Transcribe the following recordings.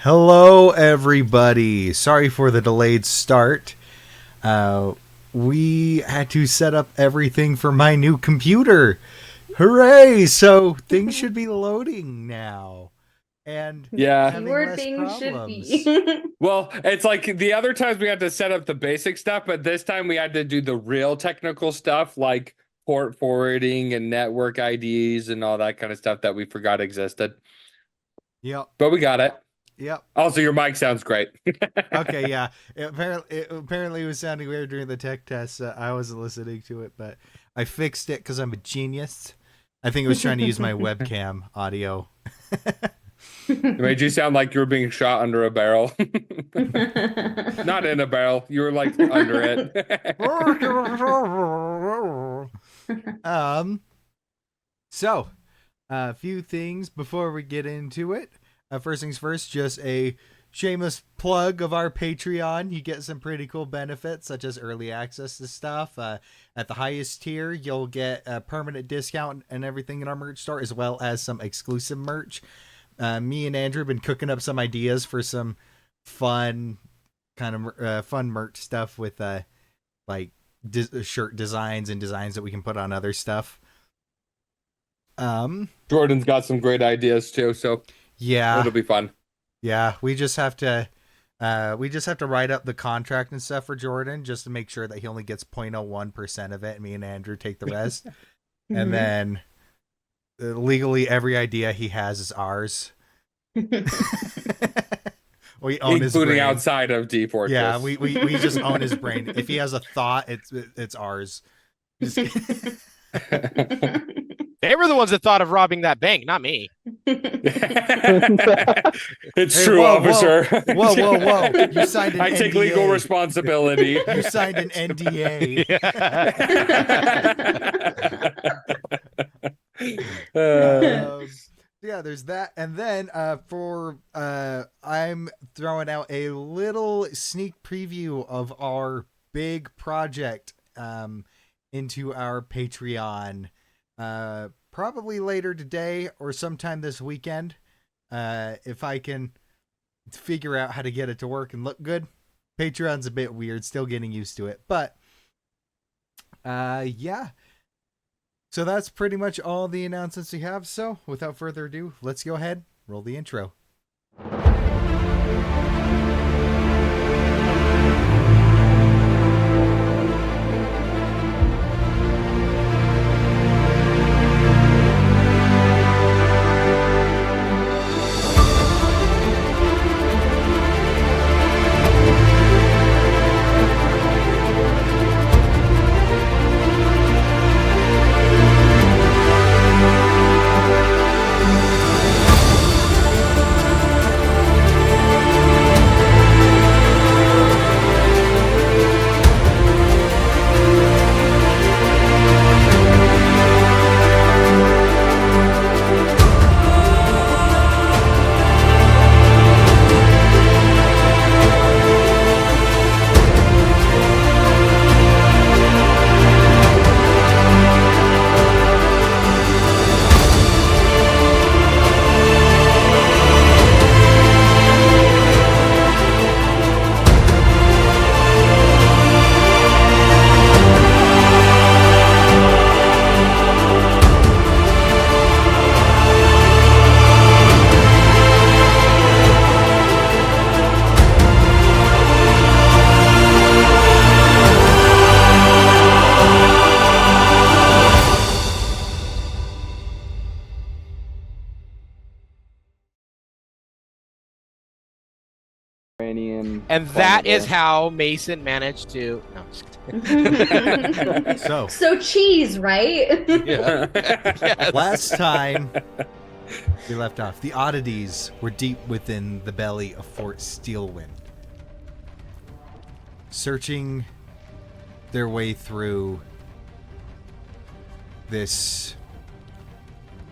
Hello, everybody. Sorry for the delayed start. We had to set up everything for my new computer. Hooray! So things should be loading now. And Yeah. having Fewer less things should problems. be. Well, it's like the other times we had to set up the basic stuff, but this time we had to do the real technical stuff like port forwarding and network IDs and all that kind of stuff that we forgot existed. Yep. But we got it. Yep. Also, your mic sounds great. Okay, yeah. Apparently it was sounding weird during the tech test. I wasn't listening to it, but I fixed it because I'm a genius. I think it was trying to use my webcam audio. It made you sound like you were being shot under a barrel. Not in a barrel. You were like under it. So a few things before we get into it. First things first, just a shameless plug of our Patreon. You get some pretty cool benefits, such as early access to stuff. At the highest tier, you'll get a permanent discount and everything in our merch store, as well as some exclusive merch. Me and Andrew have been cooking up some ideas for some fun merch stuff with shirt designs and designs that we can put on other stuff. Jordan's got some great ideas too, so yeah, it'll be fun. Yeah, we just have to write up the contract and stuff for Jordan just to make sure that he only gets 0.01% of it, and me and Andrew take the rest. And then legally every idea he has is ours. We own his including brain. outside of D-Fourtress. Yeah, we just own his brain. If he has a thought, it's ours. They were the ones that thought of robbing that bank, not me. It's Hey, true, whoa, officer. Whoa. You signed an I take NDA. legal responsibility. You signed an NDA. Yeah, there's that. And then I'm throwing out a little sneak preview of our big project into our Patreon. Probably later today or sometime this weekend. If I can figure out how to get it to work and look good. Patreon's a bit weird, still getting used to it. But yeah. So that's pretty much all the announcements we have. So without further ado, let's go ahead, roll the intro. And that is how Mason managed to. No, I'm just kidding. So cheese, right? Yeah. Yes. Last time we left off, the Oddities were deep within the belly of Fort Steelwind, searching their way through this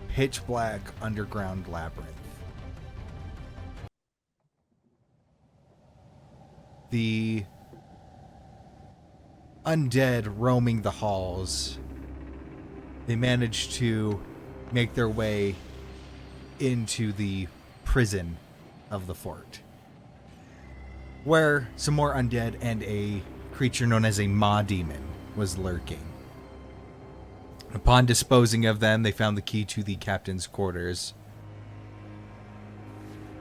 pitch black underground labyrinth. The undead roaming the halls. They managed to make their way into the prison of the fort, where some more undead and a creature known as a maw demon was lurking. Upon disposing of them, they found the key to the captain's quarters,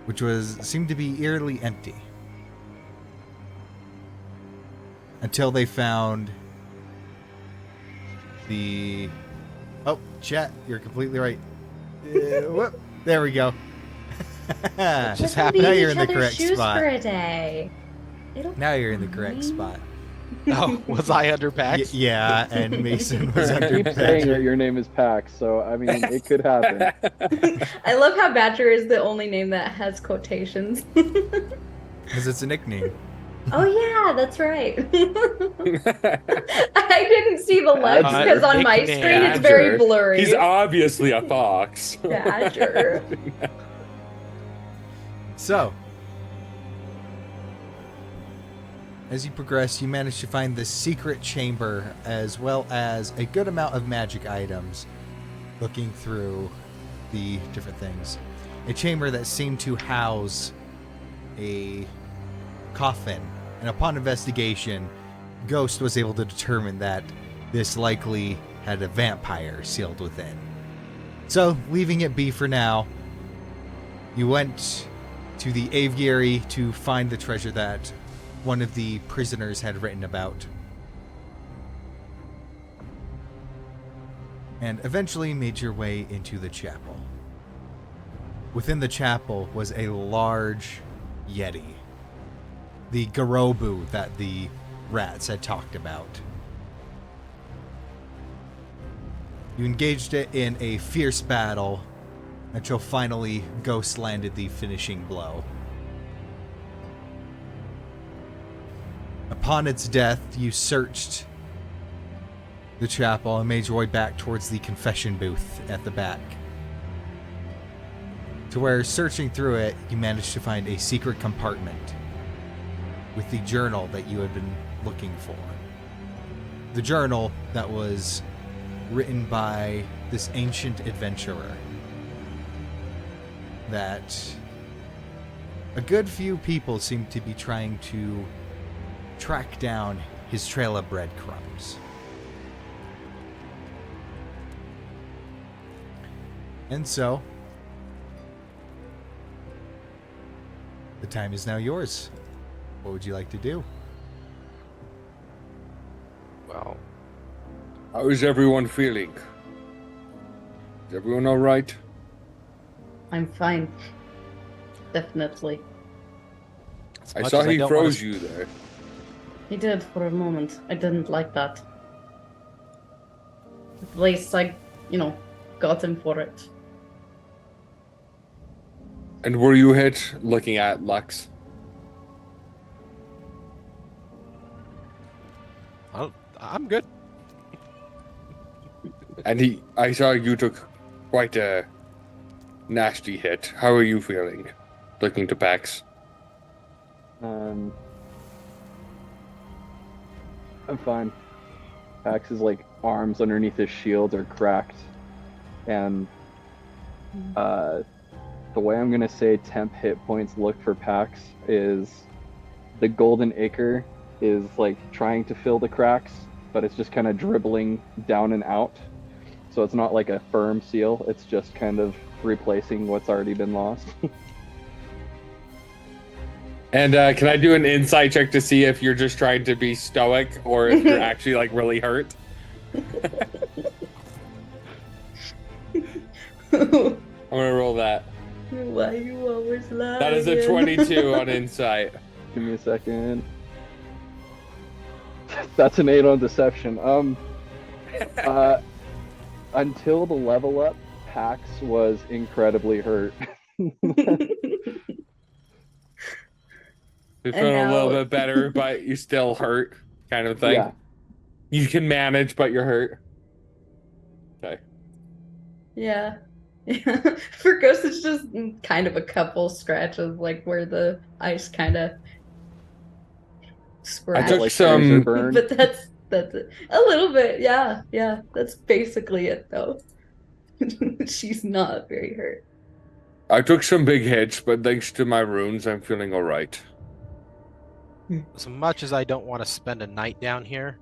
which seemed to be eerily empty. Until they found the... Oh, chat, you're completely right. Whoop, there we go. Just happened. Now you're in the correct shoes spot. For a day. Now you're in the correct spot. Oh, was I under Pax? Yeah, and Mason was I under keep saying that Badger. your name is Pax, so I mean, it could happen. I love how Badger is the only name that has quotations. Because it's a nickname. Oh yeah, that's right. I didn't see the legs because on my nickname. screen it's very Badger. blurry. He's obviously a fox. Badger. So, as you progress, you manage to find the secret chamber as well as a good amount of magic items, looking through the different things. A chamber that seemed to house a coffin, and upon investigation, Ghost was able to determine that this likely had a vampire sealed within. So, leaving it be for now, you went to the aviary to find the treasure that one of the prisoners had written about, and eventually made your way into the chapel. Within the chapel was a large yeti, the Garobu that the rats had talked about. You engaged it in a fierce battle until finally Ghost landed the finishing blow. Upon its death, you searched the chapel and made your way back towards the confession booth at the back, to where, searching through it, you managed to find a secret compartment with the journal that you had been looking for. The journal that was written by this ancient adventurer that a good few people seem to be trying to track down his trail of breadcrumbs. And so, the time is now yours. What would you like to do? Well, How is everyone feeling? Is everyone all right? I'm fine. Definitely. as I much saw as he don't froze wanna- you there. He did for a moment. I didn't like that. At least I, got him for it. And were you hit? Looking at Lux. I'm good. And I saw you took quite a nasty hit. How are you feeling? Looking to Pax. I'm fine. Pax's arms underneath his shield are cracked, and the way I'm gonna say temp hit points look for Pax is the golden acre is trying to fill the cracks, but it's just kind of dribbling down and out. So it's not like a firm seal, it's just kind of replacing what's already been lost. And can I do an insight check to see if you're just trying to be stoic or if you're actually really hurt? I'm gonna roll that. Why you always lie? That is a 22 on insight. Give me a second. That's an 8 on deception. Until the level up, Pax was incredibly hurt. You're And feeling a little now- bit better, but you still hurt, kind of thing. Yeah. You can manage, but you're hurt. Okay. Yeah. For Ghost, it's just kind of a couple scratches, where the ice kind of I scratched. took Razor some. burn. But that's it. A little bit, yeah. That's basically it, though. She's not very hurt. I took some big hits, but thanks to my runes, I'm feeling all right. As much as I don't want to spend a night down here,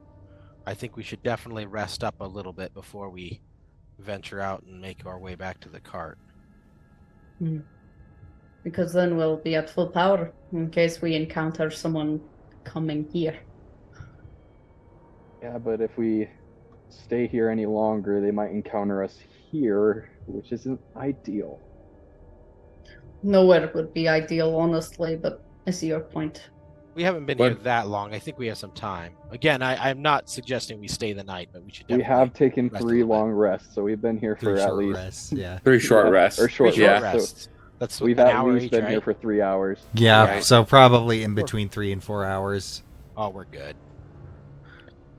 I think we should definitely rest up a little bit before we venture out and make our way back to the cart. Because then we'll be at full power in case we encounter someone coming here. Yeah, but if we stay here any longer, they might encounter us here, which isn't ideal. Nowhere would be ideal, honestly, but I see your point. We haven't been here that long. I think we have some time. Again, I'm not suggesting we stay the night, but we should definitely... We have taken rest a 3 little bit. long rests, so we've been here for 3 at short least... rests, yeah. 3 short rests. Or short Short rests. rests. So That's we've an at hour least each, been right? here for 3 hours. Yeah, Right. so probably in between 3 and 4 hours. Oh, we're good.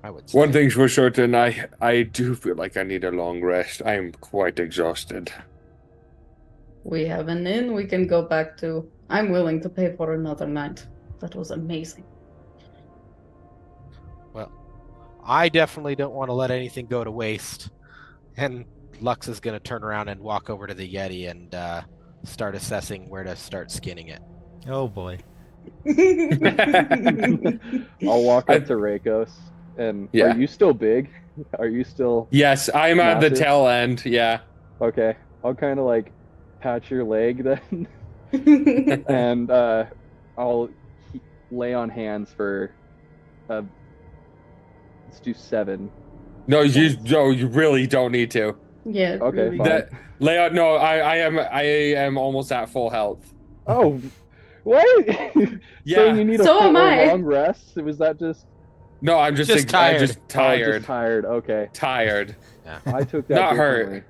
I would say. One thing's for certain, I do feel like I need a long rest. I am quite exhausted. We have an inn we can go back to. I'm willing to pay for another night. That was amazing. Well, I definitely don't want to let anything go to waste. And Lux is going to turn around and walk over to the Yeti and start assessing where to start skinning it. Oh boy. I'll walk up to Rakos, and Yeah. Are you still big? Are you still... Yes, I'm at the Massive? tail end, yeah. Okay, I'll kind of like pat your leg then, and I'll lay on hands for... let's do 7. No, you really don't need to. Yeah. Okay, really. fine. That layout. No, I am almost at full health. Oh, what? Yeah. Saying you need a So am full I. long rest? Was that just... No, I'm just Just I'm tired. just Oh, tired. just tired. Okay, Tired. I took that Not differently. hurt.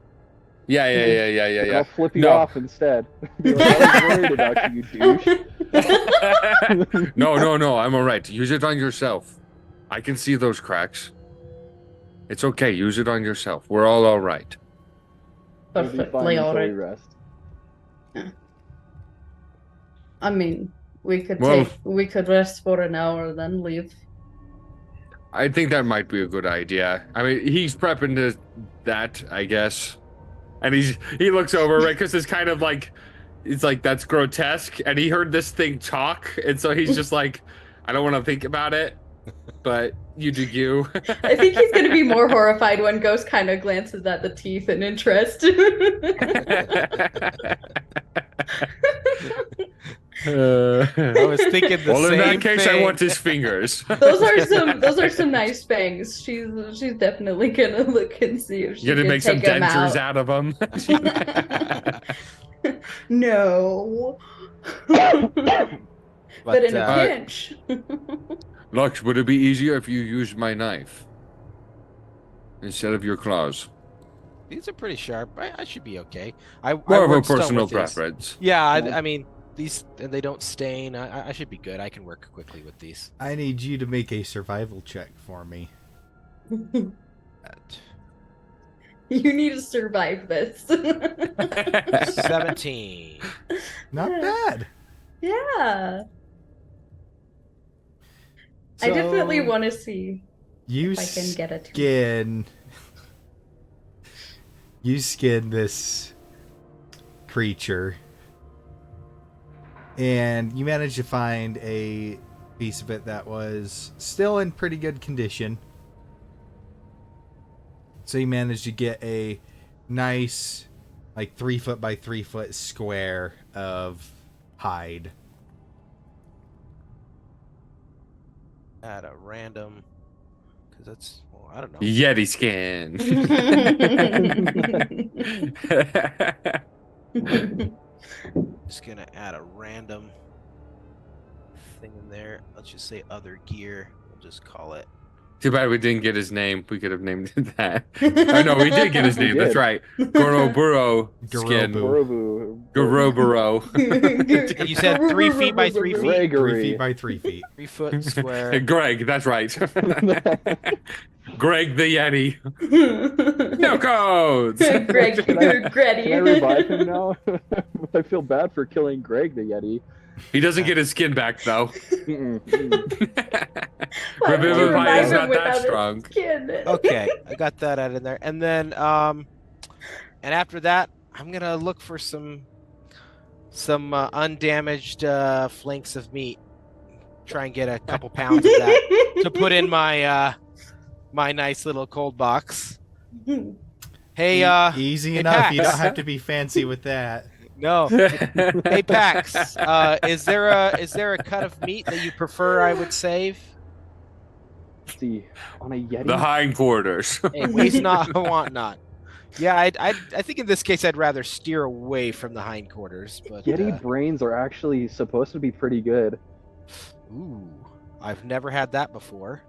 Yeah. And I'll flip you No. off instead. Be like, I was worried about you, douche. No. I'm all right. Use it on yourself. I can see those cracks. It's okay. Use it on yourself. We're all right. You'll be fine Perfectly until we alright. rest. I mean, we could Well- rest for an hour, then leave. I think that might be a good idea. I mean, he's prepping that, I guess. And he looks over, right? Because it's kind of like, it's like, that's grotesque. And he heard this thing talk. And so he's just like, I don't want to think about it. But you do you. I think he's going to be more horrified when Ghost kind of glances at the teeth in interest. I was thinking the Well, in same that case, thing. I want his fingers. Those are some nice fangs. She's definitely gonna look and see if she You're gonna can make some take 'em dentures out. out of them. No. But in a uh, pinch. Lux, would it be easier if you used my knife instead of your claws? these are pretty sharp. I should be okay. I More of a worked stone personal with these. preference. Yeah, I mean, these, and they don't stain. I should be good. I can work quickly with these. I need you to make a survival check for me. You need to survive this. 17. Not bad. Yeah. I So, definitely want to see you if I can get it. you skin this creature, and you manage to find a piece of it that was still in pretty good condition. So you managed to get a nice, like 3 foot by 3 foot square of hide. At a random, because that's, well, I don't know. Yeti skin. Just gonna add a random thing in there. Let's just say other gear. We'll just call it. Too bad we didn't get his name. We could have named it that. Oh, no, we did get his name. We That's did. right. Goroburo skin. Gorobu. Borobu. Goroburo. And you said 3 feet by 3 feet. 3 Gregory. feet by 3 feet. 3 foot square. Greg, that's right. Greg the Yeti. No codes. Greg, Can I Gretty. revive him now? I feel bad for killing Greg the Yeti. He doesn't get his skin back, though. Mm-mm. Why would you Revivify revive is him not without that his strong. skin? Okay, I got that out in there. And then, and after that, I'm gonna look for some some undamaged flanks of meat. Try and get a couple pounds of that to put in my my nice little cold box. Hey, easy hey, enough. You Pax. don't have to be fancy with that. No. Hey, Pax. Is there a cut of meat that you prefer I would save? Let's see, on a Yeti. The hindquarters. Hey, waste not, want not. Yeah, I think in this case I'd rather steer away from the hindquarters. But Yeti brains are actually supposed to be pretty good. ooh, I've never had that before.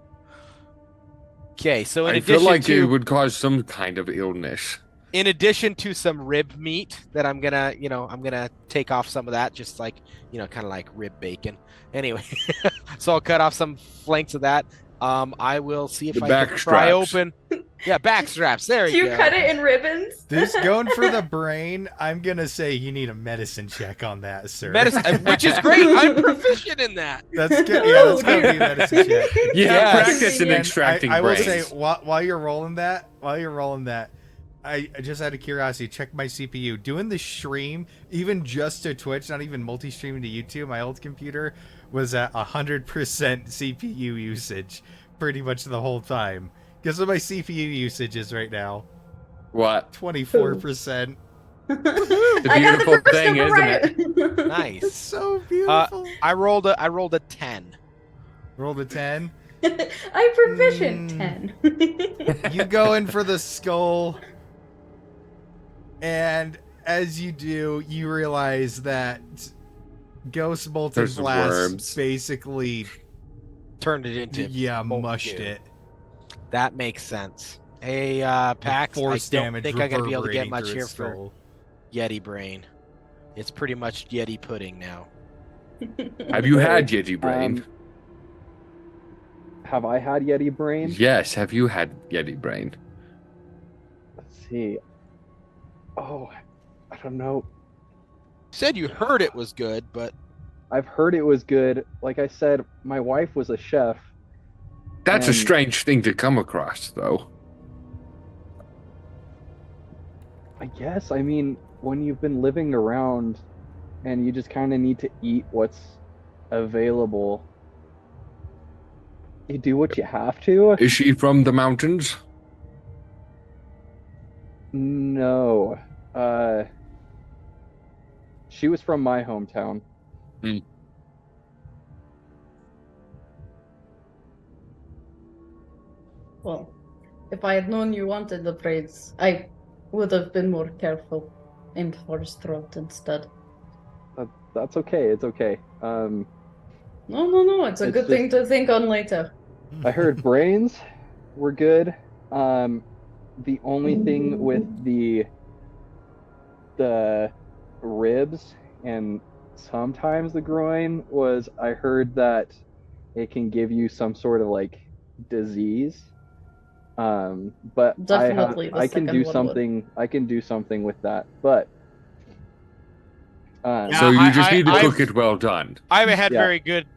Okay, so in I addition feel like to it would cause some kind of illness. in addition to some rib meat that I'm gonna take off some of that, just like kind of like rib bacon. Anyway, so I'll cut off some flanks of that. I will see if The I back can pry straps. open. Yeah, back straps. There Do you you go. cut it in ribbons? This going for the brain. I'm gonna say you need a medicine check on that, sir. Medicine, which is great. I'm proficient in that. That's good. Yeah, that's gonna be a medicine check. You Yes. have practice in And extracting I will brains. say while you're rolling that, I just out of curiosity check my CPU. Doing the stream, even just to Twitch, not even multi-streaming to YouTube. My old computer was at 100% CPU usage, pretty much the whole time. Guess what my CPU usage is right now? What? 24%. The I got beautiful the first thing, number isn't right. It's Nice. so beautiful. I rolled a 10. Rolled a 10. I'm proficient. 10. You go in for the skull, and as you do, you realize that Ghost Molten There's the Blast worms. basically, Turned it into molten mushed goo. it. That makes sense. Hey, Pax, I Force don't damage think I'm gonna be able to get reverberating much through here its for skull. Yeti brain. It's pretty much Yeti pudding now. Have you had Yeti brain? Have I had Yeti brain? Yes, have you had Yeti brain? Let's see. Oh, I don't know. Said you heard it was good, but I've heard it was good. Like I said, my wife was a chef. That's a And- strange thing to come across, though. I guess. I mean, when you've been living around and you just kind of need to eat what's available, you do what you have to. Is she from the mountains? No. She was from my hometown. Well, if I had known you wanted the braids, I would have been more careful and forced throat instead. That's okay. It's okay. No, it's a It's good thing just- to think on later. I heard brains were good. The only thing with the ribs and sometimes the groin was I heard that it can give you some sort of like disease. But Definitely the I can second do one something. I can do something with that. But Yeah, So you just need to I've- cook it well done. I haven't had Yeah. very good.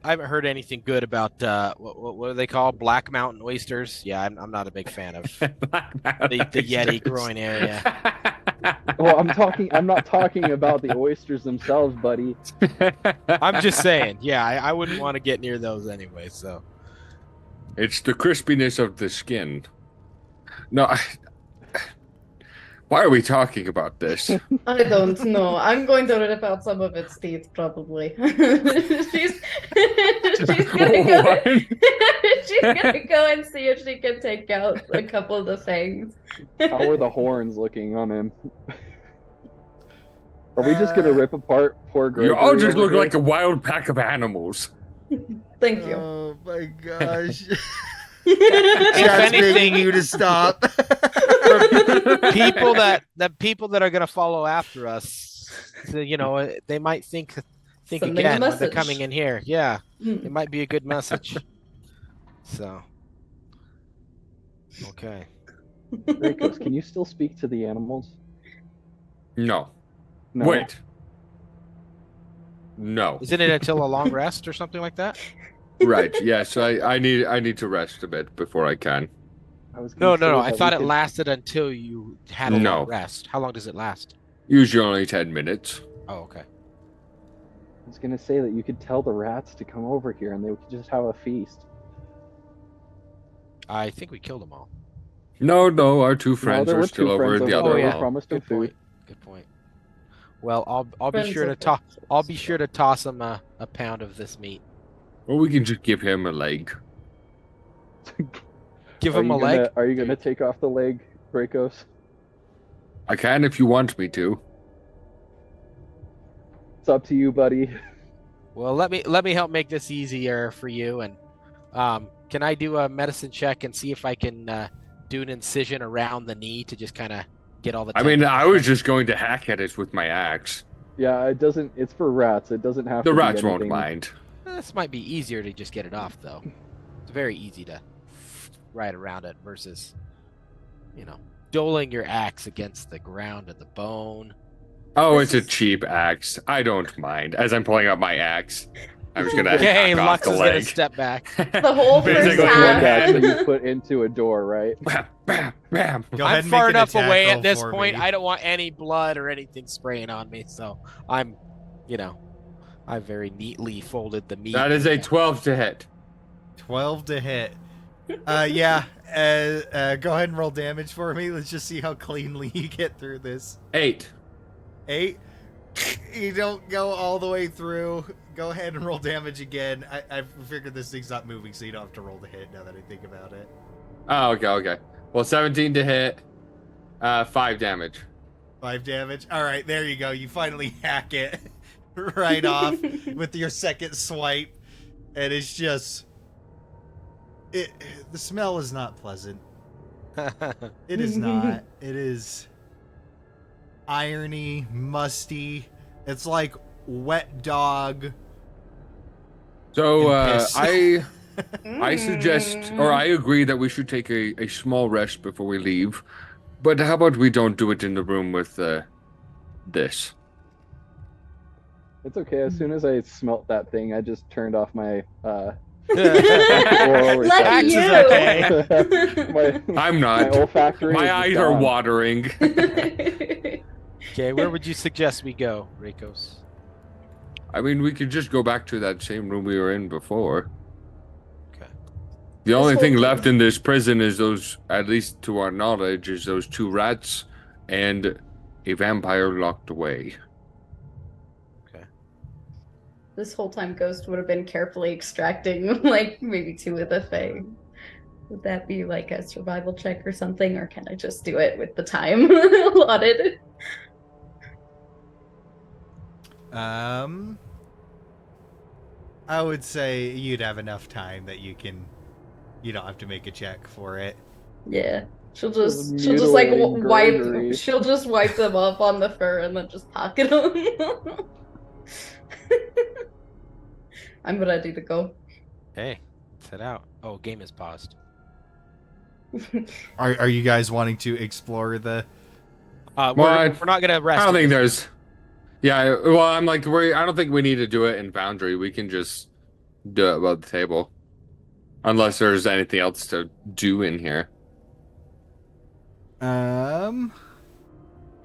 I haven't heard anything good about what are they called? Black Mountain oysters. Yeah, I'm not a big fan of the Yeti groin area. well, I'm not talking about the oysters themselves, buddy. I'm just saying. Yeah, I wouldn't want to get near those anyway. So It's the crispiness of the skin. No, why are we talking about this? I don't know. I'm going to rip out some of its teeth, probably. she's gonna go. What? She's gonna go and see if she can take out a couple of the fangs. How are the horns looking on him? Are we just gonna rip apart poor Gregory? You all just over look here? like a wild pack of animals. Thank you. Oh my gosh. If Chat's begging anything- you to stop. people that are gonna follow after us, so, they might think Sending a again when they're message. coming in here. Yeah, Mm. it might be a good message. So, okay. Dracos, can you still speak to the animals? No. No. Wait. No. Isn't it until a long rest or something like that? Right. Yes. I need to rest a bit before I can. I was No. gonna say I that thought we it could- lasted until you had a No. long rest. How long does it last? Usually only 10 minutes. Oh, okay. I was gonna say that you could tell the rats to come over here and they could just have a feast. I think we killed them all. No, our two friends there are were still two over friends at the over other there. We hall. promised them Good food. point. Good point. Well, I'll be Friends sure to of toss. the- I'll be sure to toss him a pound of this meat. Or we can just give him a leg. Give him a leg. Are you gonna take off the leg, Dracos? I can if you want me to. It's up to you, buddy. Well, let me help make this easier for you. And can I do a medicine check and see if I can do an incision around the knee to just kind of get all the. I mean, I was just going to hack at it with my axe. Yeah, it doesn't. It's for rats. It doesn't have The to be rats won't anything- mind. This might be easier to just get it off, though. It's very easy to ride around it versus, doling your axe against the ground and the bone. Oh, it's a cheap axe. I don't mind. As I'm pulling out my axe, I'm just gonna Okay, hack off Lux the is gonna leg. step back. The whole first Basically, Like one one half. axe that you put into a door, right? Bam, bam, bam. Go ahead I'm and far make an enough away attack at this roll for point. me. I don't want any blood or anything spraying on me, so I'm, I very neatly folded the meat. That is a 12 to hit. 12 to hit. Yeah. Go ahead and roll damage for me. Let's just see how cleanly you get through this. 8. 8. You don't go all the way through. Go ahead and roll damage again. I figured this thing's not moving, so you don't have to roll the hit now that I think about it. Oh, okay. Well, 17 to hit. 5 damage. 5 damage. All right, there you go. You finally hack it right off with your second swipe, and it's just the smell is not pleasant. It is not. It is irony, musty. It's like wet dog. So And piss. I suggest, or I agree that we should take a small rest before we leave. But how about we don't do it in the room with this? It's okay. As soon as I smelt that thing, I just turned off my Lucky Axe is you. my I'm my not. olfactory. My is eyes are gone. watering. Okay, where would you suggest we go, Rakos? I mean, we could just go back to that same room we were in before. Okay. The only whole thing thing- left in this prison is those, at least to our knowledge, is those 2 rats and a vampire locked away. This whole time Ghost would have been carefully extracting like maybe 2 of the Fae. Would that be like a survival check or something, or can I just do it with the time allotted? I would say you'd have enough time that you don't have to make a check for it. Yeah. She'll just like Mutilating Gregory. she'll just wipe them off on the fur and then just pocket them. I'm ready to go. Hey, set out. Oh, game is paused. Are you guys wanting to explore the? We're not gonna rest. I don't think there's. Yeah, well, I'm like, I don't think we need to do it in Foundry. We can just do it above the table. Unless there's anything else to do in here. I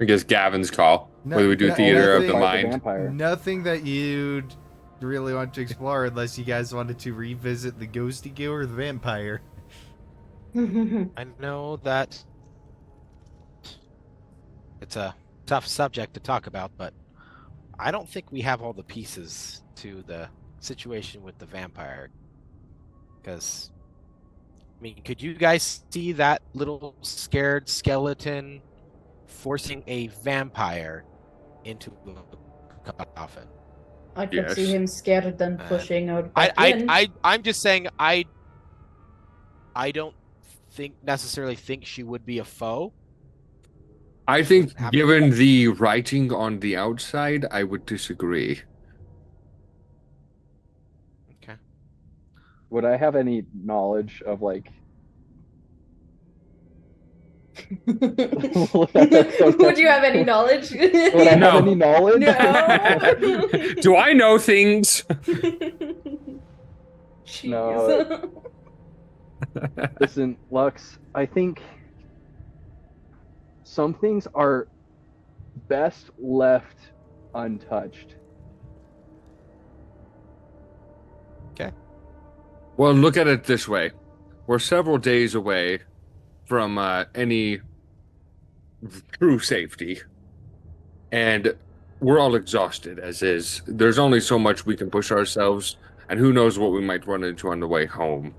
guess Gavin's call. No- whether we do no- Theater of nothing- the Fight Mind. vampire. Nothing that you'd really want to explore unless you guys wanted to revisit the ghosty goo or the vampire. I know that it's a tough subject to talk about, but I don't think we have all the pieces to the situation with the vampire. Because, I mean, could you guys see that little scared skeleton forcing a vampire into a coffin? I could see Yes. him scared and pushing out. back in. I'm just saying I don't necessarily think she would be a foe. I think, Happen- given the writing on the outside, I would disagree. Okay. Would I have any knowledge of like? Would you have any knowledge? Would I No. have any knowledge? No. Do I know things? Jeez. No. Listen, Lux, I think some things are best left untouched. Well, look at it this way. We're several days away from any true safety. And we're all exhausted as is. There's only so much we can push ourselves, and who knows what we might run into on the way home.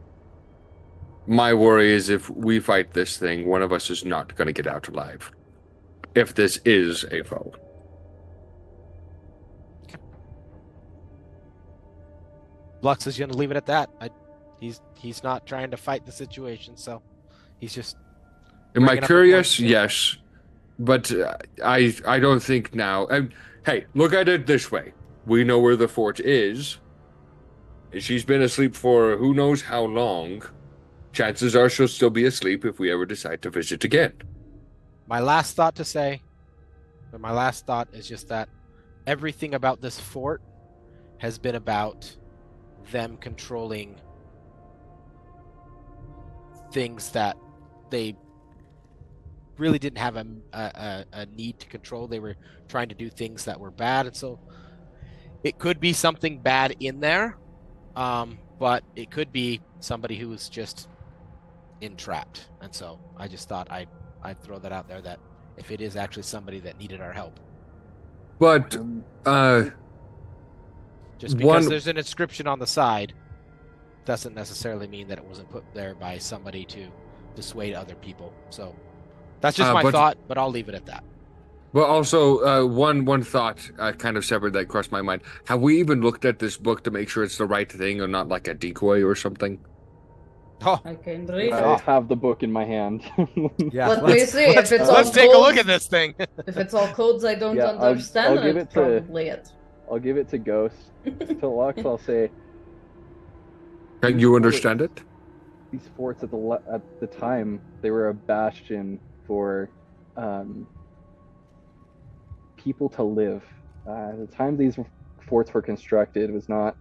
My worry is if we fight this thing, one of us is not going to get out alive. If this is a foe. Lux is going to leave it at that. He's not trying to fight the situation, so he's just. Am I bringing up a curious? point. Yes. But I don't think now. Hey, look at it this way. We know where the fort is. She's been asleep for who knows how long. Chances are she'll still be asleep if we ever decide to visit again. My last thought is just that everything about this fort has been about them controlling things that they really didn't have a need to control. They were trying to do things that were bad, and so it could be something bad in there, but it could be somebody who was just entrapped. And so I just thought I'd throw that out there, that if it is actually somebody that needed our help, But just because there's an inscription on the side doesn't necessarily mean that it wasn't put there by somebody to dissuade other people. So that's just my thought, but I'll leave it at that. But also, one thought kind of separate that crossed my mind. Have we even looked at this book to make sure it's the right thing or not like a decoy or something? Oh, I can read I it. have the book in my hand. yeah. Let me see if it's all Let's take a look codes. at this thing. If it's all codes I don't Yeah, understand, I'll give it's it to- probably it. I'll give it to Ghost. To Lux, I'll say Can you understand it? these forts at the time, they were a bastion for people to live. At the time these forts were constructed, it was not.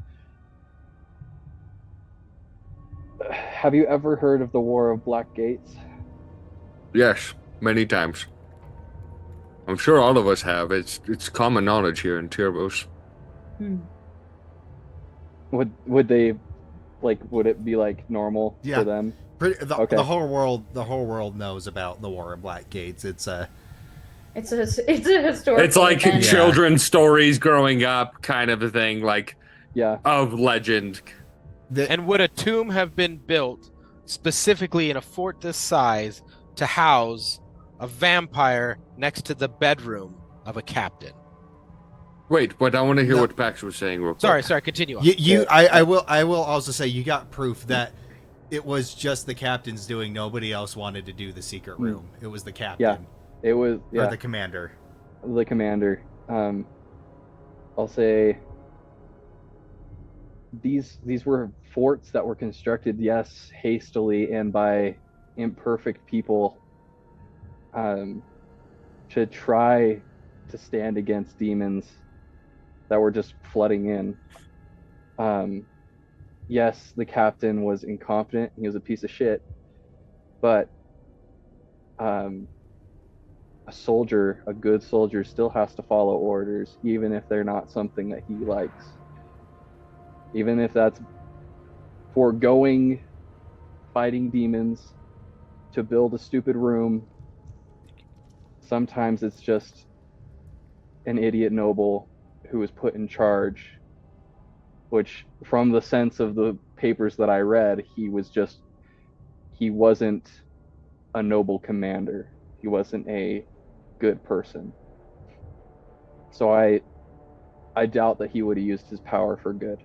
Have you ever heard of the War of Black Gates? Yes, many times. I'm sure all of us have. It's common knowledge here in Tyrvos. Would they, like, would it be like normal Yeah. for them? Okay. The whole world knows about the War of Black Gates. It's a It's a historical It's like event. children's stories growing up kind of a thing, like Yeah. of legend. And would a tomb have been built specifically in a fort this size to house a vampire next to the bedroom of a captain? Wait, but I want to hear No. what Pax was saying real quick. Sorry, continue on. I will also say you got proof that it was just the captain's doing. Nobody else wanted to do the secret room. It was the captain. It was Or the commander. the commander. I'll say these were forts that were constructed, yes, hastily and by imperfect people, to try to stand against demons that were just flooding in. Yes, the captain was incompetent. He was a piece of shit, but a soldier, a good soldier, still has to follow orders, even if they're not something that he likes. Even if that's foregoing fighting demons to build a stupid room. Sometimes it's just an idiot noble who was put in charge, which, from the sense of the papers that I read, he wasn't a noble commander. He wasn't a good person. So I doubt that he would have used his power for good.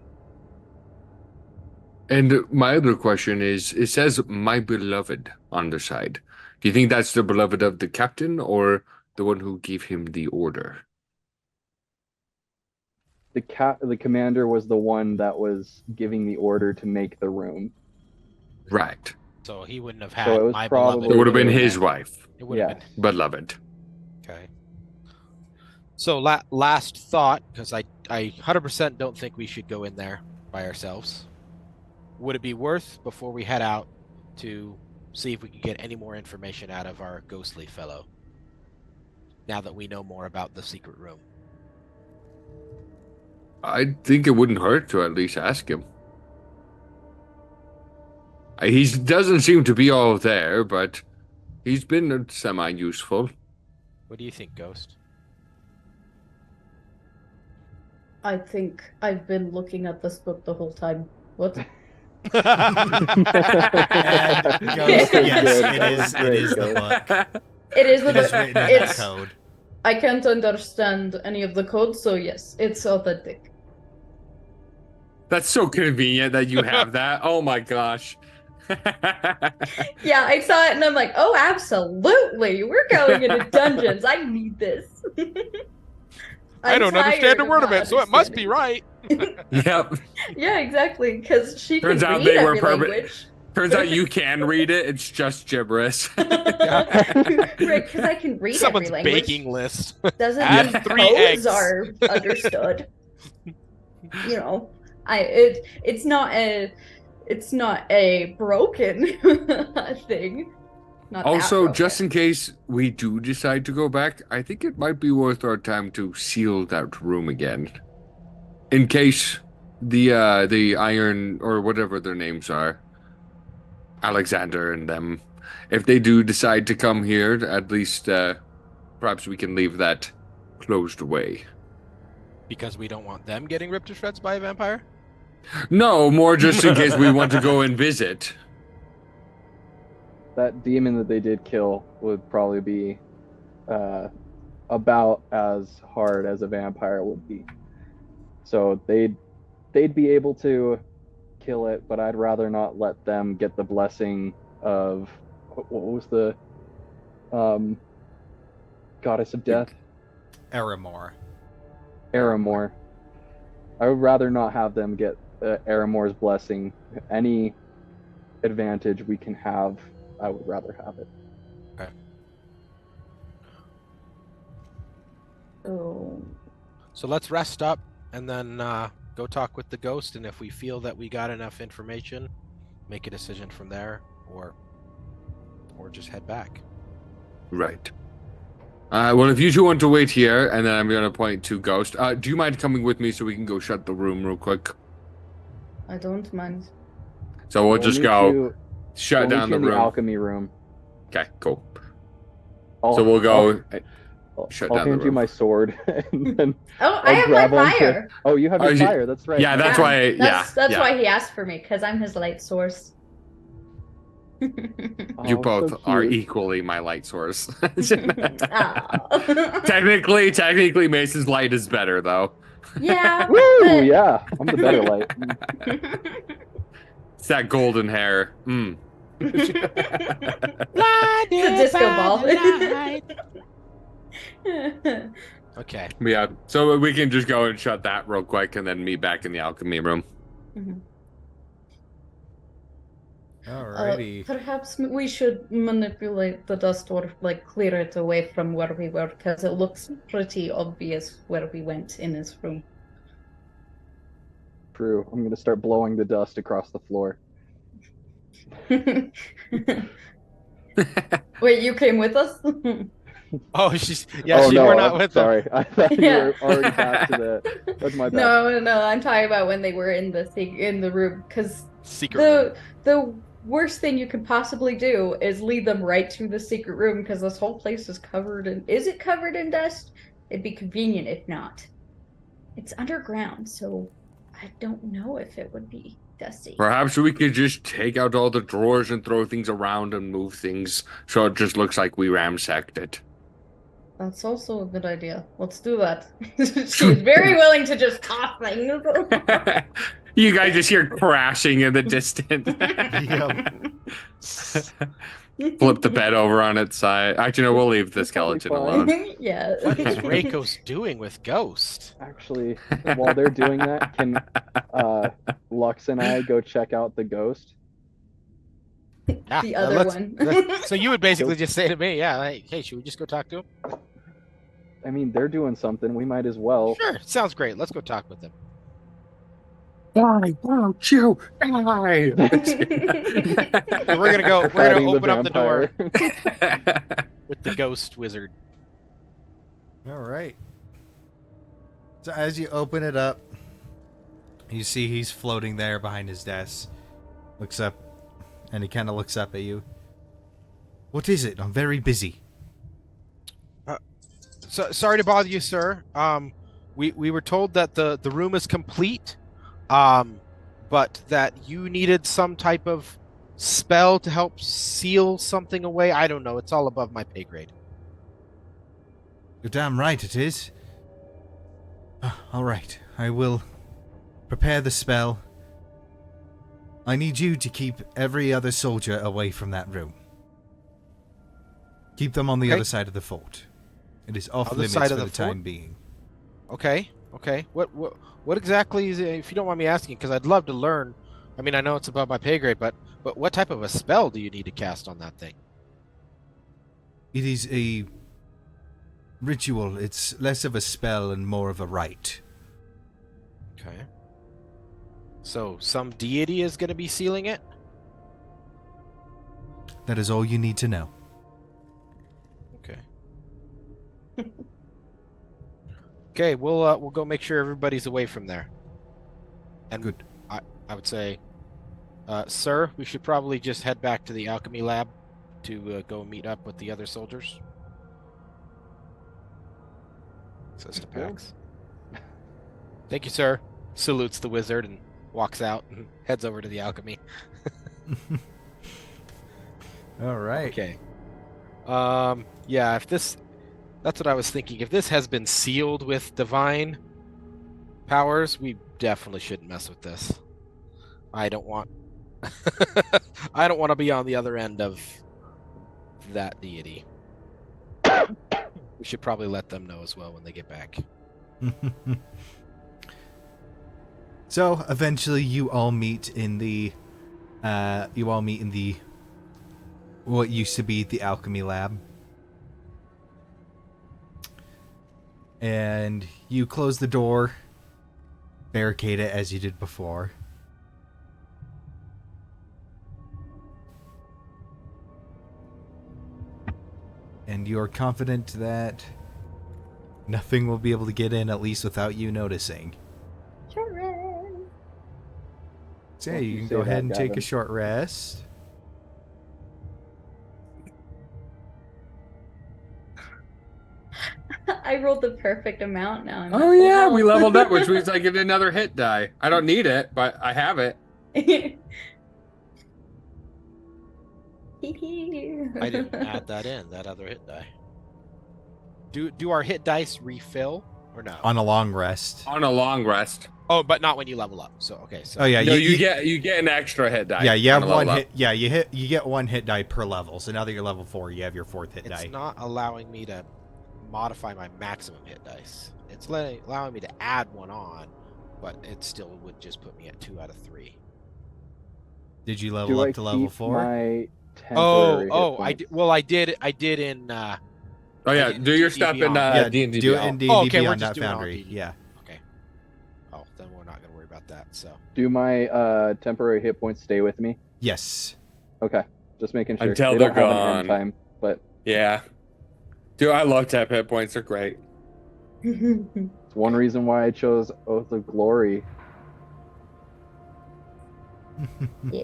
And my other question is, it says "my beloved" on the side. Do you think that's the beloved of the captain or the one who gave him the order? The commander was the one that was giving the order to make the room. Right. So he wouldn't have had So it was my probably- It would have been Yeah. his wife, It would have Yeah. been. beloved. Okay. So last thought, because I 100% don't think we should go in there by ourselves. Would it be worth, before we head out, to see if we can get any more information out of our ghostly fellow? now that we know more about the secret room? I think it wouldn't hurt to at least ask him. He doesn't seem to be all there, but he's been semi-useful. What do you think, Ghost? I think I've been looking at this book the whole time. What? And Ghost, yes, it is the book. It is the It is book. written in that It's. code. I can't understand any of the code, so yes, it's authentic. That's so convenient that you have that. Oh my gosh. Yeah, I saw it and I'm like, oh, absolutely. We're going into dungeons. I need this. I don't understand a word of not it, so it must be understanding. right. Yep. Yeah, because she Turns can out read they were every perfect. language. Turns out you can read it. It's just gibberish. Right, because I can read Someone's every language. baking list. Doesn't Add mean 3 codes eggs. are understood. It's not a broken thing. Not that Also, broken. just in case we do decide to go back, I think it might be worth our time to seal that room again. In case the Iron, or whatever their names are, Alexander and them, if they do decide to come here, at least perhaps we can leave that closed away. Because we don't want them getting ripped to shreds by a vampire? No, more just in case we want to go and visit. That demon that they did kill would probably be about as hard as a vampire would be. So they'd be able to kill it, but I'd rather not let them get the blessing of what was the goddess of death? Aramor. Aramor. I would rather not have them get Aramor's blessing. Any advantage we can have, I would rather have it. Okay. Oh. So let's rest up and then go talk with the ghost, and if we feel that we got enough information, make a decision from there, or just head back. Right. Well, if you two want to wait here, and then I'm going to point to Ghost. Do you mind coming with me so we can go shut the room real quick? I don't mind. So we'll just meet go you- shut we'll meet down you the in room. alchemy room. Okay, cool. I'll- So we'll go. I'll, shut I'll down the hand you room. my sword, and then Oh, I I'll have grab my onto- fire. Oh, you have your Oh, fire. That's right. Yeah, that's why. That's yeah. why he asked for me, because I'm his light source. Oh, You both so are cute. equally my light source. Aw. technically, Mason's light is better though. Yeah. Woo! but- Yeah, I'm the better light. It's that golden hair. Mm. It's a disco ball. Okay. Yeah, so we can just go and shut that real quick, and then meet back in the alchemy room. Alrighty. Perhaps we should manipulate the dust or clear it away from where we were, because it looks pretty obvious where we went in this room. True. I'm gonna start blowing the dust across the floor. Wait, you came with us? Oh, she's oh no, we're not I'm with them. sorry. I thought Yeah. you were already back to the. That's my bad. No, I'm talking about when they were in the room, because Secret room. the worst thing you could possibly do is lead them right to the secret room, because this whole place is covered in. Is it covered in dust? It'd be convenient if not. It's underground, so I don't know if it would be dusty. Perhaps we could just take out all the drawers and throw things around and move things so it just looks like we ransacked it. That's also a good idea. Let's do that. She's very willing to just toss things. You guys just hear crashing in the distance. Flip the bed over on its side. Actually, no, we'll leave the That's probably skeleton fine. alone. Yeah. What is Reiko's doing with Ghost? Actually, while they're doing that, can Lux and I go check out the ghost? Yeah, The other one. So you would basically just say to me, yeah, like, hey, should we just go talk to him? I mean, they're doing something. We might as well. Sure, sounds great. Let's go talk with them. Why won't you die? We're gonna Fighting the open up the door vampire. with the ghost wizard. All right. So as you open it up, you see he's floating there behind his desk. Looks up, and he kind of looks up at you. What is it? I'm very busy. So sorry to bother you, sir. We were told that the room is complete, but that you needed some type of spell to help seal something away. I don't know. It's all above my pay grade. You're damn right it is. All right, I will prepare the spell. I need you to keep every other soldier away from that room. Keep them on the Okay. other side of the fort. It is off Other limits side for of the the fort? time being. Okay. What exactly is it, if you don't mind me asking? Because I'd love to learn. I mean, I know it's above my pay grade, but what type of a spell do you need to cast on that thing? It is a ritual. It's less of a spell and more of a rite. Okay. So some deity is going to be sealing it? That is all you need to know. Okay. Okay, we'll go make sure everybody's away from there. And Good. I would say, sir, we should probably just head back to the alchemy lab to go meet up with the other soldiers. Says to Pax. Thank you, sir. Salutes the wizard and walks out and heads over to the alchemy. All right. Okay. Yeah, that's what I was thinking. If this has been sealed with divine powers, we definitely shouldn't mess with this. I don't want I don't want to be on the other end of that deity. We should probably let them know as well when they get back. So eventually, you all meet in the what used to be the alchemy lab, and you close the door, barricade it as you did before. And you're confident that nothing will be able to get in, at least without you noticing. Sure. So yeah, Don't you you can say go ahead that, and take a Gavin. short rest. I rolled the perfect amount now. I'm Oh at full yeah, we health. leveled up, which means I get another hit die. I don't need it, but I have it. I didn't add that in, that other hit die. Do our hit dice refill or no? On a long rest. On a long rest. Oh, but not when you level up. So okay, so Oh yeah, No, you get an extra hit die. yeah, you have on a one level hit. Yeah, you get one hit die per level. So now that you're level 4, you have your 4th hit it's die. not allowing me to modify my maximum hit dice. It's allowing me to add one on, but it still would just put me at 2 out of 3. Did you level Do I up to level keep 4? my temporary hit I points? did. Well, I did in. Oh yeah, I did do your D&D stuff in Beyond. Yeah, D&D do it Beyond. in D&D Oh, okay, we're Beyond just that doing it on Foundry. D&D. Yeah. Okay. Oh, then we're not gonna worry about that. So. Do my temporary hit points stay with me? Yes. Okay, just making sure. Until they they're don't have an gone. end time, but Yeah. Dude, I love tap hit points. They're great. it's one reason why I chose Oath of Glory.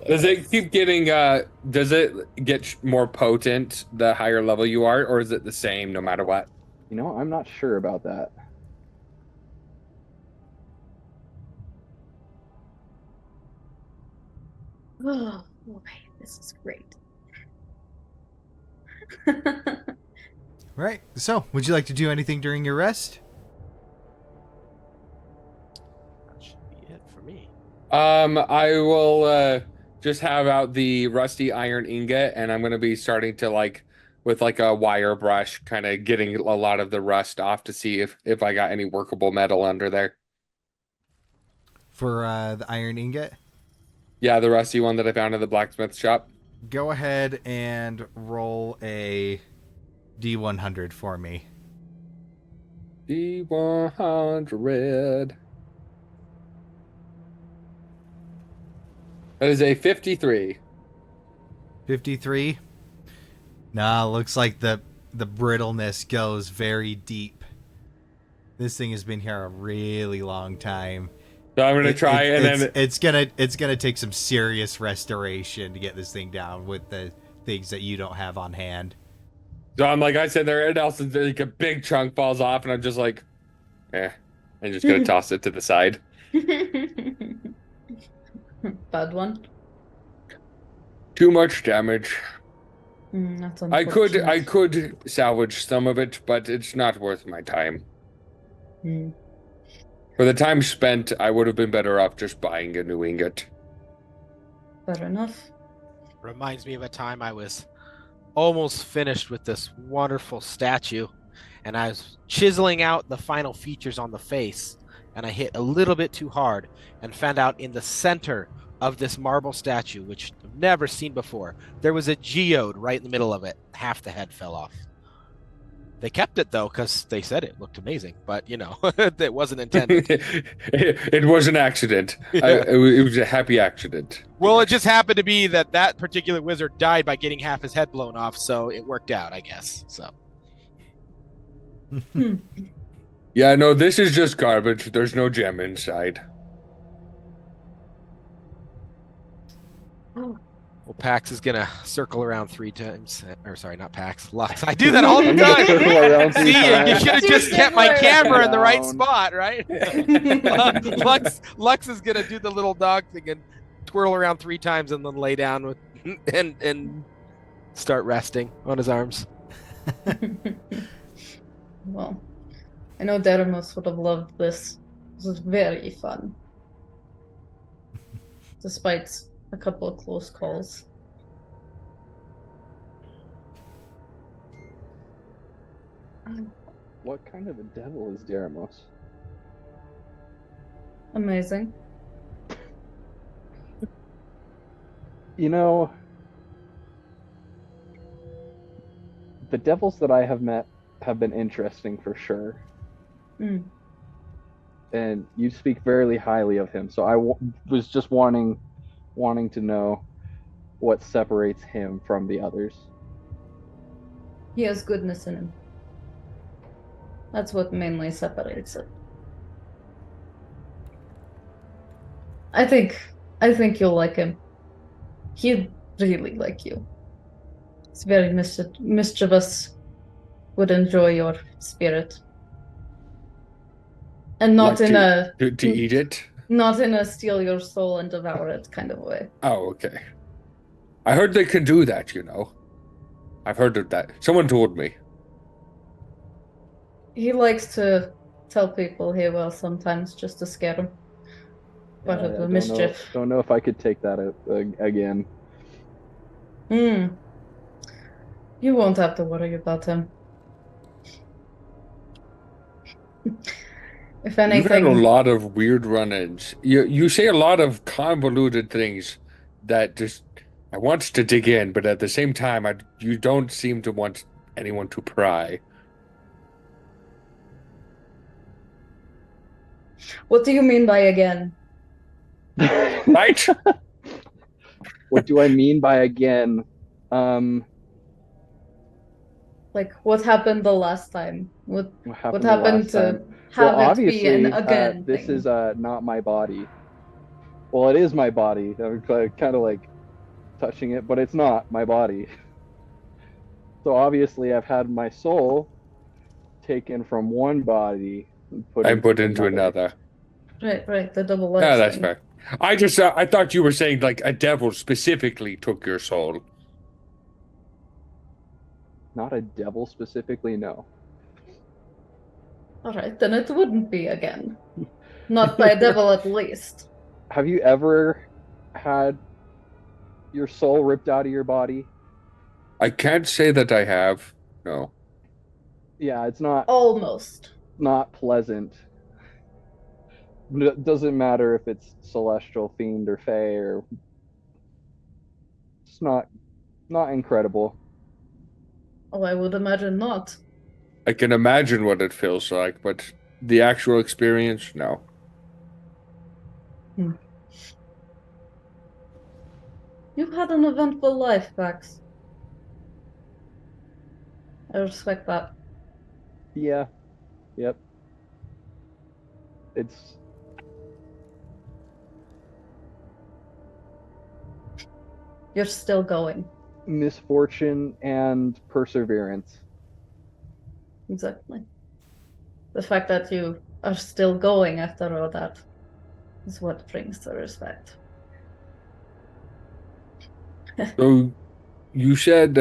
Does it keep getting does it get more potent the higher level you are, or is it the same no matter what? You know, I'm not sure about that. Oh boy, this is great. Right. So, would you like to do anything during your rest? That should be it for me. I will just have out the rusty iron ingot, and I'm gonna be starting to with a wire brush, kind of getting a lot of the rust off to see if I got any workable metal under there. For the iron ingot? Yeah, the rusty one that I found in the blacksmith shop. Go ahead and roll a D100 for me. D100. That is a 53. 53. Nah, looks like the brittleness goes very deep. This thing has been here a really long time. So I'm gonna try, and then it's gonna take some serious restoration to get this thing down with the things that you don't have on hand. so I'm like, I said there, and else like a big chunk falls off, and I'm just like, I'm just gonna toss it to the side. Bad one. Too much damage. That's I unfortunate. could salvage some of it, but it's not worth my time. Hmm. For the time spent, I would have been better off just buying a new ingot. Fair enough. Reminds me of a time I was almost finished with this wonderful statue, and I was chiseling out the final features on the face, and I hit a little bit too hard and found out in the center of this marble statue, which I've never seen before, there was a geode right in the middle of it. Half the head fell off. They kept it though because they said it looked amazing, but it wasn't intended. It was an accident. Yeah. It was a happy accident. Well, it just happened to be that particular wizard died by getting half his head blown off, so it worked out, I guess. So. Yeah, no, this is just garbage. There's no gem inside. Well, Pax is gonna circle around 3 times. Or sorry, not Pax. Lux. I do that all the time. Circle around 3 See, you times. should have just kept my camera in the right spot, right? Lux is gonna do the little dog thing and twirl around 3 times and then lay down with and start resting on his arms. Well, I know Dermos would have loved this. This was very fun. Despite a couple of close calls. What kind of a devil is Dermos? Amazing. You know, the devils that I have met have been interesting for sure. Mm. And you speak very highly of him, so I was just wanting to know what separates him from the others. He has goodness in him. That's what mainly separates it. I think you'll like him. He'd really like you. He's very mischievous. Would enjoy your spirit. And not Like in a to eat it. not in a steal your soul and devour it kind of way. Oh, okay. I heard they can do that. I've heard of that. Someone told me. He likes to tell people he will sometimes just to scare them. Part of the mischief. Don't know if I could take that again. You won't have to worry about him. If anything, You've had a lot of weird run-ins. You say a lot of convoluted things that just I want to dig in, but at the same time, you don't seem to want anyone to pry. What do you mean by again? Right? What do I mean by again? Like, what happened the last time? What happened happened last to time? have Well, it be an obviously, again this thing? is not my body. Well, it is my body. I'm kind of like touching it, but it's not my body. So obviously, I've had my soul taken from one body and put into another. Right, the double life. Yeah, that's fair. I just I thought you were saying like a devil specifically took your soul. Not a devil specifically, no. Alright, then it wouldn't be again. Not by a devil at least. Have you ever had your soul ripped out of your body? I can't say that I have. No. Yeah, it's not Almost. not pleasant. It doesn't matter if it's celestial, fiend, or fae, or it's not incredible. Oh, I would imagine not. I can imagine what it feels like, but the actual experience, no. You've had an eventful life, Pax. I respect that. Yeah. Yep. It's You're still going. misfortune and perseverance. Exactly. The fact that you are still going after all that is what brings the respect. So you said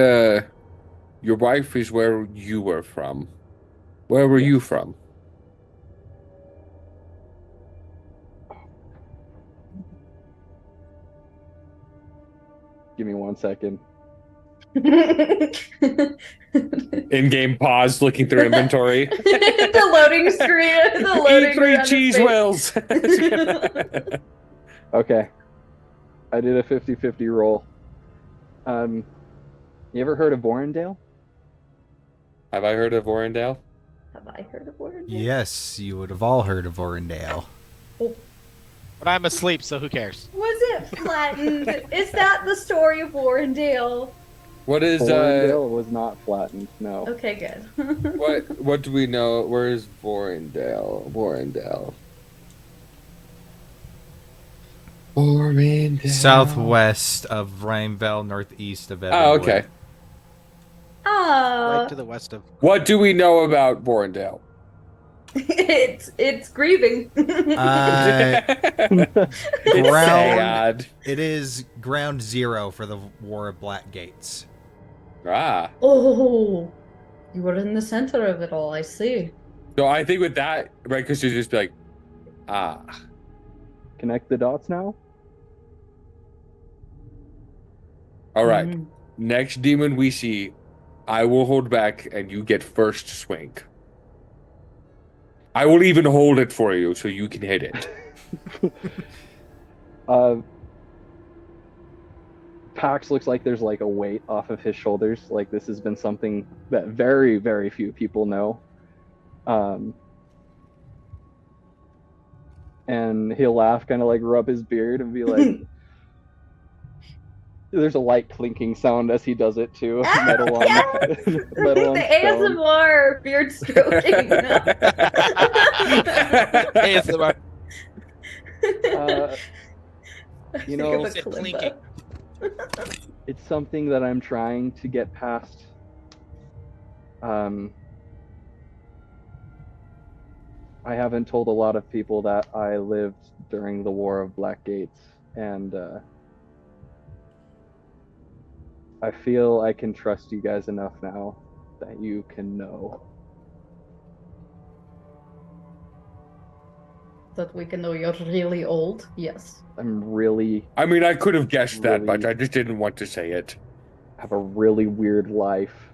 your wife is where you were from. Where were you Yes. from? Give me 1 second. In-game pause, looking through inventory. The loading screen. The loading Eat 3 on his cheese face. wheels. Okay. I did a 50-50 roll. You ever heard of Vorendale? Have I heard of Orendale? Have I heard of Warren? Yes, you would have all heard of Orendale. But I'm asleep, so who cares? Was it flattened? Is that the story of Warrendale? What is Vorendale was not flattened, no. Okay, good. what do we know? Where is Vorendale? Vorendale. Southwest of Rimeveil, northeast of Evanwood. Oh, okay. Ah, Right to the west of. What do we know about Vorendale? it's grieving. It's Ground- sad. It is ground zero for the War of Black Gates. Ah. Oh, you were in the center of it all. I see. So I think with that, right, because you just be like, ah. Connect the dots now? All right. Mhm. Next demon we see, I will hold back and you get first swing. I will even hold it for you so you can hit it. Pax looks like there's like a weight off of his shoulders. Like this has been something that very, very few people know. And he'll laugh, kind of like rub his beard and be like, there's a light clinking sound as he does it too. Metal on, metal on The stone. ASMR beard stroking. ASMR. You know, It's clinking. It's something that I'm trying to get past. I haven't told a lot of people that I lived during the War of Black Gates, and I feel I can trust you guys enough now that you can know. That we can know you're really old. Yes. I'm really I mean, I could have guessed that, but Really? I just didn't want to say it. have a really weird life.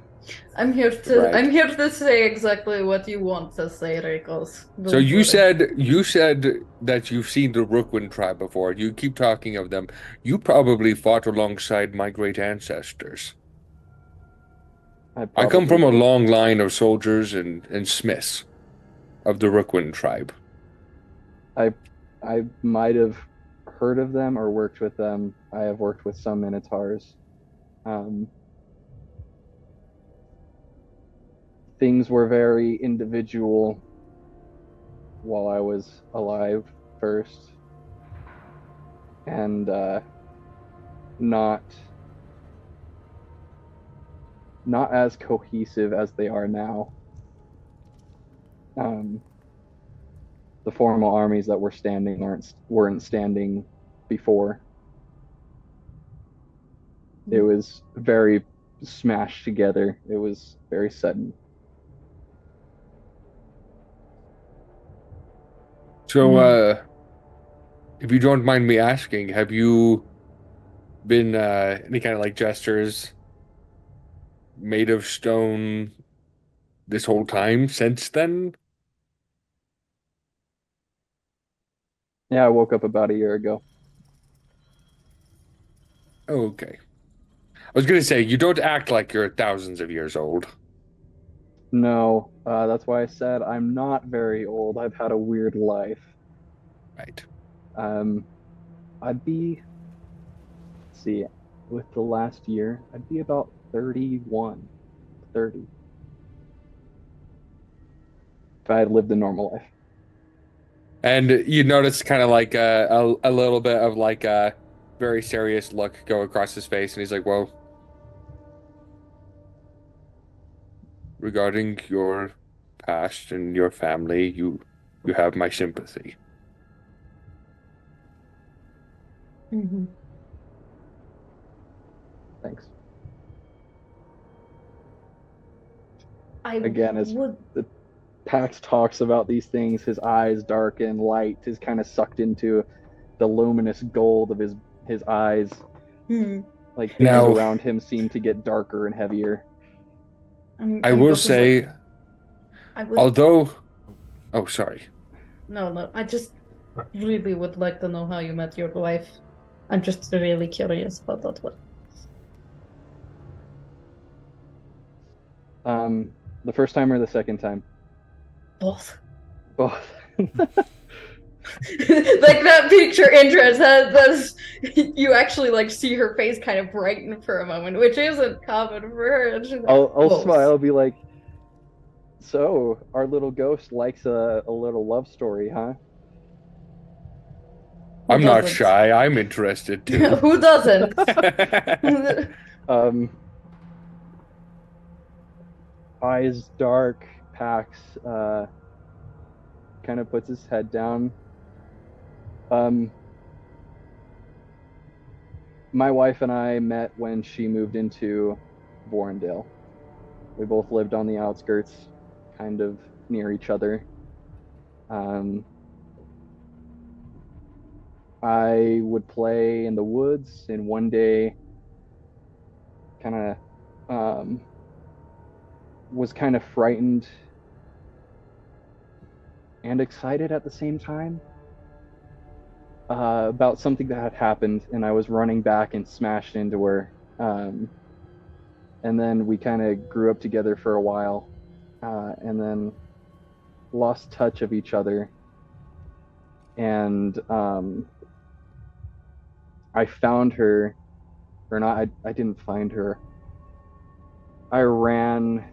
I'm here to Right. I'm here to say exactly what you want to say, Rickles. So you said that you've seen the Rookwind tribe before. You keep talking of them. You probably fought alongside my great ancestors. I come from a probably- long line of soldiers and smiths of the Rookwind tribe. I might have heard of them or worked with them. I have worked with some Minotaurs. Things were very individual while I was alive first, and not as cohesive as they are now. The formal armies that were standing weren't standing before. It was very smashed together. It was very sudden. So, if you don't mind me asking, have you been any kind of like gestures made of stone this whole time since then? Yeah, I woke up about a year ago. Oh, okay. I was gonna say, you don't act like you're thousands of years old. No, that's why I said I'm not very old. I've had a weird life. Right. I'd be, let's see, with the last year, I'd be about 31, 30. If I had lived a normal life. And you notice kind of like a little bit of like a very serious look go across his face, and he's like, "Well, regarding your past and your family, you have my sympathy." Mhm. Thanks. I Again, as would. the Pax talks about these things, his eyes darken, light is kind of sucked into the luminous gold of his eyes. Hmm. Like things Now, around him seem to get darker and heavier. I I'm will going to look. say, I would. although, oh, sorry. No. I just really would like to know how you met your wife. I'm just really curious about that one. The first time or the second time? Both. Both. Like that piqued your interest. That's you actually like see her face kind of brighten for a moment, which isn't common for her. And she's like, I'll both. smile. I'll be like, so our little ghost likes a little love story, huh? Who I'm not doesn't? shy. I'm interested too. Who doesn't? Eyes dark, Pax kind of puts his head down. My wife and I met when she moved into Vorendale. We both lived on the outskirts, kind of near each other. I would play in the woods, and one day, kind of was kind of frightened and excited at the same time about something that had happened, and I was running back and smashed into her. And then we kind of grew up together for a while, and then lost touch of each other. And I found her, or not, I didn't find her. I ran.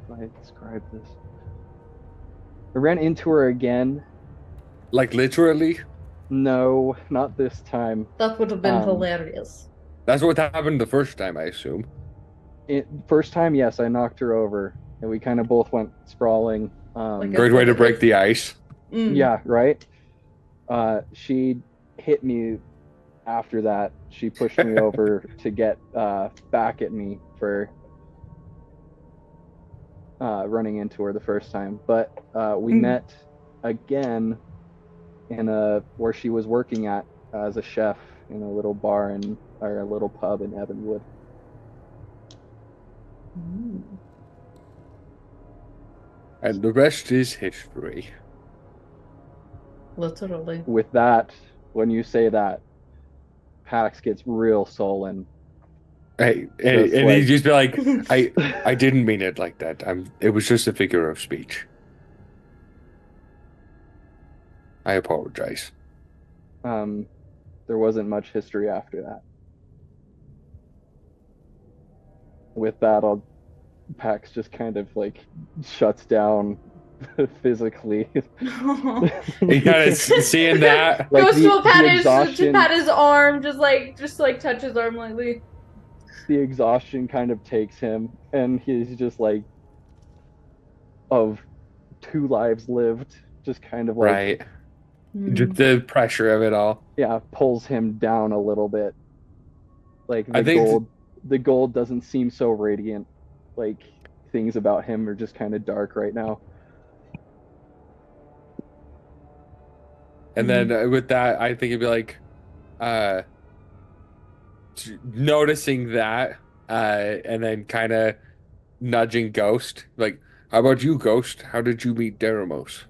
How do I describe this? I ran into her again. Like literally? No, not this time. That would have been hilarious. That's what happened the first time, I assume. First time, yes, I knocked her over, and we kind of both went sprawling. Great way to break the ice. Yeah, right. She hit me after that. She pushed me over to get back at me for running into her the first time. But we met again in where she was working at as a chef in a little bar or a little pub in Evanwood. And the rest is history. Literally. With that, when you say that, Pax gets real sullen. Hey, and he'd just be like, I didn't mean it like that. It was just a figure of speech. I apologize. There wasn't much history after that. With that, Pax just kind of like shuts down physically. You kind of seeing that. Like Goes to pat his arm, just like touch his arm lightly. The exhaustion kind of takes him, and he's just like, of 2 lives lived, just kind of like, right. The pressure of it all. Yeah, pulls him down a little bit. Like the gold doesn't seem so radiant. Like things about him are just kind of dark right now. And then with that, I think it'd be like, noticing that, and then kind of nudging Ghost. Like, how about you, Ghost? How did you meet Deramos?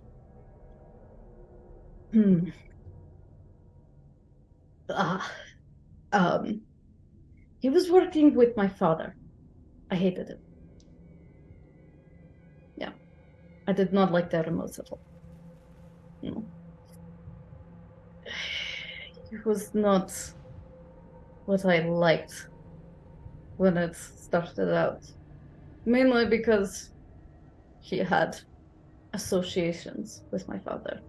He was working with my father. I hated him. Yeah. I did not like Deramos at all. No. He was not what I liked when it started out. Mainly because he had associations with my father.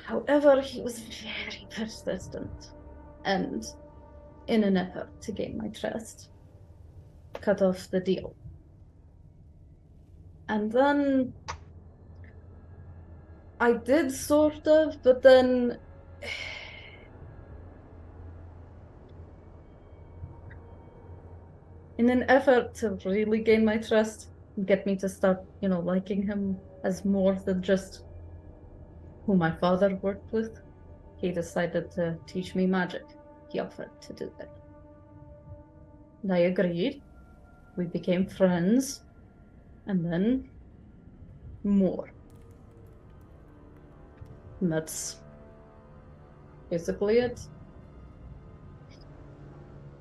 However, he was very persistent, and in an effort to gain my trust, cut off the deal. And then I did sort of, but then in an effort to really gain my trust and get me to start, liking him as more than just who my father worked with, he decided to teach me magic. He offered to do that. And I agreed. We became friends, and then more. And that's basically it.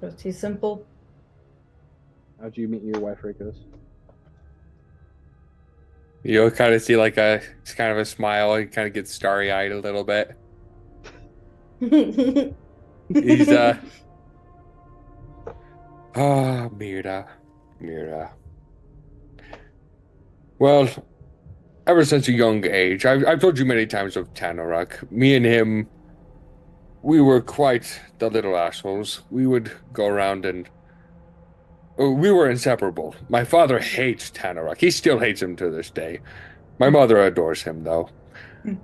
Pretty simple. How'd you meet your wife, Rikos? You'll kind of see like it's kind of a smile. He kind of gets starry-eyed a little bit. He's oh, Mira. Well, ever since a young age, I've told you many times of Tanaruk. Me and him, we were quite the little assholes. We would go around and we were inseparable. My father hates Tanaruk. He still hates him to this day. My mother adores him, though.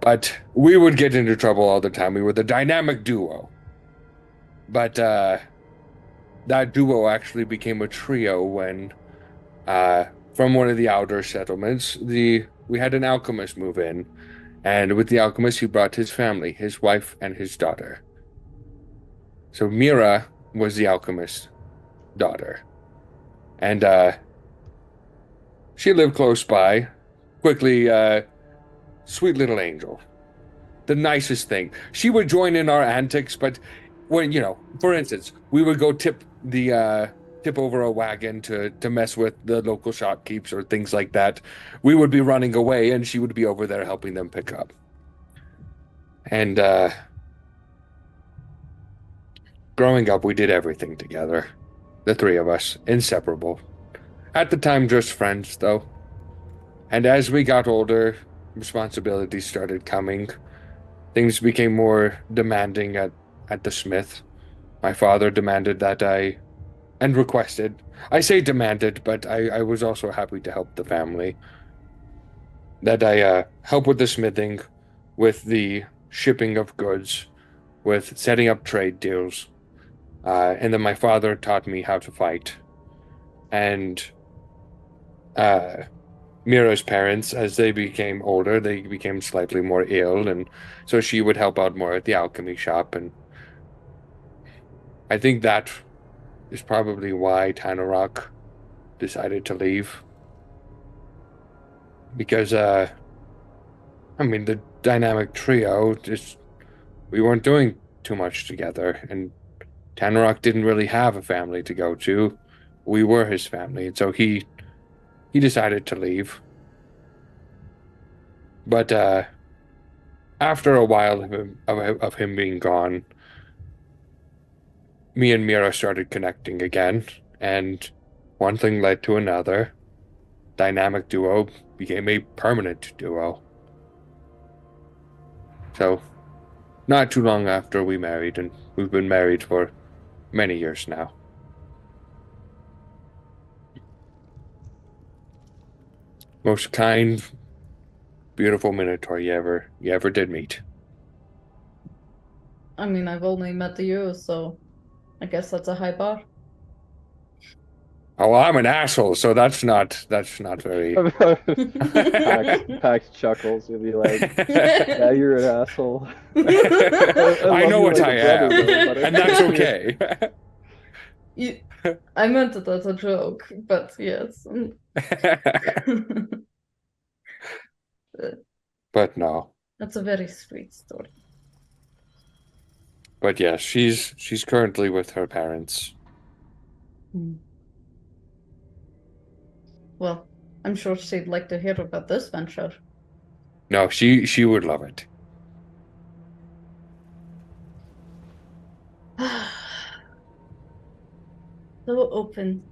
But we would get into trouble all the time. We were the dynamic duo. But that duo actually became a trio when, from one of the outer settlements, we had an alchemist move in. And with the alchemist, he brought his family, his wife and his daughter. So Mira was the alchemist's daughter. And she lived close by. Quickly, sweet little angel. The nicest thing. She would join in our antics, but when, for instance, we would go tip over a wagon to mess with the local shopkeepers or things like that. We would be running away, and she would be over there helping them pick up. And growing up, we did everything together. The three of us, inseparable. At the time, just friends, though. And as we got older, responsibilities started coming. Things became more demanding at the smith. My father demanded that and requested. I say demanded, but I was also happy to help the family. That I help with the smithing, with the shipping of goods, with setting up trade deals. And then my father taught me how to fight. And Mira's parents, as they became older, they became slightly more ill, and so she would help out more at the alchemy shop. And I think that is probably why Tanaruk decided to leave. Because, the dynamic trio, we weren't doing too much together, and Tanaruk didn't really have a family to go to. We were his family, and so he decided to leave. But after a while of him being gone, me and Mira started connecting again, and one thing led to another. Dynamic duo became a permanent duo. So, not too long after we married, and we've been married for many years now. Most kind, beautiful Minotaur you ever did meet. I mean, I've only met you, so I guess that's a high bar. Oh, well, I'm an asshole, so that's not very. Pax chuckles. You'll be like, "Yeah, you're an asshole." I know what I am, though, and that's okay. I meant it as a joke, but yes. But no. That's a very sweet story. But yes, she's currently with her parents. Well, I'm sure she'd like to hear about this venture. No, she would love it. So open.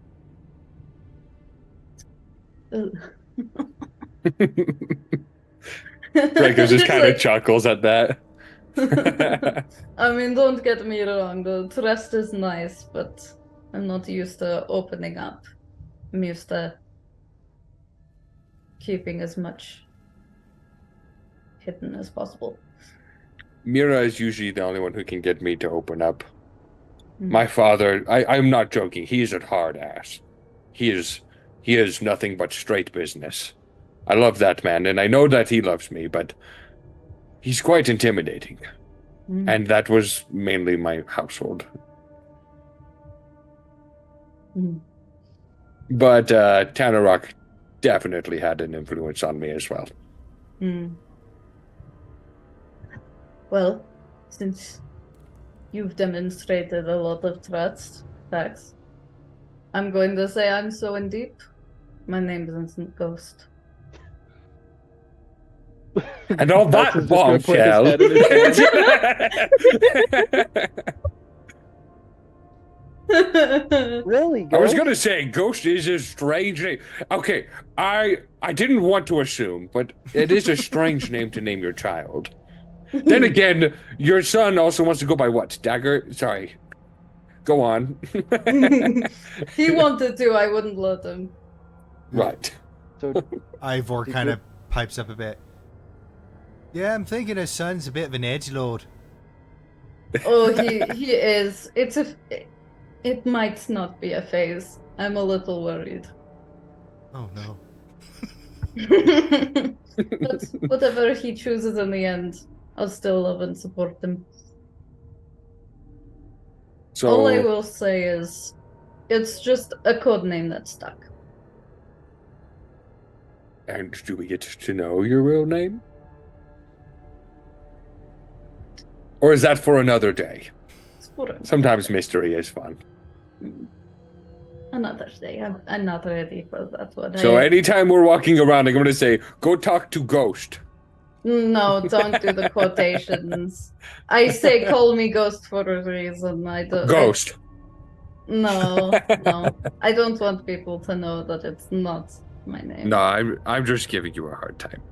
Draco just It's kind of like- chuckles at that. I mean, don't get me wrong, the trust is nice, but I'm not used to opening up. I'm used to keeping as much hidden as possible. Mira is usually the only one who can get me to open up. Mm. My father, I'm not joking, he's a hard ass. He is nothing but straight business. I love that man, and I know that he loves me, but he's quite intimidating. Mm. And that was mainly my household. Mm. But Tanarok definitely had an influence on me as well. Mm. Well, since you've demonstrated a lot of trust, thanks. I'm going to say I'm so in deep. My name isn't Ghost. And all Pax that is just gonna put his bombshell. head in his hands. Really? I was Ghost? gonna say Ghost is a strange name. Okay, I didn't want to assume, but it is a strange name to name your child. Then again, your son also wants to go by what? Dagger? Sorry. Go on. He wanted to, I wouldn't let him. Right. So Ivor Did kind you- of pipes up a bit. Yeah, I'm thinking his son's a bit of an edgelord. Oh, he is. It might not be a phase. I'm a little worried. Oh no. But whatever he chooses in the end, I'll still love and support him. So All I will say is, it's just a code name that stuck. and do we get to know your real name? Or is that for another day? It's for another Sometimes day. mystery is fun. Another day. I'm not ready for that one. So anytime we're walking around, I'm going to say, go talk to Ghost. No, don't do the quotations. I say call me Ghost for a reason. I don't. Ghost. No. I don't want people to know that it's not my name. No, I'm just giving you a hard time.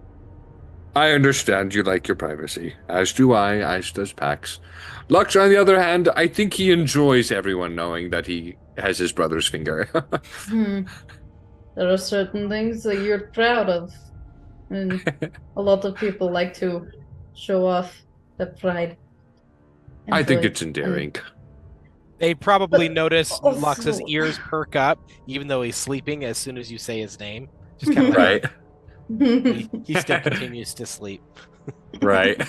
I understand you like your privacy, as do I, as does Pax. Lux, on the other hand, I think he enjoys everyone knowing that he has his brother's finger. There are certain things that you're proud of. And a lot of people like to show off their pride. And I think so it's endearing. They probably But notice also- Lux's ears perk up, even though he's sleeping, as soon as you say his name. Just kind of Right? he still continues to sleep. Right.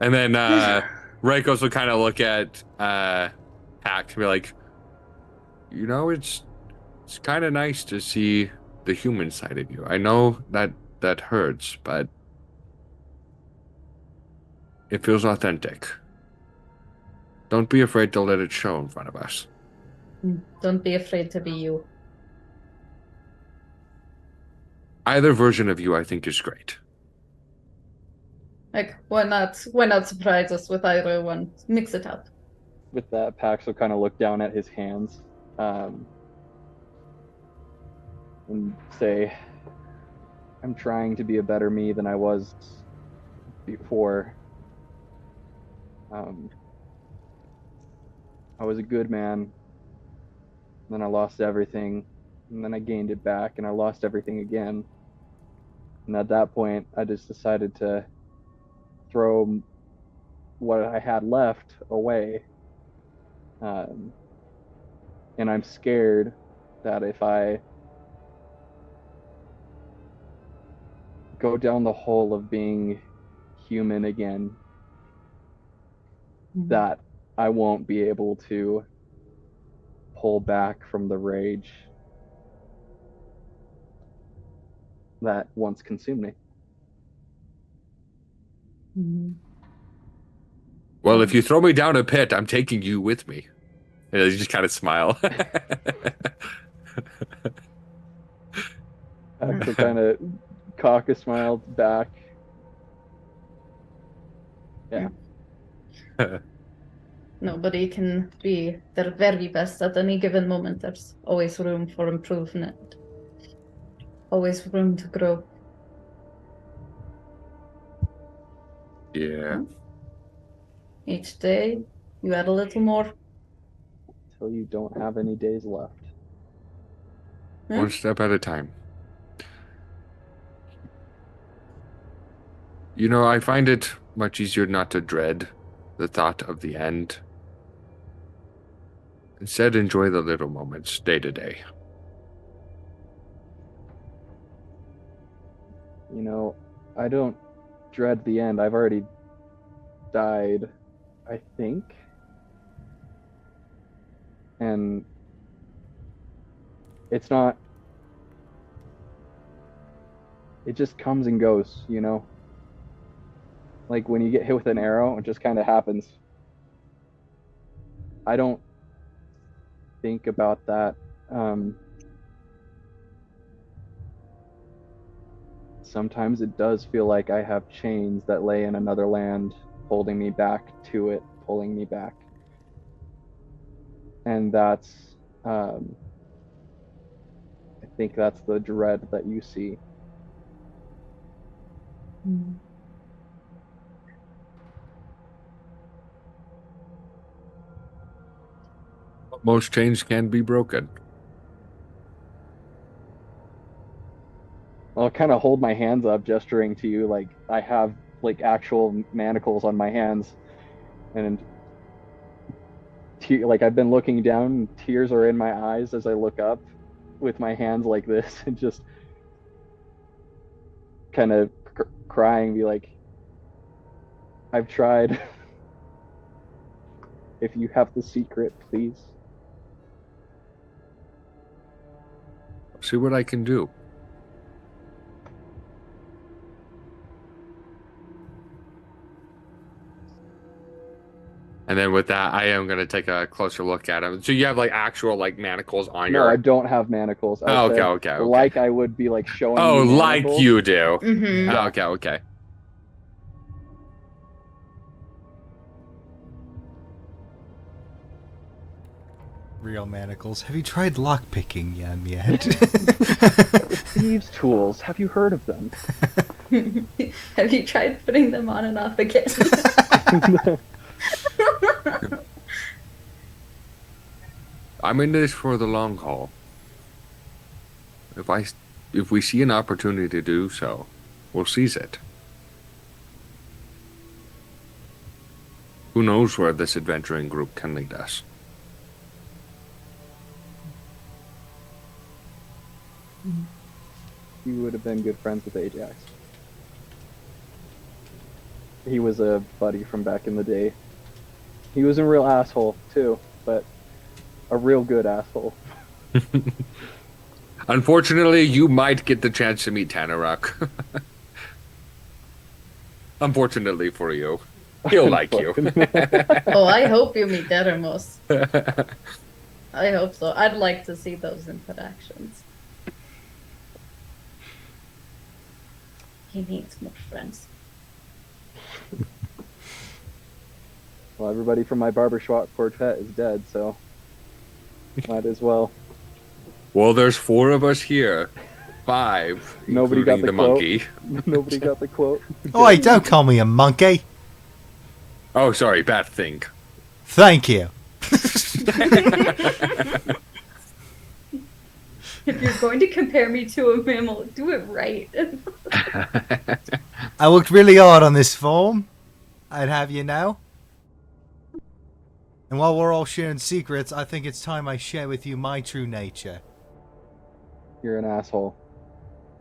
And then Reikos will kind of look at Pack and be like, you know, it's kind of nice to see the human side of you. I know that hurts, but it feels authentic. Don't be afraid to let it show in front of us. Don't be afraid to be you. Either version of you, I think, is great. Like, why not surprise us with either one? Mix it up. with that, Pax will kind of look down at his hands and say, I'm trying to be a better me than I was before. I was a good man, then I lost everything, and then I gained it back, and I lost everything again. And at that point, I just decided to throw what I had left away. And I'm scared that if I go down the hole of being human again, that I won't be able to pull back from the rage that once consumed me. Well, if you throw me down a pit, I'm taking you with me. And you just kind of smile. Axel kind of cock a smile back. Yeah. Nobody can be their very best at any given moment. There's always room for improvement. Always room to grow. Yeah. Each day, you add a little more. Till you don't have any days left. One step at a time. You know, I find it much easier not to dread the thought of the end. Instead, enjoy the little moments day to day. You know, I don't dread the end. I've already died, I think. And it's not... It just comes and goes, you know? Like when you get hit with an arrow, it just kind of happens. I don't think about that. Sometimes it does feel like I have chains that lay in another land, holding me back to it, pulling me back. And that's, I think that's the dread that you see. Most chains can be broken. I'll kind of hold my hands up, gesturing to you like I have like actual manacles on my hands, and like I've been looking down, and tears are in my eyes as I look up with my hands like this, and just kind of crying, be like, I've tried. If you have the secret, please. See what I can do. And then with that, I am going to take a closer look at him. So you have like actual like manacles on No, your... I don't have manacles. I Oh, said, okay. Like I would be like showing. Oh, you like manacles. you do. Mm-hmm. Oh, okay. Real manacles. Have you tried lockpicking yet? Thieves' tools. Have you heard of them? Have you tried putting them on and off again? I'm in this for the long haul. If we see an opportunity to do so, we'll seize it. Who knows where this adventuring group can lead us? You would have been good friends with Ajax. He was a buddy from back in the day. He was a real asshole, too, but a real good asshole. Unfortunately, you might get the chance to meet Tanaruk. Unfortunately for you. He'll like you. Oh, I hope you meet Deremos. I hope so. I'd like to see those interactions. He needs more friends. Well, everybody from my barbershop quartet is dead, so might as well. Well, there's 4 of us here. 5, Nobody got including the the quote. monkey. Nobody got the quote. Oi, don't call me a monkey. Oh, sorry, bad thing. Thank you. If you're going to compare me to a mammal, do it right. I looked really hard on this form. I'd have you know. And while we're all sharing secrets, I think it's time I share with you my true nature. You're an asshole.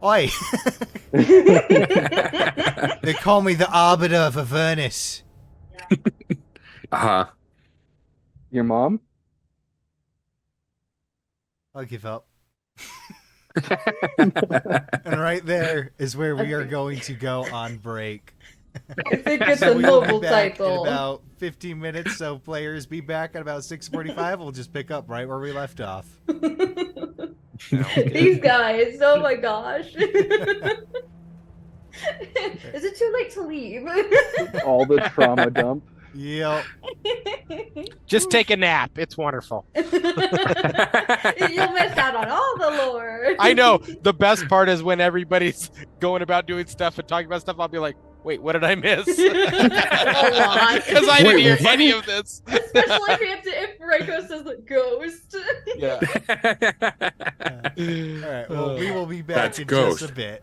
Oi! They call me the Arbiter of Avernus. Uh-huh. Your mom? I'll give up. And right there is where we are going to go on break. I think it's So a we will be noble back title. in about 15 minutes, so players be back at about 6:45. We'll just pick up right where we left off. These guys, oh my gosh. Is it too late to leave? All the trauma dump. Yep. Just take a nap. It's wonderful. You'll miss out on all the lore. I know. The best part is when everybody's going about doing stuff and talking about stuff, I'll be like, wait, what did I miss? Because I didn't hear any of this. Especially if Reiko says a ghost. Yeah. All right. Well, we will be back That's in ghost. just a bit.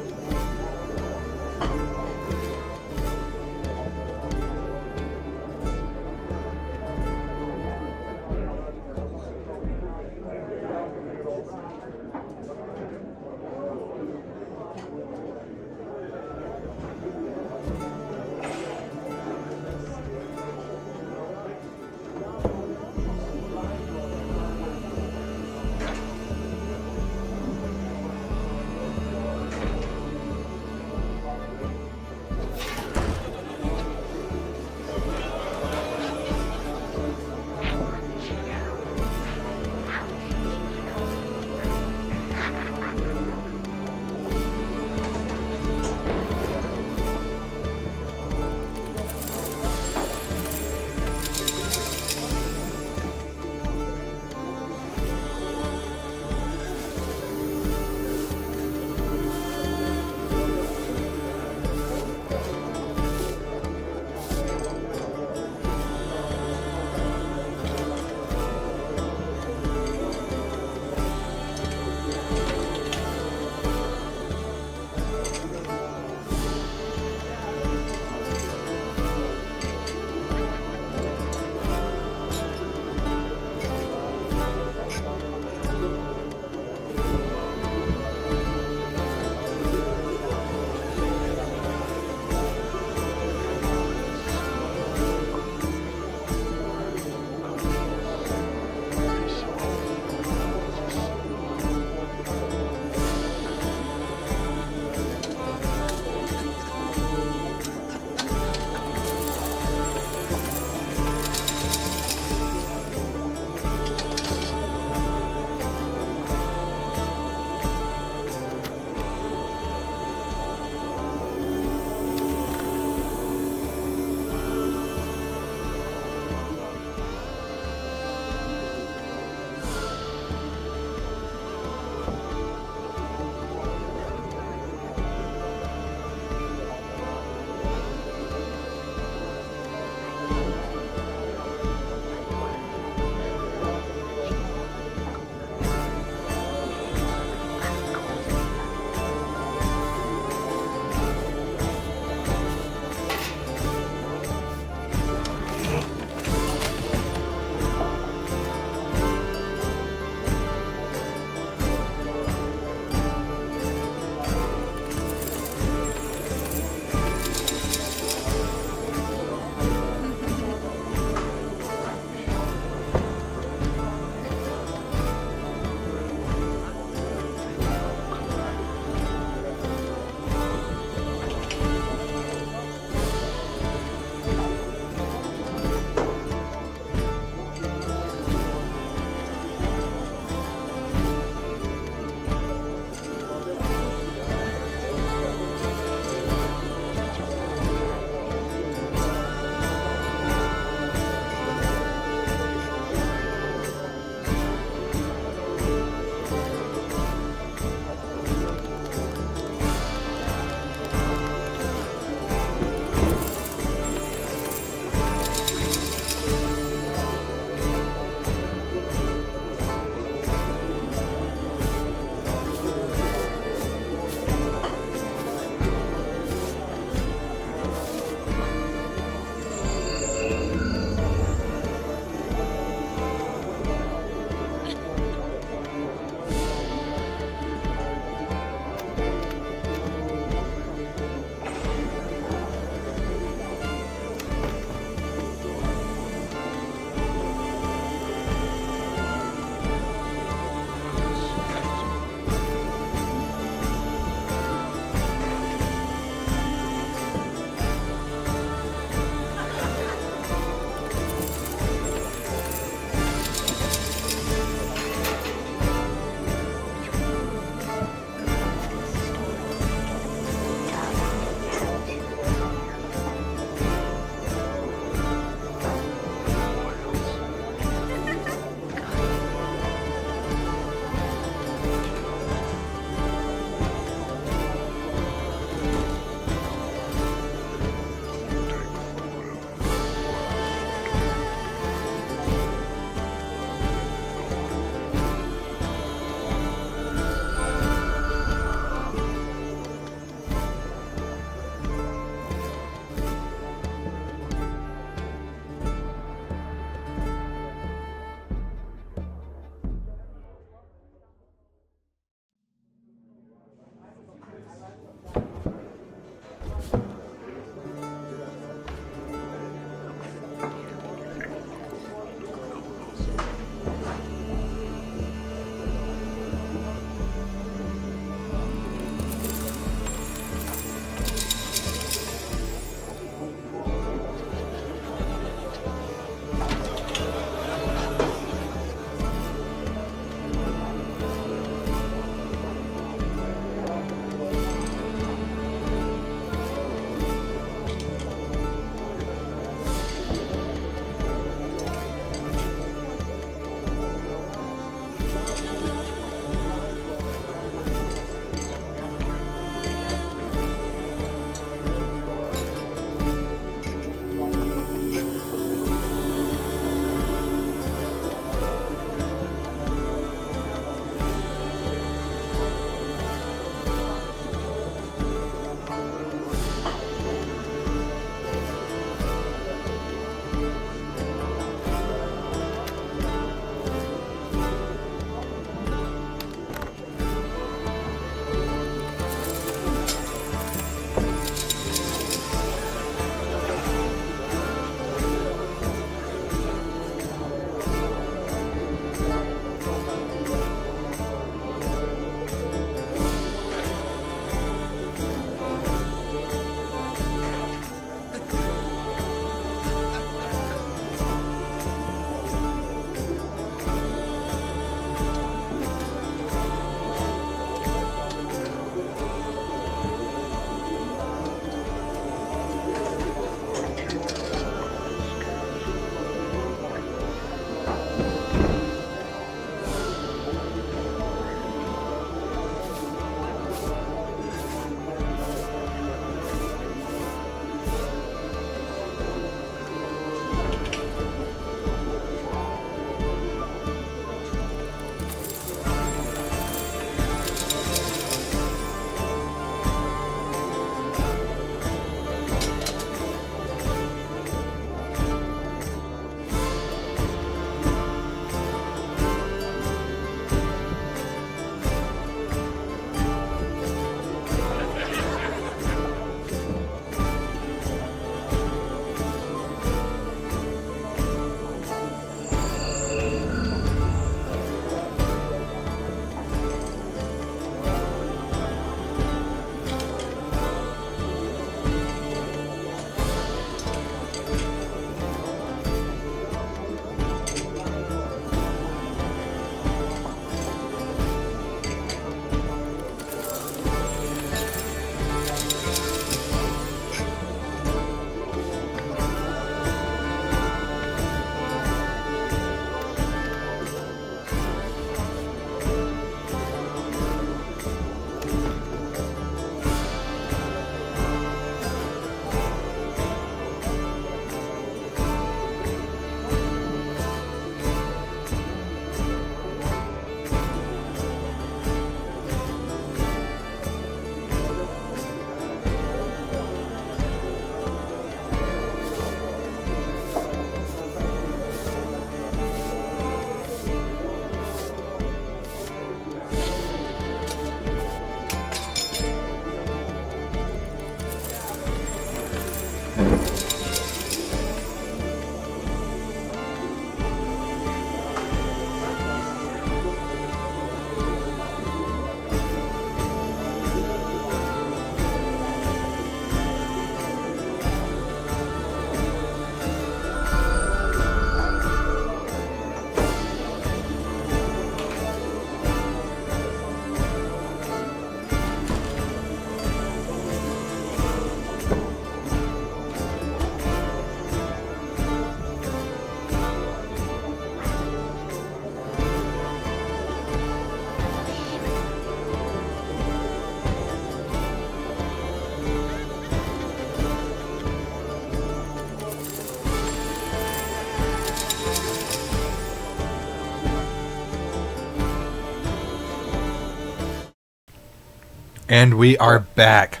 And we are back.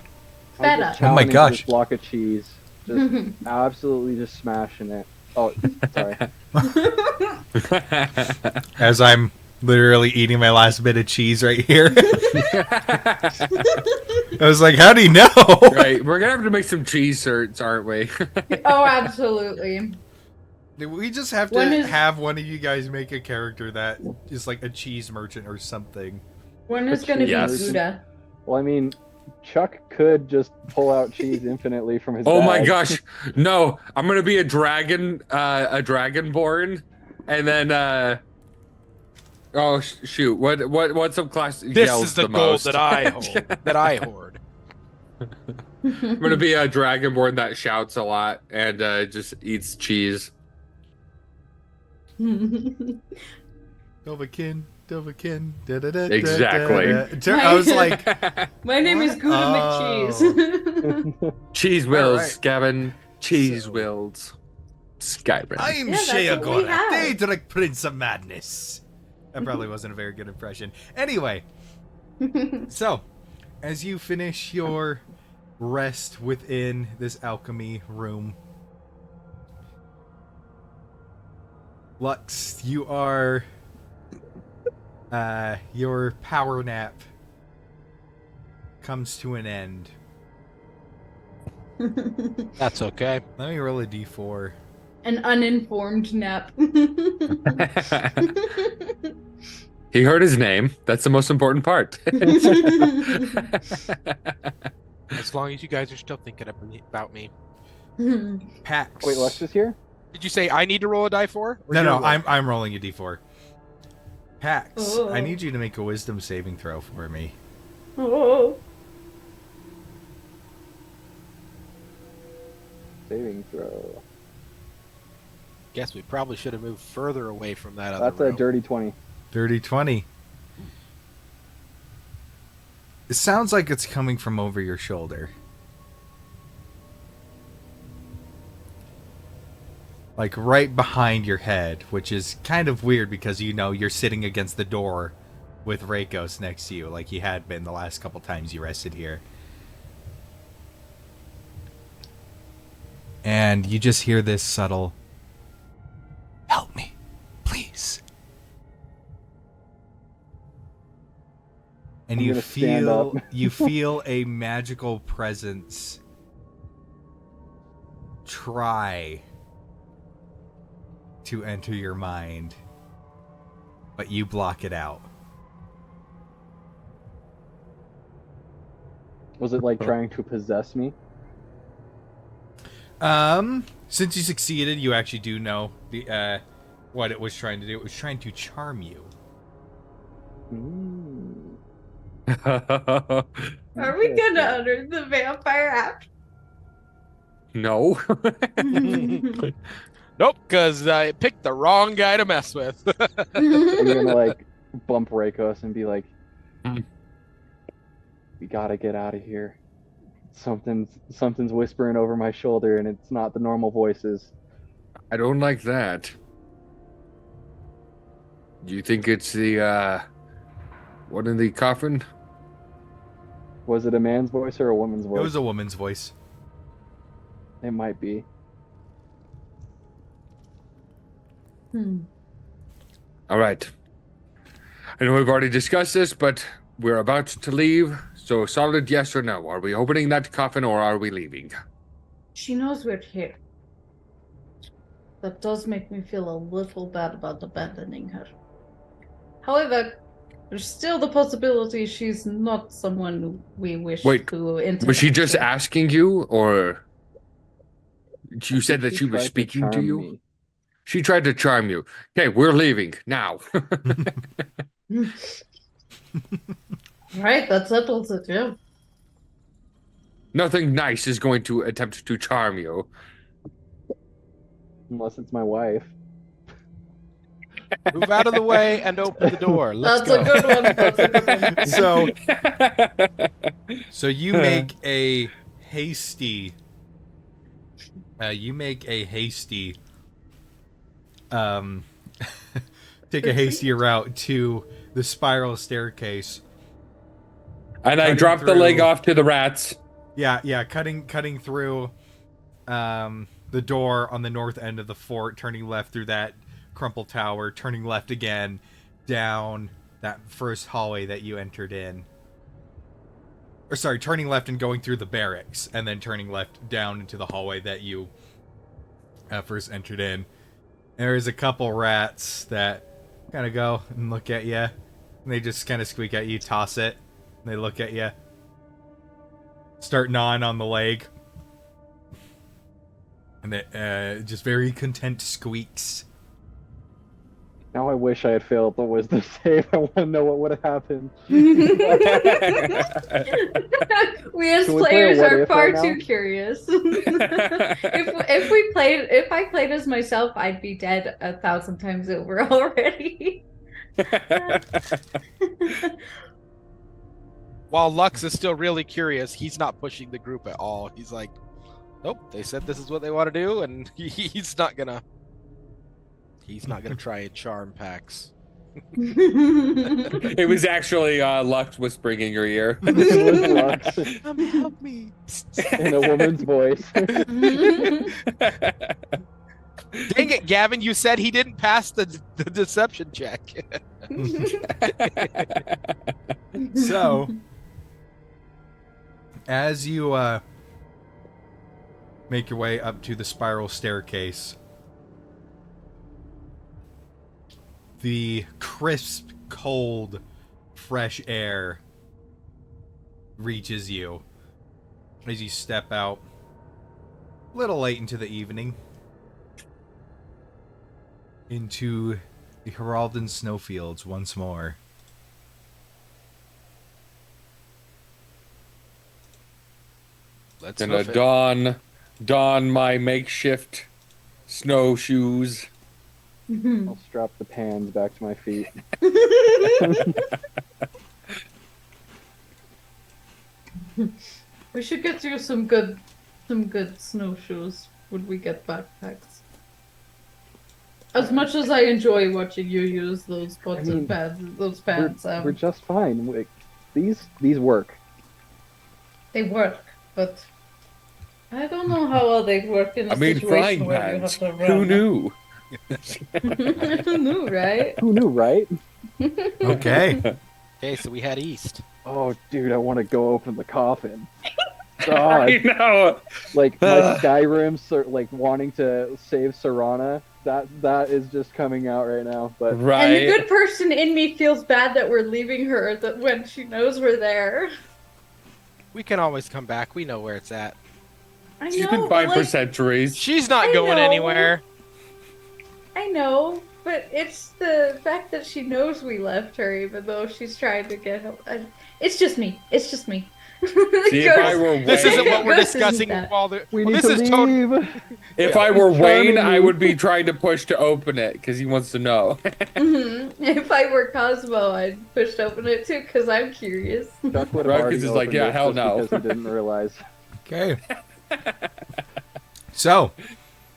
Fed I up. get Oh my chowing into gosh. This block of cheese, just absolutely just smashing it. Oh, sorry. As I'm literally eating my last bit of cheese right here. I was like, how do you know? Right, we're gonna have to make some cheese shirts, aren't we? Oh, absolutely. We just have When to is- have one of you guys make a character that is like a cheese merchant or something. When is going to be Yes. Gouda? Well, I mean, Chuck could just pull out cheese infinitely from his Oh my bag. gosh, no! I'm gonna be a dragonborn, and then oh shoot, what's some class This yells is the gold most? that I hold. That I hoard. I'm gonna be a dragonborn that shouts a lot and just eats cheese. Dovakin, Dovakin, da-da-da-da-da-da. Exactly. I was like, My name is What? Gouda Oh. McCheese. Cheese wheels, Alright. Gavin. Cheese So- wheels. Skyrim. I'm Yeah, that's Shea what we Agora, have. Daedric Prince of Madness. That probably wasn't a very good impression. Anyway, so, as you finish your rest within this alchemy room, Lux, you are... your power nap comes to an end. That's okay. Let me roll a d4. An uninformed nap. He heard his name. That's the most important part. As long as you guys are still thinking about me. Pax. Wait, Lex is here? Did you say I need to roll a die for? No, no, I'm rolling a d4. Pax, Oh. I need you to make a wisdom saving throw for me. Oh. Saving throw. Guess we probably should have moved further away from that other That's a room. dirty 20. Dirty 20. It sounds like it's coming from over your shoulder. Like right behind your head, which is kind of weird because you know you're sitting against the door with Rakos next to you, like he had been the last couple times you rested here. And you just hear this subtle, "Help me, please." And I'm you gonna stand feel up. you feel a magical presence try to enter your mind, but you block it out. Was it like trying to possess me? Since you succeeded, you actually do know the what it was trying to do. It was trying to charm you. Mm. Are we gonna utter the vampire app? No. Nope, because I picked the wrong guy to mess with. I'm gonna like bump Rakos and be like, Hmm. "We gotta get out of here. Something's whispering over my shoulder, and it's not the normal voices." I don't like that. Do you think it's the one in the coffin? Was it a man's voice or a woman's voice? It was a woman's voice. It might be. All right. I know we've already discussed this, but we're about to leave. So solid yes or no. Are we opening that coffin or are we leaving? She knows we're here. That does make me feel a little bad about abandoning her. However, there's still the possibility she's not someone we wish Wait, to interact Was she just with. asking you, or you said that she was tried speaking to charm you? me. She tried to charm you. Okay, we're leaving now. Right, that settles it, yeah. Nothing nice is going to attempt to charm you. Unless it's my wife. Move out of the way and open the door. Let's That's go. a good one. That's a good one. So you make a hasty take a hasty route to the spiral staircase. And I Cutting dropped the leg through- off to the rats. Yeah, cutting through the door on the north end of the fort, turning left through that crumpled tower, turning left again down that first hallway that you entered in. Or sorry, turning left and going through the barracks, and then turning left down into the hallway that you first entered in. There's a couple rats that kind of go and look at you, and they just kind of squeak at you, toss it, and they look at you, start gnawing on the leg, and it just very content squeaks. Now I wish I had failed the wisdom save. I want to know what would have happened. We as Should we play a players what are if far right too now? curious. If I played as myself, I'd be dead 1,000 times over already. While Lux is still really curious, he's not pushing the group at all. He's like, nope, they said this is what they want to do, and he's not gonna try and charm Pax. It was actually Lux whispering in your ear. It was Lux Help me. in a woman's voice. Dang it, Gavin, you said he didn't pass the deception check. So, as you make your way up to the spiral staircase, the crisp, cold, fresh air reaches you as you step out a little late into the evening into the Heraldin snowfields once more. Let's Gonna hoof it. don my makeshift snowshoes. I'll strap the pans back to my feet. We should get you some good snowshoes when we get backpacks. As much as I enjoy watching you use those button pads, those pants, We're just fine. Like, these work. they work, but I don't know how well they work in a I mean, situation frying where you have pans. to run. Who knew? Who knew, right? Who knew, right? Okay. Okay, so we head east. Oh, dude, I want to go open the coffin. I God, know. like my Skyrim, like wanting to save Serana. That is just coming out right now. But Right. And the good person in me feels bad that we're leaving her that when she knows we're there. We can always come back. We know where it's at. I She's know, been but, fine for like, centuries. She's not I going know. anywhere. I know, but it's the fact that she knows we left her, even though she's trying to get help. It's just me. It's just me. See, if I were This Wayne, isn't what we're Ghost isn't discussing that. while the. we Well, need this to is totally. leave. if I were Wayne, Charming I you. would be trying to push to open it because he wants to know. If I were Cosmo, I'd push to open it too because I'm curious. Chuck would have Right, 'cause already it's like, opened yeah, it hell just no. because he didn't realize. Okay. So,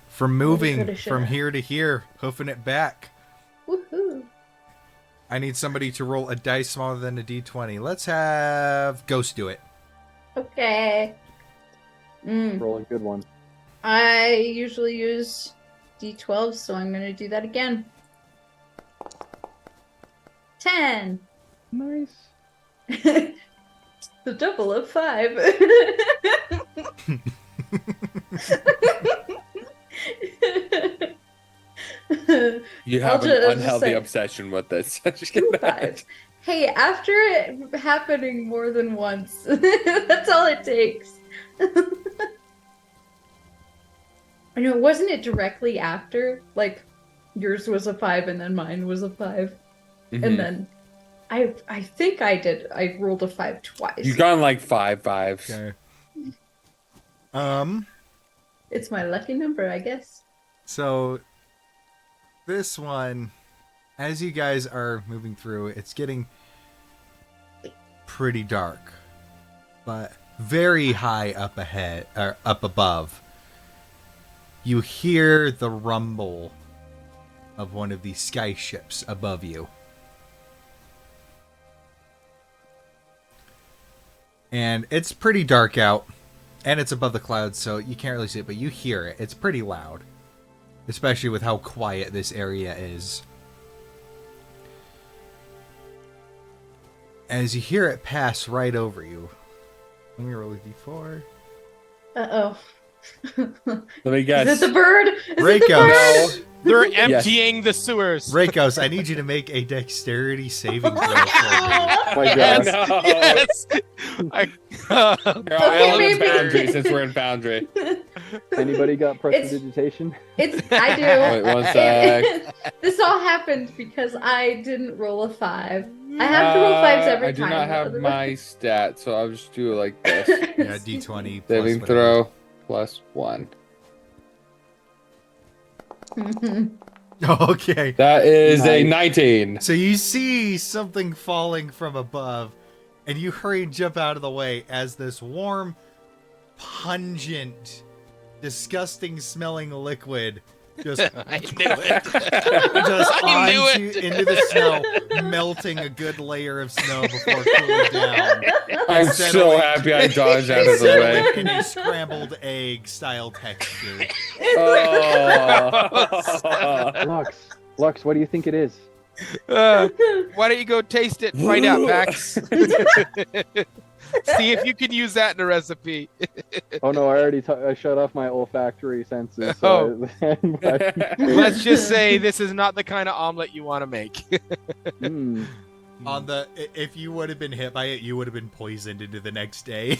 from Really moving coulda, shoulda. from here to here, hoofing it back, Woohoo! I need somebody to roll a dice smaller than a d20. Let's have Ghost do it. Okay. Roll a good one. I usually use D12, so I'm gonna do that again. 10. Nice. The double of 5. You I'll have an just unhealthy say- obsession with this. 2 5s. Hey, after it happening more than once, that's all it takes. I know, wasn't it directly after? Like, yours was a 5 and then mine was a 5. Mhm. And then I think I did. I rolled a 5 twice. You've gone like 5 5s. Okay. It's my lucky number, I guess. So this one, as you guys are moving through, it's getting pretty dark, but very high up ahead or up above, you hear the rumble of one of these sky ships above you. And it's pretty dark out, and it's above the clouds, so you can't really see it, but you hear it. It's pretty loud, especially with how quiet this area is. As you hear it pass right over you. Let me roll a d4. Uh-oh. Let me guess. Is it the bird? Is it the Reiko. bird? They're emptying the sewers. Reikos, I need you to make a dexterity saving throw for me. Oh my Yes. gosh. No. Yes. Here, I live in maybe- Foundry since we're in Foundry. Anybody got prestidigitation? I do. Wait, one sec. This all happened because I didn't roll a 5. I have to roll 5s every I do time. not have my stat, so I'll just do it like this. Yeah, d20 plus Saving whatever. throw plus 1. Okay. That is a Nice. 19. So you see something falling from above, and you hurry and jump out of the way as this warm, pungent, disgusting smelling liquid just I knew it. just I knew onto it. into the snow, melting a good layer of snow before cooling down. I'm Settling- so happy I dodged out of the Settling way. in a scrambled egg style texture. Oh. Lux, what do you think it is? Why don't you go taste it and find out, Max? See if you can use that in a recipe. Oh no, I shut off my olfactory senses. Oh. So Let's just say this is not the kind of omelet you want to make. Mm. If you would have been hit by it, you would have been poisoned into the next day.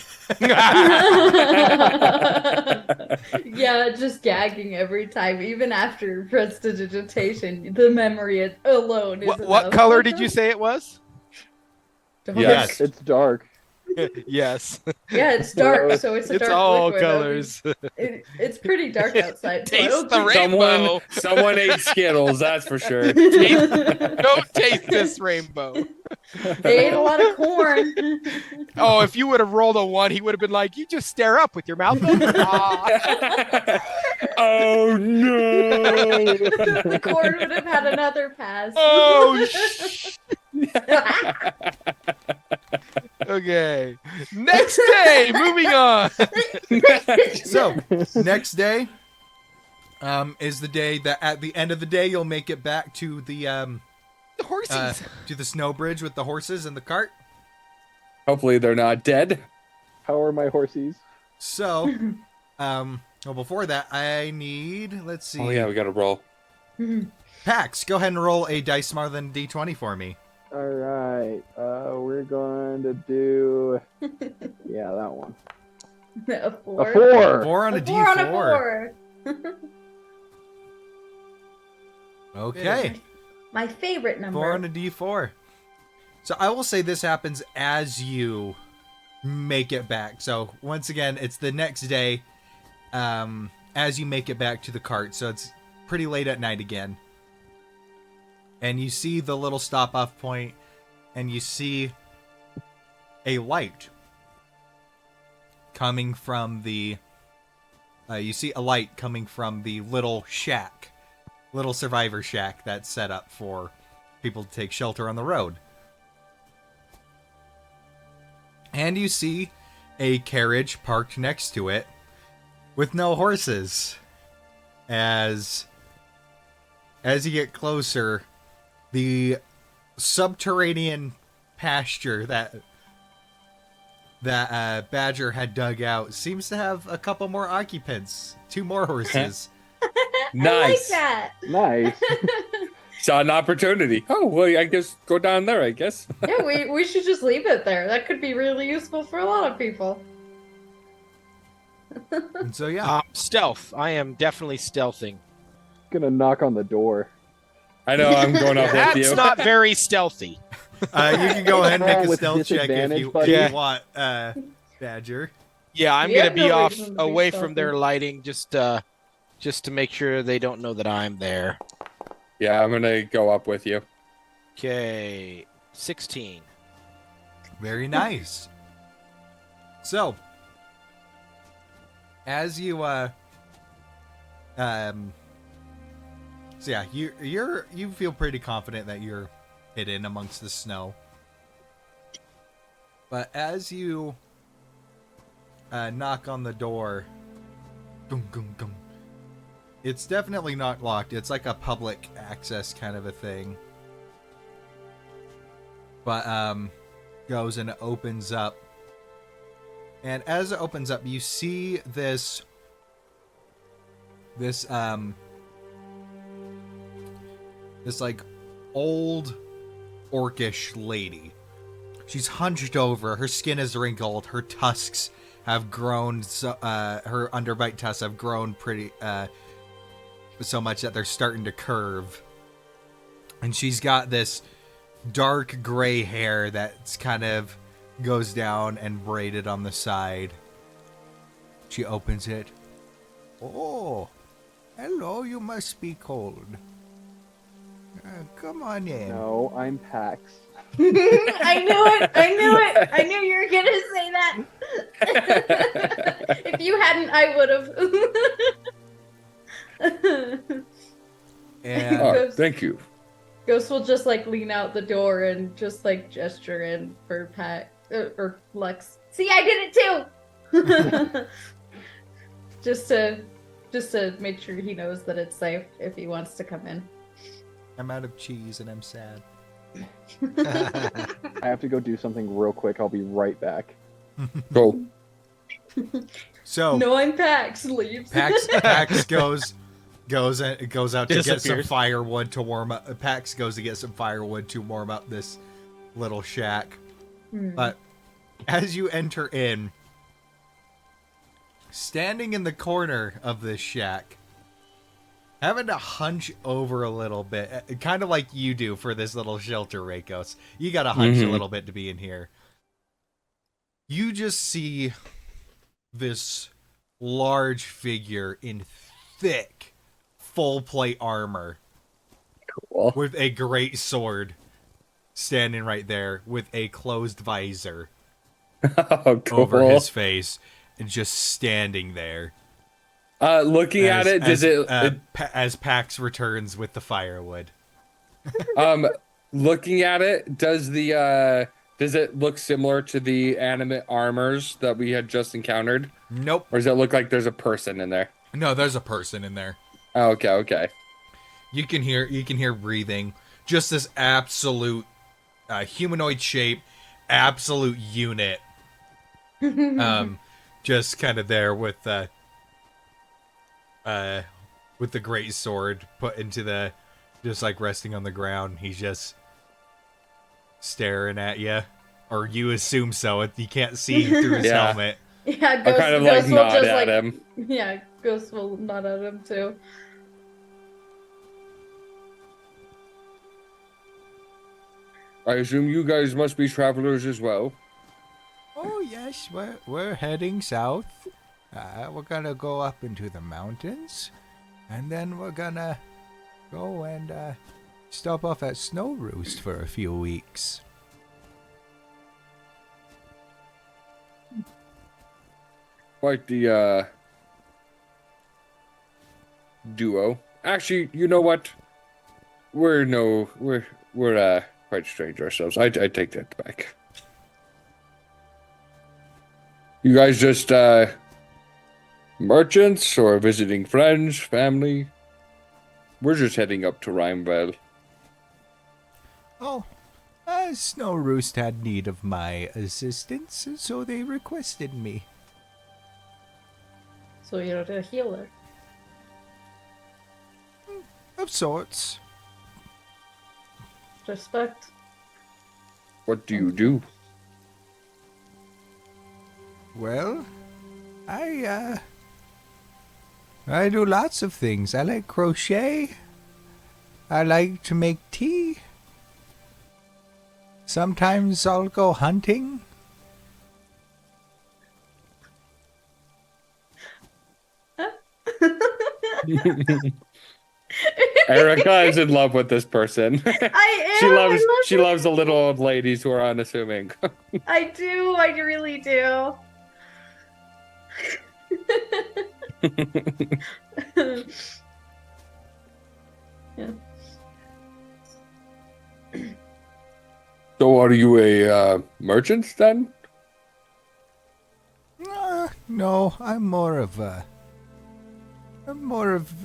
Yeah, just gagging every time, even after prestidigitation. The memory alone is What enough. color did you say it was? Dark. Yes. It's dark. Yes. Yeah, it's dark, so it's a It's dark all liquid. colors. It's pretty dark outside. so I Taste don't the think- rainbow. Someone ate Skittles, that's for sure. Don't taste this rainbow. They ate a lot of corn. Oh, if you would have rolled a 1, he would have been like, "You just stare up with your mouth open." Ah. Oh no! The corn would have had another pass. Oh, okay. Next day, moving on. So, next day is the day that at the end of the day you'll make it back to the Horses. to the snow bridge with the horses and the cart. Hopefully they're not dead. How are my horsies? So, well, before that, I need, let's see. Oh yeah, we gotta roll. Pax, go ahead and roll a dice smaller than D20 for me. All right, we're going to do, yeah, that one. A A 4. 4. 4 on a A 4 on a D4. 4. Okay, My favorite number. 4 on a D4. So I will say this happens as you make it back. So once again, it's the next day as you make it back to the cart. So it's pretty late at night again. And you see the little stop off point, and you see a light coming from the little shack, little survivor shack that's set up for people to take shelter on the road. And you see a carriage parked next to it with no horses. As you get closer, the subterranean pasture that Badger had dug out seems to have a couple more occupants, 2 more horses. Nice. I Nice. Saw an opportunity. Oh well, I guess go down there. I guess. like that. Yeah, we should just leave it there. That could be really useful for a lot of people. And so yeah, Stealth. I am definitely stealthing. Gonna knock on the door. I know. I'm going up with That's you. not very stealthy. you can go ahead and make a With stealth check if disadvantage, you buddy. want, Badger. Yeah, I'm Yeah, gonna be no off reason to be away from stealthy. their lighting, just to make sure they don't know that I'm there. Yeah, I'm gonna go up with you. Okay, 16. Very nice. So, as you so yeah, you feel pretty confident that you're hidden amongst the snow. But as you knock on the door. Gung, gung, gung. It's definitely not locked. It's like a public access kind of a thing. But goes and it opens up. And as it opens up, you see this like old orcish lady. She's hunched over. Her skin is wrinkled. Her tusks have grown. Her underbite tusks have grown pretty so much that they're starting to curve. And she's got this dark gray hair that's kind of goes down and braided on the side. She opens it. Oh, hello. You must be cold. Come on in. No, I'm Pax. I knew it. I knew you were gonna say that. If you hadn't, I would have. And Oh, thank you. Ghost will just like lean out the door and just like gesture in for Pat or Lux. See, I did it too. just to make sure he knows that it's safe if he wants to come in. I'm out of cheese and I'm sad. I have to go do something real quick. I'll be right back. Cool. So No, I'm Pax. Leaves. Pax goes out to get some Disappears. firewood to warm up. Pax goes to get some firewood to warm up this little shack. But as you enter in, standing in the corner of this shack, having to hunch over a little bit, kind of like you do for this little shelter, Rakos. You gotta hunch a little bit to be in here. You just see this large figure in thick, full plate armor Cool. with a great sword standing right there with a closed visor Oh, cool. over his face and just standing there. Looking at it, as Pax returns with the firewood. looking at it, does it look similar to the animate armors that we had just encountered? Nope. Or does it look like there's a person in there? No, there's a person in there. Oh, okay. You can hear breathing. Just this absolute humanoid shape, absolute unit. Just kind of there with the great sword put into the, just like resting on the ground. He's just staring at you, or you assume so. You can't see through his Yeah. helmet. Yeah, I Ghost, kind of Ghost will nod just at like him. yeah, Ghost will nod at him too. I assume you guys must be travelers as well. Oh yes, we're heading south. We're gonna go up into the mountains, and then we're gonna go and stop off at Snow Roost for a few weeks. Quite the duo. Actually, you know what? We're quite strange ourselves. I take that back. You guys just merchants or visiting friends, family? We're just heading up to Rimeveil. Oh, Snow Roost had need of my assistance, so they requested me. So you're a healer. Of sorts. Respect. What do you do? Well, I do lots of things. I like crochet. I like to make tea. Sometimes I'll go hunting. Erica is in love with this person. I She am. she loves the little old ladies who are unassuming. I do. I really do. Yeah. So are you a merchant then? No, I'm more of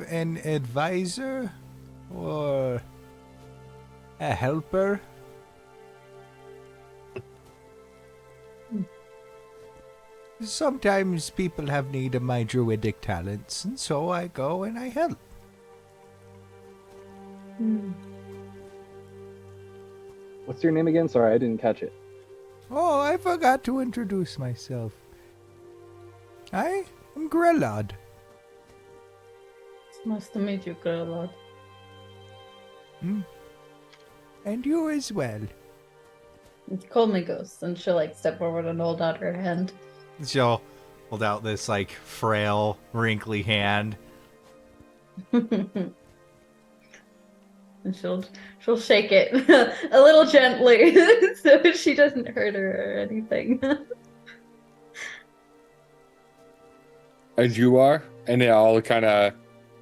an advisor or a helper. Sometimes people have need of my druidic talents, and so I go and I help. What's your name again? Sorry, I didn't catch it. Oh, I forgot to introduce myself. I am Grelod. It's nice to meet you, Grelod. And you as well. Call me Ghost, and she'll like step forward and hold out her hand. She'll hold out this like frail, wrinkly hand. And she'll shake it a little gently so she doesn't hurt her or anything. And you are? And I'll kind of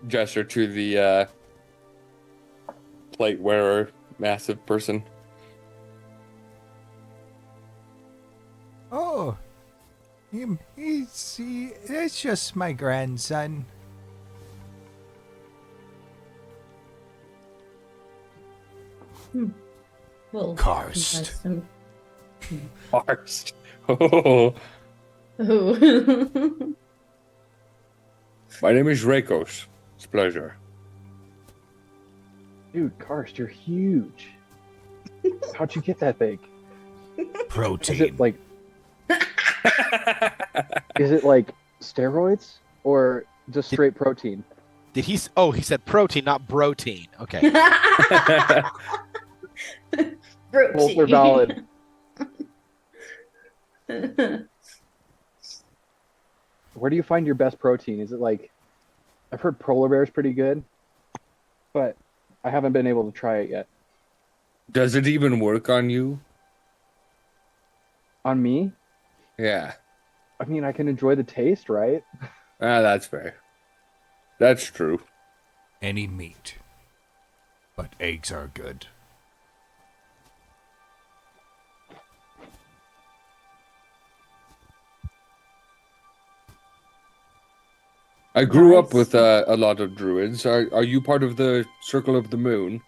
gesture to the plate wearer, massive person. Oh, that's just my grandson. Well, Karst. Karst. Oh, Ooh. my name is Rakos. It's a pleasure. Dude, Karst, you're huge. How'd you get that big? Protein. Is it like steroids or just straight protein? Did he? He said protein, not protein. Okay. Both are valid. Where do you find your best protein? Is it like, I've heard polar bear is pretty good, but I haven't been able to try it yet. Does it even work on you? On me? Yeah. I mean, I can enjoy the taste, right? That's fair. That's true. Any meat. But eggs are good. I grew up Nice. with a lot of druids. Are you part of the Circle of the Moon?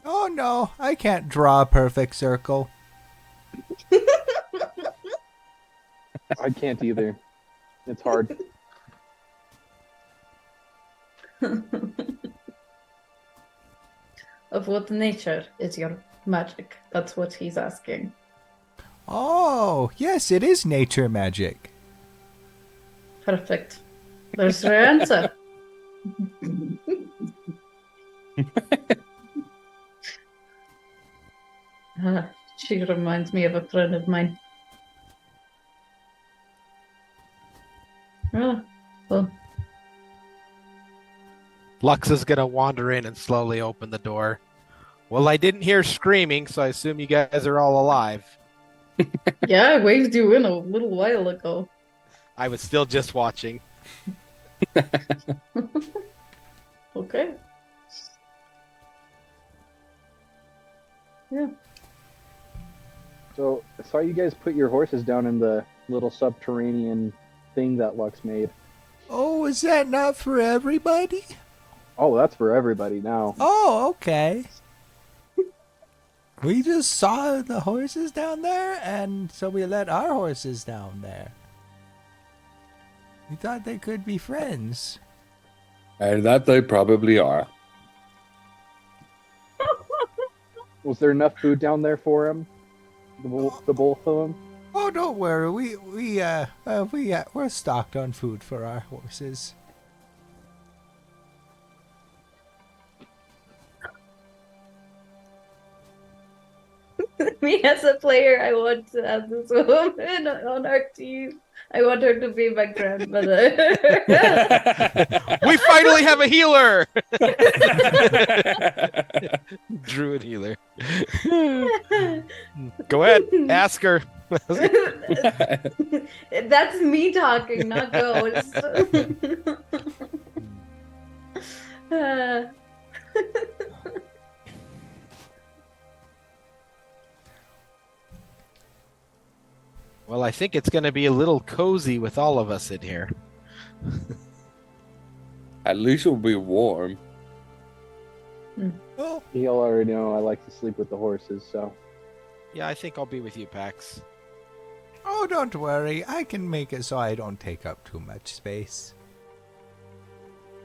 Oh no, I can't draw a perfect circle. I can't either. It's hard. Of what nature is your magic? That's what he's asking. Oh, yes, it is nature magic. Perfect. There's your answer. She reminds me of a friend of mine. Oh, well, Lux is gonna wander in and slowly open the door. Well, I didn't hear screaming, so I assume you guys are all alive. yeah, I waved you in a little while ago. I was still just watching. Okay. Yeah. So I saw you guys put your horses down in the little subterranean thing that Lux made. Oh, is that not for everybody? Oh, that's for everybody now. Oh, okay. We just saw the horses down there, and so we let our horses down there. We thought they could be friends. And that they probably are. Was there enough food down there for him? The both of them? Oh, don't worry. We're stocked on food for our horses. Me as a player, I want to have this woman on our team. I want her to be my grandmother. We finally have a healer. Druid healer. Go ahead, ask her. That's me talking, not Ghost. Well, I think it's going to be a little cozy with all of us in here. At least it'll be warm. Oh, You'll already know I like to sleep with the horses, so. Yeah, I think I'll be with you, Pax. oh, don't worry. I can make it so I don't take up too much space.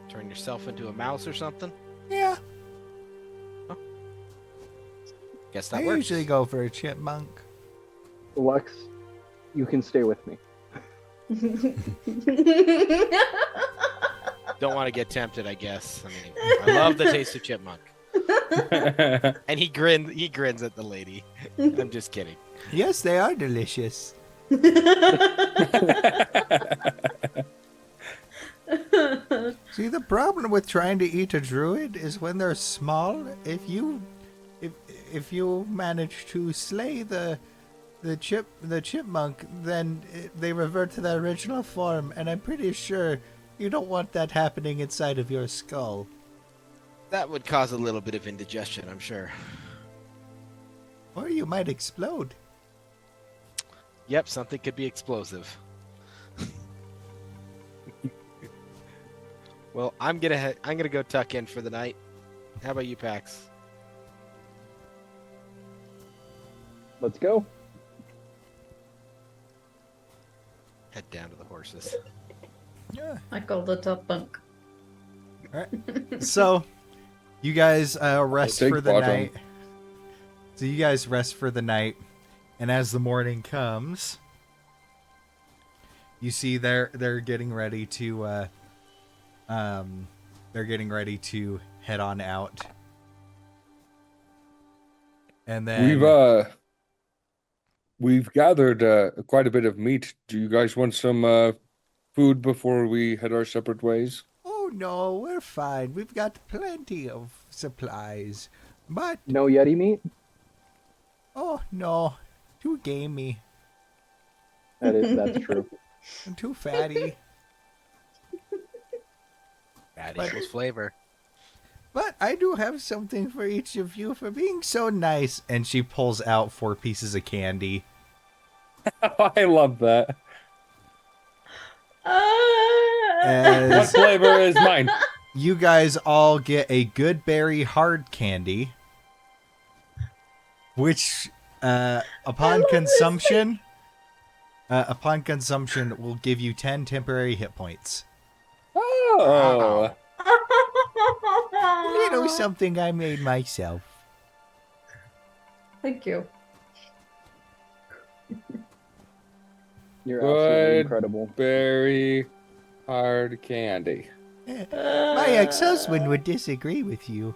Turn yourself into a mouse or something? Yeah, Guess I that works. usually go for a chipmunk. Lux, you can stay with me. Don't want to get tempted, I guess. I mean, I love the taste of chipmunk. And he grins at the lady. I'm just kidding. Yes, they are delicious. See, the problem with trying to eat a druid is when they're small. If you manage to slay the chipmunk, then they revert to their original form, and I'm pretty sure you don't want that happening inside of your skull. That would cause a little bit of indigestion, I'm sure. Or you might explode. Yep, something could be explosive. Well, I'm gonna go tuck in for the night. How about you, Pax? Let's go. Head down to the horses. Yeah. I call the top bunk. So, you guys rest I'll take for the bottom. night. So you guys rest for the night, and as the morning comes, you see they're getting ready to head on out. And then We've gathered quite a bit of meat. Do you guys want some food before we head our separate ways? oh no, we're fine. We've got plenty of supplies. But No Yeti meat? oh no, too gamey. That's true. I'm too fatty. That But- equals flavor. But I do have something for each of you for being so nice. And she pulls out 4 pieces of candy. I love that. What As flavor is mine? you guys all get a good berry hard candy, which upon love consumption will give you 10 temporary hit points. Oh, You know, something I made myself. Thank you. You're absolutely Good. incredible. very hard candy. My ex-husband would disagree with you.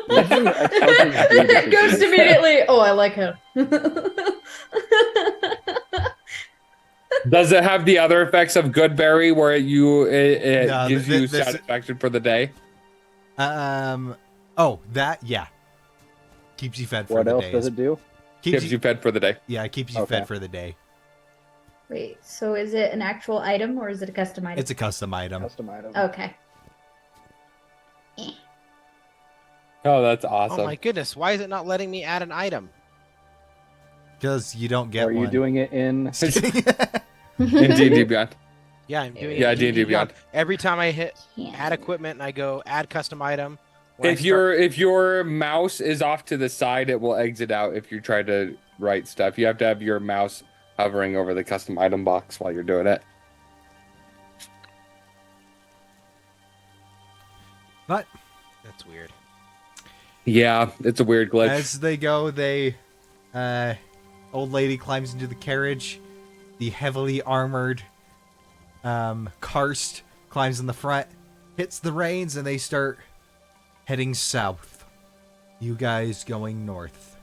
Ghost immediately. Oh, I like him. Does it have the other effects of good berry where it No, gives you this- satisfaction for the day? Oh, that, yeah. Keeps you fed for What the else day. does it do? Keeps you fed for the day. Yeah, it keeps you Okay. fed for the day. Wait, so is it an actual item or is it a custom item? It's a custom item. Custom item. Okay. Oh, that's Oh awesome. my goodness, why is it not letting me add an item? Because you don't get Are you one. doing it in? In D&D Beyond. Yeah, I'm doing Yeah, it. in D&D Beyond. Every time I hit Can't. add equipment and I go add custom item. when I If start- your mouse is off to the side, it will exit out if you try to write stuff. You have to have your mouse hovering over the custom item box while you're doing it. But That's weird. Yeah, it's a weird glitch. as they go, old lady climbs into the carriage. The heavily armored Karst climbs in the front, hits the reins, and they start heading south. You guys going north.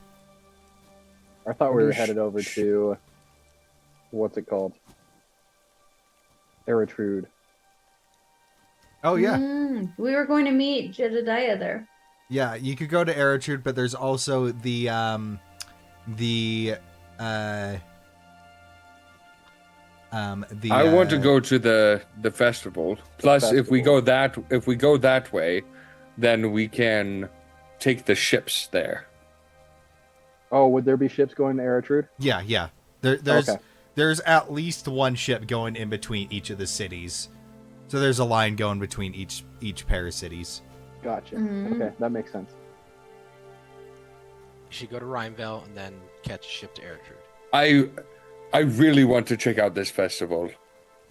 I thought we were headed over to. What's it called? Eritrude. Oh yeah, We were going to meet Jedediah there. yeah. You could go to Eritrude, but there's also the I want to go to the festival. Plus, if we go that way, then we can take the ships there. Oh, would there be ships going to Eritrude? Yeah. There's Okay. there's at least one ship going in between each of the cities. So there's a line going between each pair of cities. Gotcha. Mhm. Okay, that makes sense. You should go to Rimeveil and then catch a ship to Eritrude. I really want to check out this festival.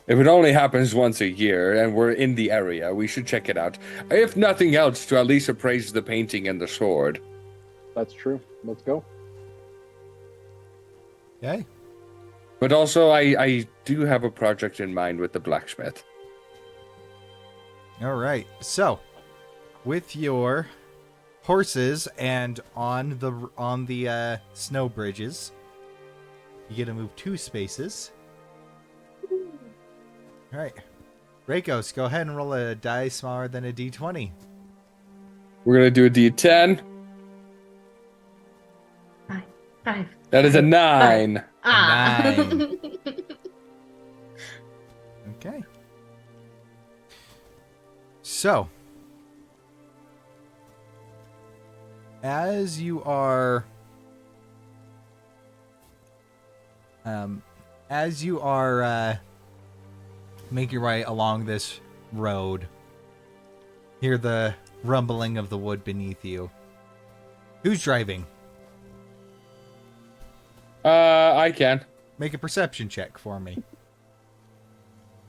If it only happens once a year and we're in the area, we should check it out. If nothing else, to at least appraise the painting and the sword. That's true. Let's go. Okay. But also, I do have a project in mind with the blacksmith. All right. So, with your horses and on the snow bridges, you get to move 2 spaces. All right. Rakos, go ahead and roll a die smaller than a d20. We're going to do a D10. 5. That is a 9. Ah. 9. Okay. So, as you are making your way along this road, hear the rumbling of the wood beneath you. Who's driving? I can. Make a perception check for me.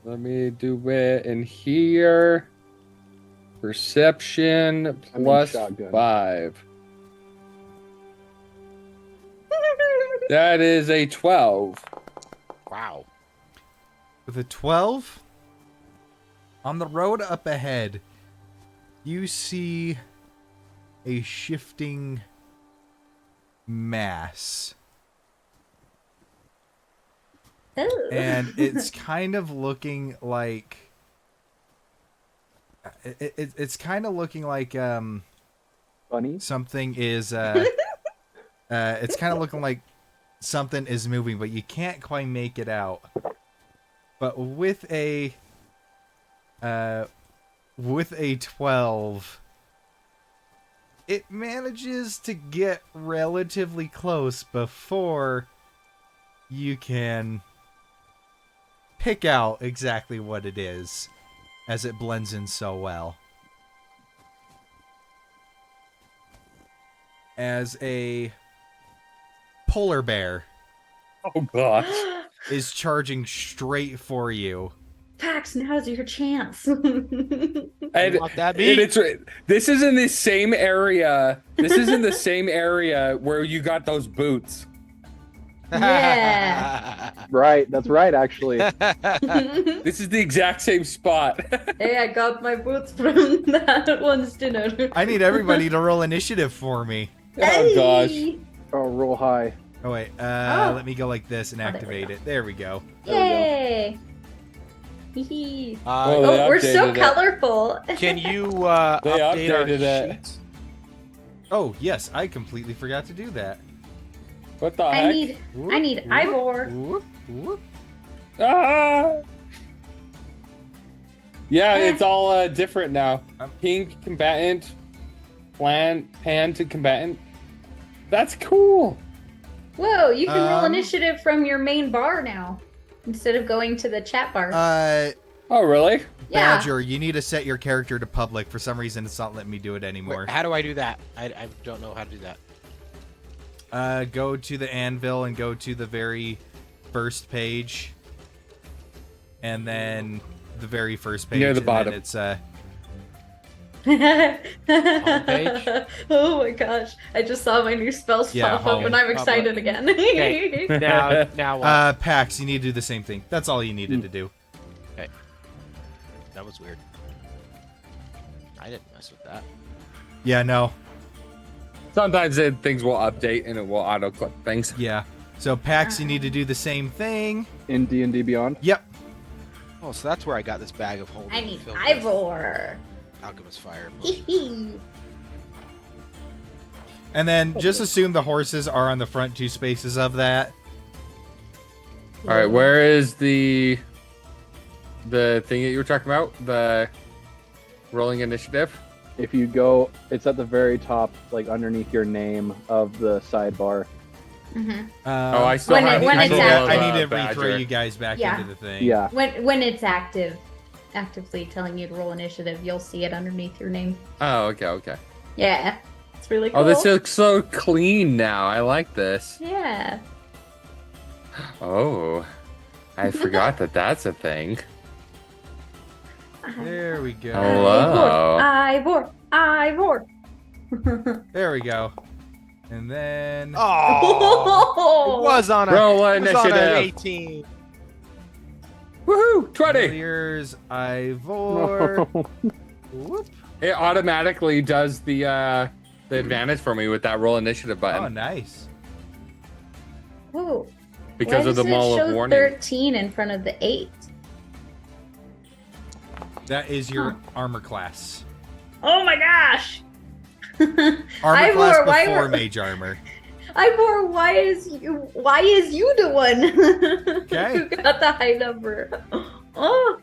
Let me do it in here. Perception I'm in plus shotgun. 5. That is a 12. Wow. With a 12, on the road up ahead, you see a shifting mass. Oh. And it's kind of looking like... It's kind of looking like Bunny. something is... it's kind of looking like something is moving, but you can't quite make it out. But with a 12, it manages to get relatively close before you can pick out exactly what it is, as it blends in so well. As a polar bear Oh gosh. is charging straight for you. Pax, now's your chance. And, want that and meat? this is in the same area. This is in the same area where you got those boots. Yeah. Right, that's right, actually. This is the exact same spot. Hey, I got my boots from that one's dinner. I need everybody to roll initiative for me. Oh gosh. Hey! Oh, roll high. Oh wait, Oh. let me go like this and Oh, there we activate go. it. There we go. Yay! Hee-hee. Oh, Oh, they we're so updated it. colorful. Can you They update our updated it. sheets? Oh yes, I completely forgot to do that. What the I heck? need Whoop, Ivor. whoop, whoop. Ah! Yeah, it's all different now. Pink combatant, pan to combatant. That's cool. Whoa, you can roll Um, initiative from your main bar now instead of going to the chat bar. Oh, really? Yeah. Badger, you need to set your character to public. For some reason, it's not letting me do it anymore. Wait, how do I do that? I don't know how to do that. Go to the anvil and go to the very first page, and then the very first page. Near the and bottom. Then it's Homepage? Oh my gosh. I just saw my new spells Yeah, pop up and home. I'm excited again. Okay. Now what? Pax. You need to do the same thing. That's all you needed to do. That was weird. I didn't mess with that. Yeah, no. Sometimes things will update and it will auto click things. Yeah. So Pax, you need to do the same thing. In D&D Beyond. Yep. Oh, so that's where I got this bag of holding. I need filled with Ivor. Alchemist fire. And then just assume the horses are on the front 2 spaces of that. All right, where is the thing that you were talking about? The rolling initiative? If you go, it's at the very top, like underneath your name of the sidebar. Oh, I still have when it's active. I need to Badger. rethrow you guys back Yeah. into the thing. Yeah. When it's actively telling you to roll initiative, you'll see it underneath your name. Oh, okay. Yeah, it's really cool. Oh, this looks so clean now. I like this. Yeah. Oh, I forgot that that's a thing. There we go. Hello. Ivor. There we go. And then Oh, it was on a, Roll it was on an initiative. 18. Woohoo! 20. Here's Ivor. Whoop. It automatically does the advantage for me with that roll initiative Oh, button nice. Whoa. because Why of the does it Mall show of Warning. 13 in front of the 8. That is your armor class. Oh my gosh! Armor Ivor, class why before were- mage armor. Ivor, why is you the one Okay. who got the high number? Oh,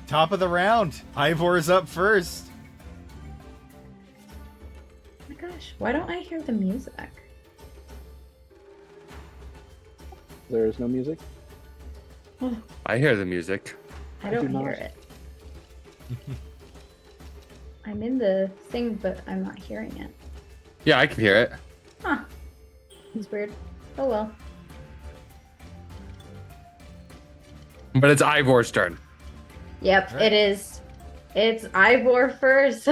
Top of the round. Ivor is up first. my gosh, why don't I hear the music? There's no music. I hear the music. I do don't not. hear it. I'm in the thing, but I'm not hearing it. Yeah, I can hear it. Huh. It's weird. Oh well. But it's Ivor's turn. Yep, Right. it is. It's Ivor first.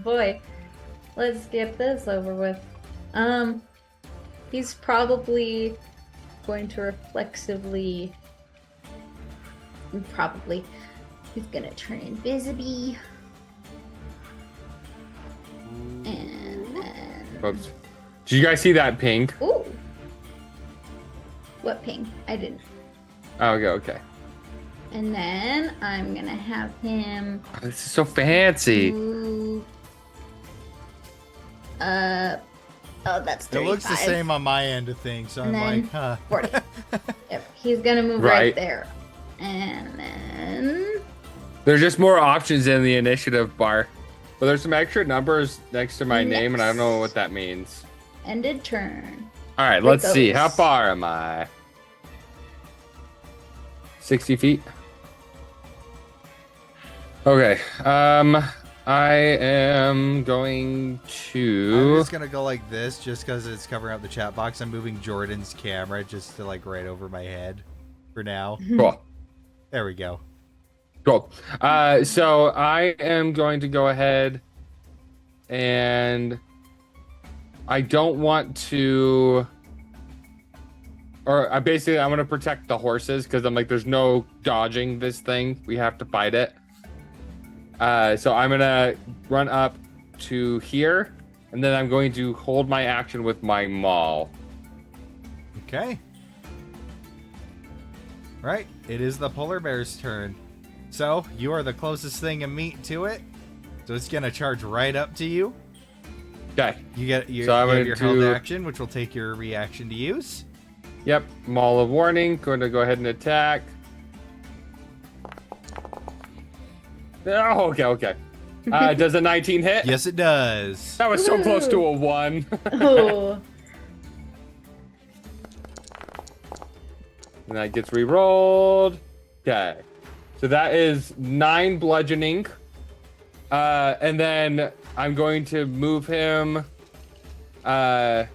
Boy. Let's get this over with. He's probably going to reflexively. He's gonna turn invisible. And then. Oops. Did you guys see that ping? Ooh. What ping? I didn't. Oh, okay. And then I'm gonna have him Oh, this is so fancy. move. Oh, that's 35. It looks the same on my end of things, so I'm And then- like, huh. 40. Yep, he's gonna move right Right. there. And then There's just more options in the initiative bar. But there's some extra numbers next to my name, and I don't know what that means. ended turn. All right, Here let's see. goes. How far am I? 60 feet. Okay. I am going I'm to. just gonna go like this, just because it's covering up the chat box. I'm moving Jordan's camera just to like right over my head for now. Cool. There we go. Cool. So I am going to go ahead and I don't want to, or I basically I'm going to protect the horses because I'm like, there's no dodging this thing. We have to fight it. So I'm going to run up to here and then I'm going to hold my action with my maul. Okay. Right. It is the polar bear's turn. So you are the closest thing in meat to it. So it's gonna charge right up to you. Okay. You get your, So I'm you have going your to- held action, which will take your reaction to use. Yep. Maul of Warning. Going to go ahead and attack. Oh, okay. Does a 19 hit? Yes, it does. That was so close to a 1. Oh, And that gets re-rolled. Okay. So that is 9 bludgeoning. And then I'm going to move him 5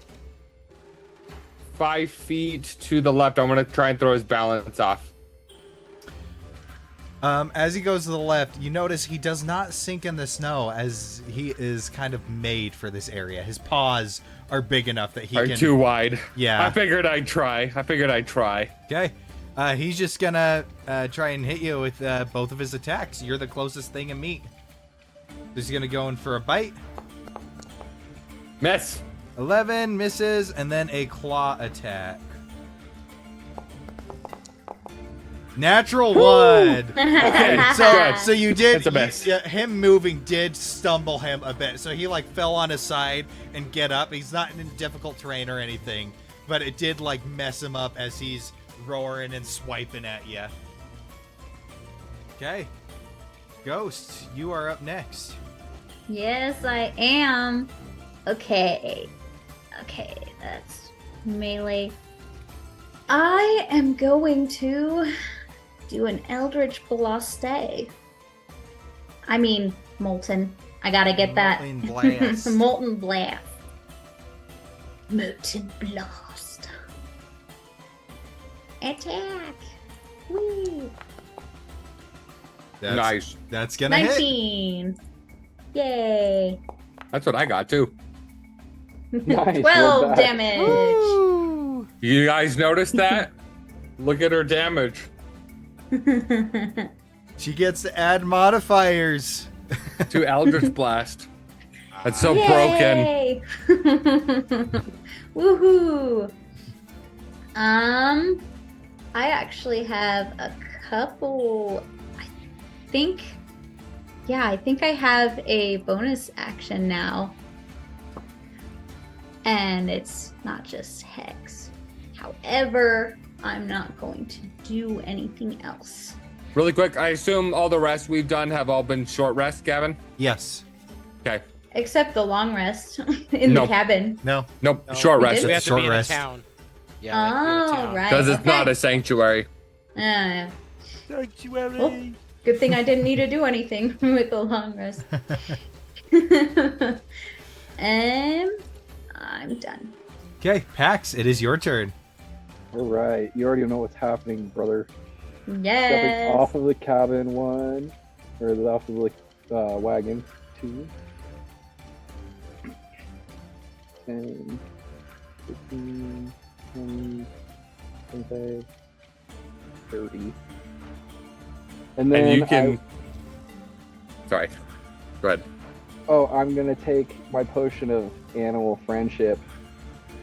feet to the left. I'm going to try and throw his balance off. As he goes to the left, you notice he does not sink in the snow, as he is kind of made for this area. His paws are big enough that he Are can. too wide. Yeah. I figured I'd try. Okay. He's just gonna try and hit you with both of his attacks. You're the closest thing in meat. He's gonna go in for a bite. Miss. 11 misses, and then a claw attack. Natural one. Okay, So, good. so you did. That's a miss. Him moving did stumble him a bit. So he like fell on his side and get up. He's not in difficult terrain or anything, but it did like mess him up as he's roaring and swiping at you. Okay, Ghost, you are up next. yes, I am. Okay, that's melee. I am going to do an Eldritch Blast. I mean, Molten. I gotta get that. Molten Blast. Molten Blast. Molten Blast. Attack. Woo. Nice. That's gonna hit. 19. Yay. That's what I got too. Nice, 12 well done. damage. Woo! You guys notice that? Look at her damage. She gets to add modifiers. To Eldritch Blast. That's so broken. Yay! Woohoo! I actually have a couple. I think I have a bonus action now. And it's not just Hex. However, I'm not going to do anything else. Really quick, I assume all the rest we've done have all been short rests, Gavin? Yes. Okay. Except the long rest in No. the cabin. No. Nope, No, short we rest. did? We have to Short be rest. in a town. Yeah, we have to be in a Oh, town. right. Because it's okay. not a sanctuary. Sanctuary. Oh. Good thing I didn't need to do anything with the long rest. I'm done. Okay, Pax, it is your turn. All right, you already know what's happening, brother. Stepping Yes. off of the cabin, 1, or off of the wagon, 2, 10, 15, 20, 25, 30. And then And you can. Sorry. Go ahead. I'm gonna take my potion of animal friendship.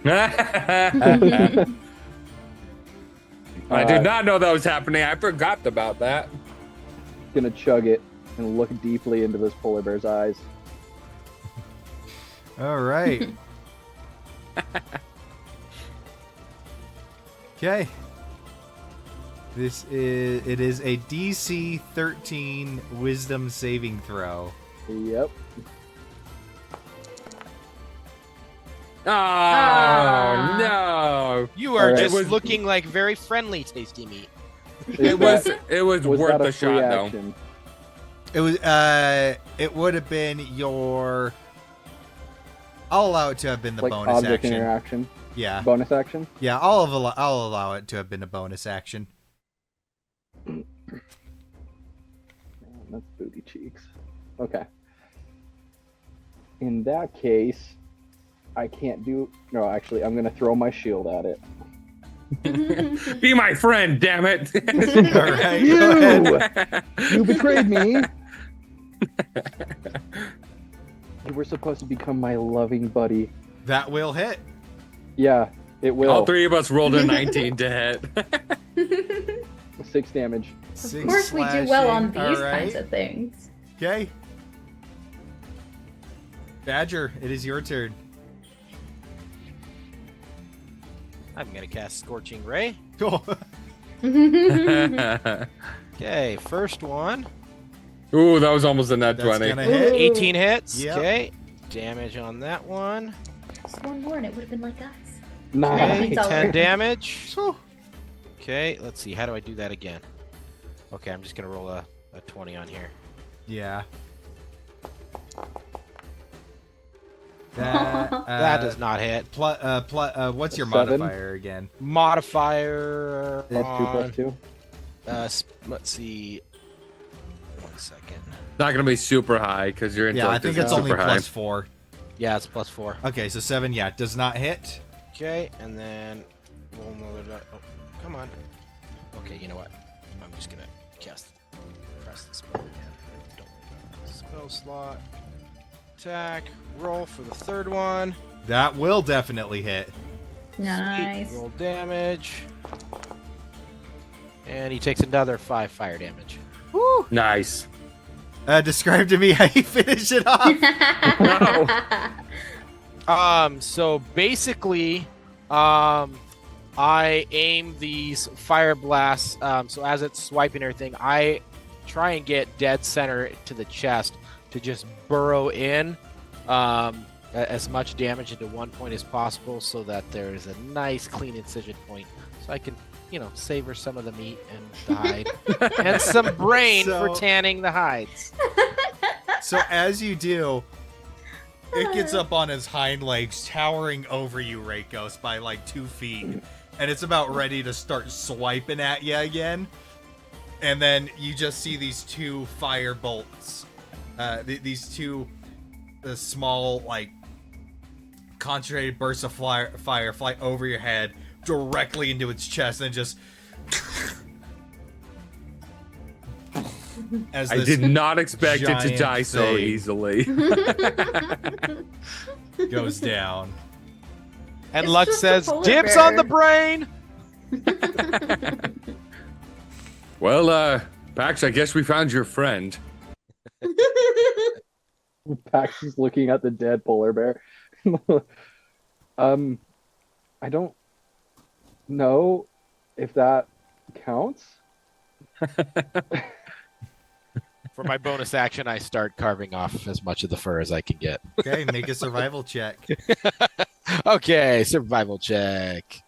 I did not know that was happening. I forgot about that. Gonna chug it and look deeply into this polar bear's eyes. All right. Okay. It is a DC 13 Wisdom saving throw. Yep. Oh, Ah. no. You are Alright. just It was- looking like very friendly, tasty meat. It was Was worth that a free shot though. action? It was it would have been your I'll allow it to have been the Like bonus object action. interaction. Yeah. Bonus action? Yeah, I'll allow it to have been a bonus action. Man, that's booty cheeks. Okay. In that case, I can't do. No, actually, I'm gonna throw my shield at it. Be my friend, damn it. All right. Go ahead. You betrayed me. You were supposed to become my loving buddy. That will hit. Yeah, it will. All three of us rolled a 19 to hit. 6 damage. Of course, we do well on these All right. kinds of things. Okay. Badger, it is your turn. I'm gonna cast Scorching Ray. Cool. Okay, first one. Ooh, that was almost a net That's 20. gonna hit. 18 hits. Yep. Okay. Damage on that one. Just one more and it would have been like us. Okay, Nice. It's all 10 right. damage. Whew. Okay, let's see. How do I do that again? Okay, I'm just gonna roll a 20 on here. Yeah. That, That does not hit. What's your 7? modifier again? Modifier Plus 2 on, plus 2. let's see. 1 second. Not gonna be super high because you're in. Yeah, I think it's only super plus high. 4. Yeah, it's plus 4. Okay, so 7, yeah, does not hit. Okay, and then roll another. Oh, come on. Okay, you know what? I'm just gonna press the spell again. Spell slot. Attack. Roll for the third one. That will definitely hit. Nice. Sweet. Roll damage. And he takes another 5 fire damage. Woo! Nice. Describe to me how you finish it off. So basically, I aim these fire blasts. So as it's swiping everything, I try and get dead center to the chest to just burrow in, as much damage into one point as possible so that there is a nice clean incision point so I can, savor some of the meat and the hide and some brain for tanning the hides. So as you do, it gets up on its hind legs, towering over you, Rakos, by like 2 feet. And it's about ready to start swiping at you again. And then you just see these 2 fire bolts. These 2 small, like, concentrated bursts of fire fly over your head, directly into its chest, and just... As I did not expect it to giant die so thing easily. goes down. And It's Lux just a says, polar "Dibs bear." on the brain." Well, Pax, I guess we found your friend. Pax is looking at the dead polar bear. I don't know if that counts. For my bonus action, I start carving off as much of the fur as I can get. Okay, make a survival check. Okay, survival check.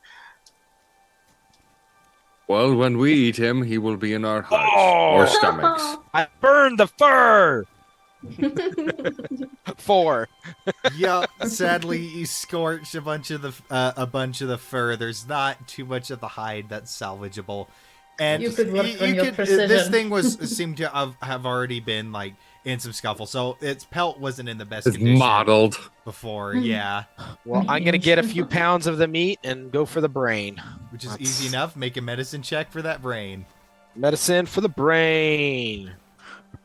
Well, when we eat him, he will be in our hearts or stomachs. I burned the fur. 4. Yup. Sadly, you scorch a bunch of the fur. There's not too much of the hide that's salvageable, and You could work on your precision. This thing seemed to have already been like in some scuffle, so its pelt wasn't in the best It's condition mottled. before. Yeah, Well, I'm gonna get a few pounds of the meat and go for the brain. which is That's- easy enough. Make a medicine check for that brain. Medicine for the brain.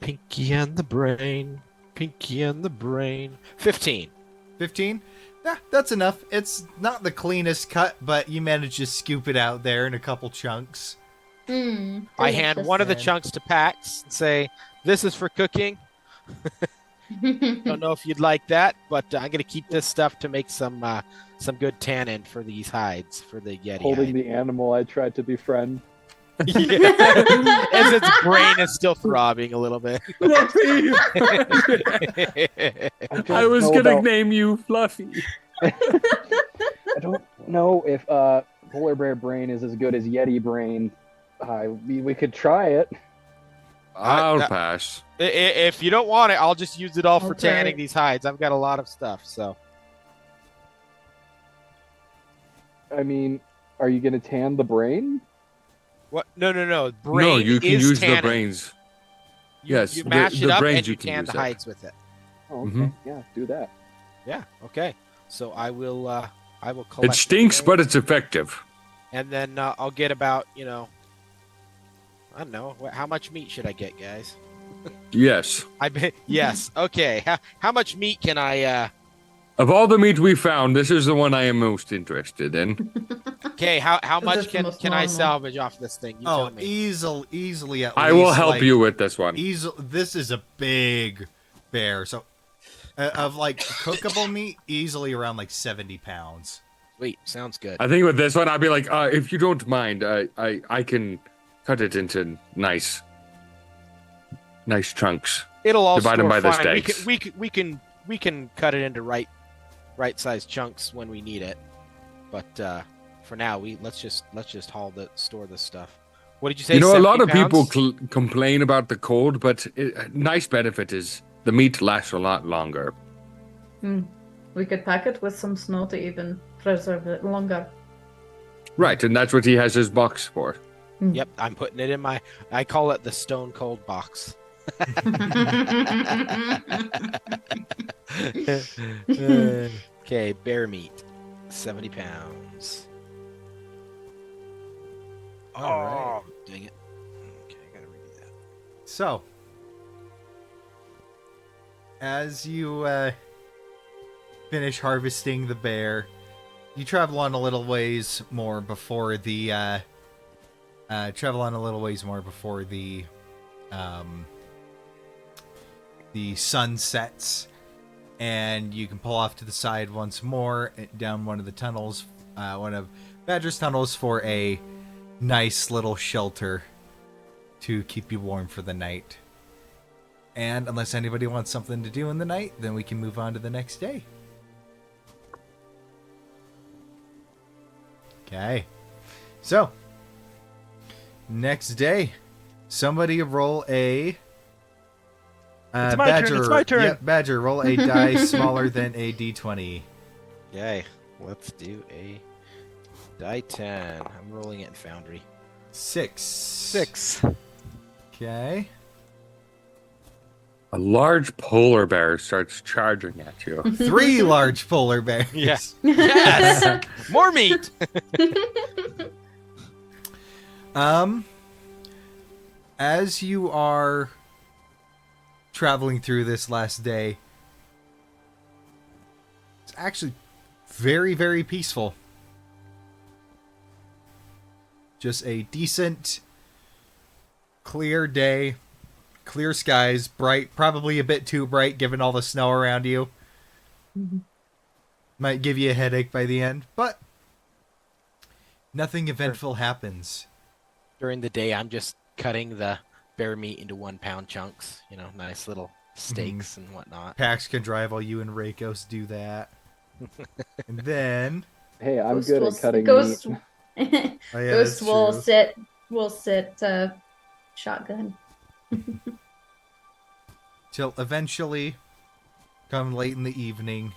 Pinky and the brain. Pinky and the brain. 15. 15. Yeah, that's enough. It's not the cleanest cut, but you manage to scoop it out there in a couple chunks. I hand one of the And- chunks to Pax and say, "This is for cooking. Don't know if you'd like that, but I'm gonna keep this stuff to make some good tannin for these hides for the Yeti." Holding hide. the animal I tried to befriend. Yeah. As its brain is still throbbing a little bit. Fluffy! don't I was know gonna about- name you Fluffy. I don't know if polar bear brain is as good as Yeti brain. We could try it. I'll pass. If you don't want it, I'll just use it all for Okay. tanning these hides. I've got a lot of stuff, so. I mean, are you gonna tan the brain? What? No. Brain No, you can is use the tannin. brains. You, Yes, you the- mash the it up brains and you you can tan use the that. hides with it. Oh, okay. Mhm. Yeah, do that. Yeah. Okay. So I will collect. It stinks, the but it's effective. and then I'll get about I don't know how much meat should I get, guys? Yes. I bet yes. Okay. How much meat can I? Of all the meat we found, this is the one I am most interested in. Okay. How much That's the most can I normal. salvage off this thing? You Oh, tell me. easily at I will least, help like, you with this one. This is a big bear, so of like cookable meat, easily around like 70 pounds. Sweet. Sounds good. I think with this one, I'd be like, if you don't mind, I can cut it into nice chunks. It'll all Divide 'em store by the fine. steaks. We can cut it into right sized chunks when we need it. But for now, let's just store this stuff. What did you say? You know, a lot 70 of people pounds? complain about the cold, but a nice benefit is the meat lasts a lot longer. We could pack it with some snow to even preserve it longer. Right, and that's what he has his box for. Yep, I'm putting it in I call it the stone cold box. Okay, bear meat, 70 pounds. All right. Dang it. Okay, I gotta redo that. So, as you finish harvesting the bear, you travel on a little ways more before the sun sets, and you can pull off to the side once more down one of the tunnels, one of Badger's tunnels, for a nice little shelter to keep you warm for the night. And unless anybody wants something to do in the night, then we can move on to the next day. Okay. So, next day, somebody roll a. It's my turn, it's my turn. Yep, Badger, roll a die smaller than a d20. Yay. Let's do a die 10. I'm rolling it in Foundry. 6. 6. Okay. A large polar bear starts charging at you. 3 large polar bears. Yes. Yes. More meat. As you are traveling through this last day, it's actually very, very peaceful. Just a decent, clear day, clear skies, bright, probably a bit too bright given all the snow around you. Mhm. Might give you a headache by the end, but nothing eventful happens. During the day, I'm just cutting the bear meat into 1 pound chunks. You know, nice little steaks and whatnot. Pax can drive while you and Rakos do that. And then... Hey, I'm Ghost good will- at cutting Ghost, meat. Oh, yeah, Ghost that's will true. sit shotgun. Till eventually, come late in the evening,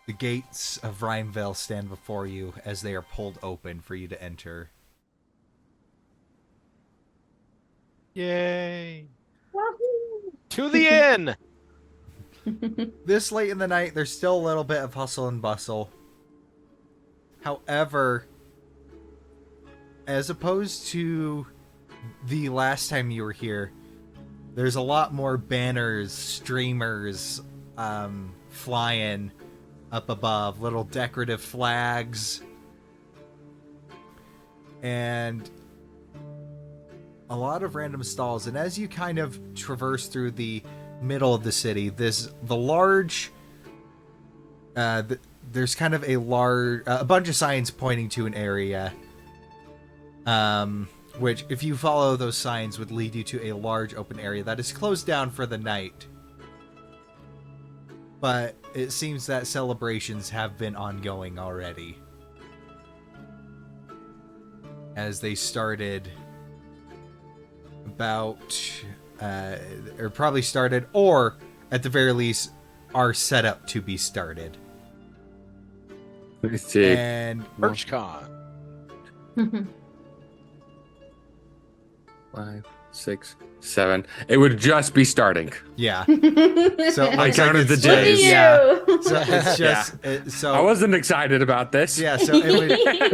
the gates of Rimeveil stand before you as they are pulled open for you to enter. Yay. Wahoo! To the inn. This late in the night, there's still a little bit of hustle and bustle. However, as opposed to the last time you were here, there's a lot more banners, streamers, flying up above, little decorative flags, and a lot of random stalls. And as you kind of traverse through the middle of the city, there's kind of a bunch of signs pointing to an area, which, if you follow those signs, would lead you to a large open area that is closed down for the night. But it seems that celebrations have been ongoing already, as they started or at the very least are set up to be started. Let's see. And MerchCon. 5, 6, 7. It would just be starting. yeah, so it I looks counted the it's Look at days. you. Yeah, so it's just so I wasn't excited about this. yeah, so it would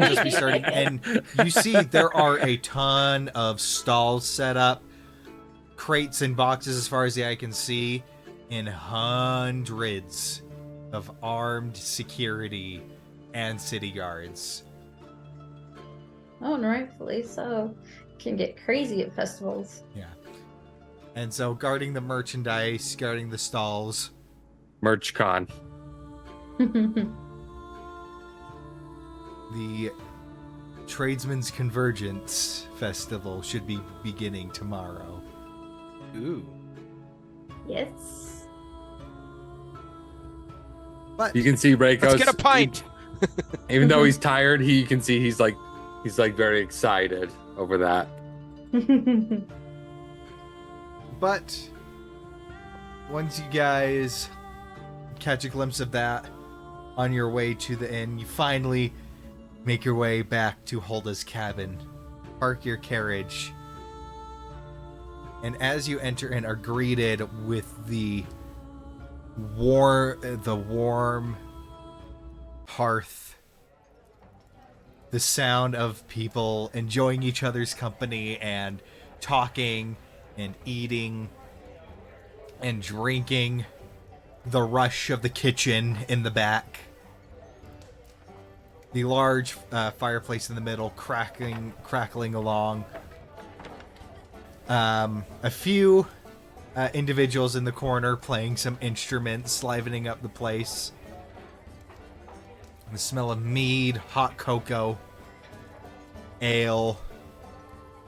just be starting, and you see there are a ton of stalls set up, crates and boxes as far as the eye can see, in hundreds of armed security and city guards. Oh, and rightfully so. Can get crazy at festivals. Yeah. And so guarding the merchandise, guarding the stalls. MerchCon. The Tradesmen's Convergence Festival should be beginning tomorrow. Ooh. Yes. But You can see Reiko's. Let's get a pint. Even though he's tired, you can see he's like very excited over that. But once you guys catch a glimpse of that on your way to the inn, you finally make your way back to Hulda's cabin, park your carriage, and as you enter in, are greeted with the warm hearth, the sound of people enjoying each other's company and talking and eating and drinking, the rush of the kitchen in the back, the large fireplace in the middle crackling along, a few individuals in the corner playing some instruments, livening up the place. The smell of mead, hot cocoa, ale,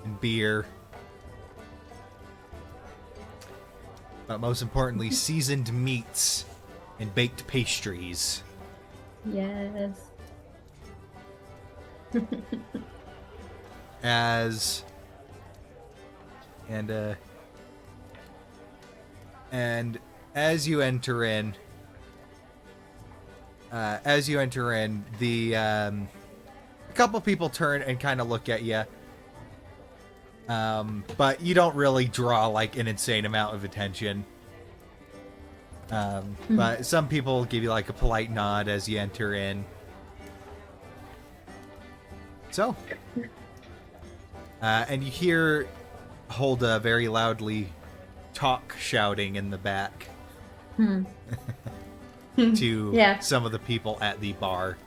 and beer. But most importantly, seasoned meats and baked pastries. Yes. And as you enter in, the a couple people turn and kind of look at you. But you don't really draw like an insane amount of attention. But some people give you like a polite nod as you enter in. So, and you hear Hulda very loudly shouting in the back to some of the people at the bar.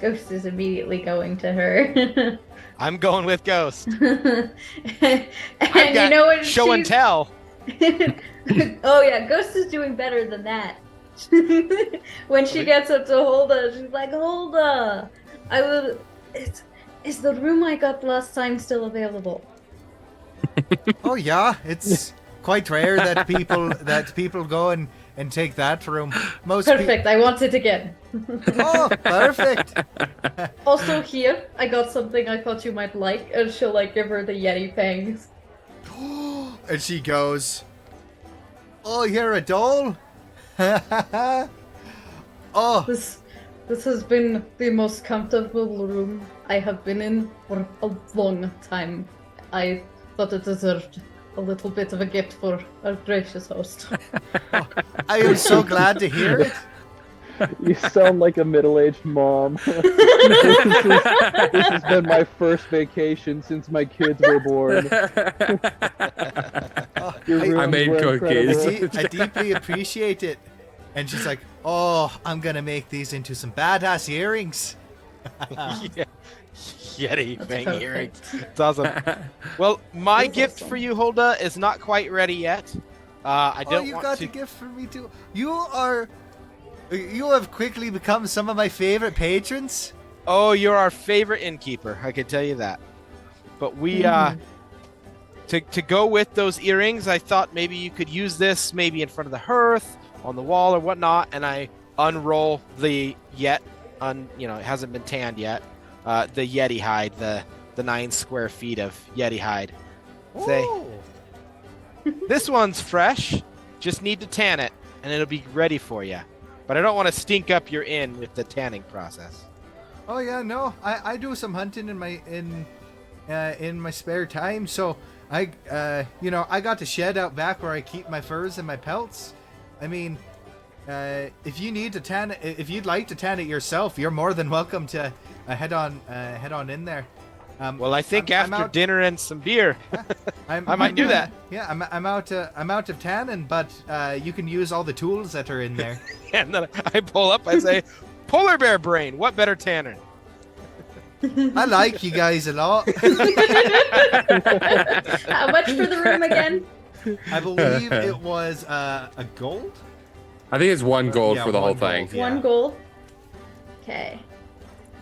Ghost is immediately going to her. I'm going with Ghost. And I've got you know what? show and tell. Oh yeah, Ghost is doing better than that. When she gets up to Hulda, she's like, Hulda, I will. Is the room I got last time still available? Oh yeah, it's quite rare that people go and take that room. Perfect. I want it again. Oh, perfect. Also here, I got something I thought you might like, and she'll like give her the Yeti fangs. And she goes, "Oh, you're a doll." Oh, This has been the most comfortable room I have been in for a long time. I thought it deserved a little bit of a gift for our gracious host. I am so glad to hear it. You sound like a middle-aged mom. This has been my first vacation since my kids were born. I made cookies. I deeply appreciate it. And she's like, "Oh, I'm gonna make these into some badass earrings." Yeah. Yeti fang perfect. earrings. It's awesome. Well, my gift for you, Hulda, is not quite ready yet. I don't you want got to. a gift for me too. You have quickly become some of my favorite patrons. Oh, you're our favorite innkeeper. I can tell you that. But we, to go with those earrings, I thought maybe you could use this maybe in front of the hearth, on the wall or whatnot. And I unroll the it hasn't been tanned yet. The Yeti hide, the 9 square feet of Yeti hide. Say, this one's fresh. Just need to tan it, and it'll be ready for you. But I don't want to stink up your inn with the tanning process. Oh yeah, no, I do some hunting in my spare time. So I got the shed out back where I keep my furs and my pelts. I mean, if you'd like to tan it yourself, you're more than welcome to head on in there. Well, I think I'm after out- dinner and some beer, I might do that. Yeah, I'm out of tanning, but you can use all the tools that are in there. And then I pull up, I say, polar bear brain, what better tanner? I like you guys a lot. How much for the room again? I believe it was a gold. I think it's 1 gold Yeah, for the whole 1 gold, thing. yeah. 1 gold. Okay.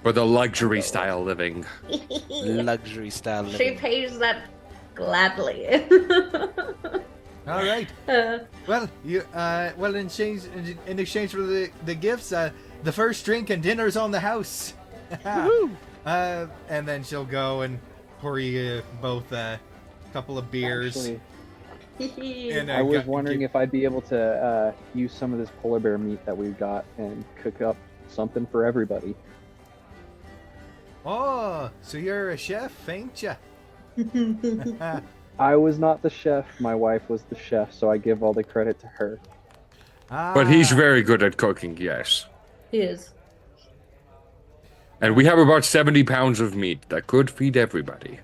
For the luxury style living. Luxury style She living. pays that gladly. All right. Well, in exchange for the gifts, the first drink and dinner's on the house. And then she'll go and pour you both a couple of beers. Actually, And I was wondering if I'd be able to use some of this polar bear meat that we've got and cook up something for everybody. Oh, so you're a chef, ain't ya? I was not the chef. My wife was the chef, so I give all the credit to her. But he's very good at cooking, yes. He is. And we have about 70 pounds of meat that could feed everybody.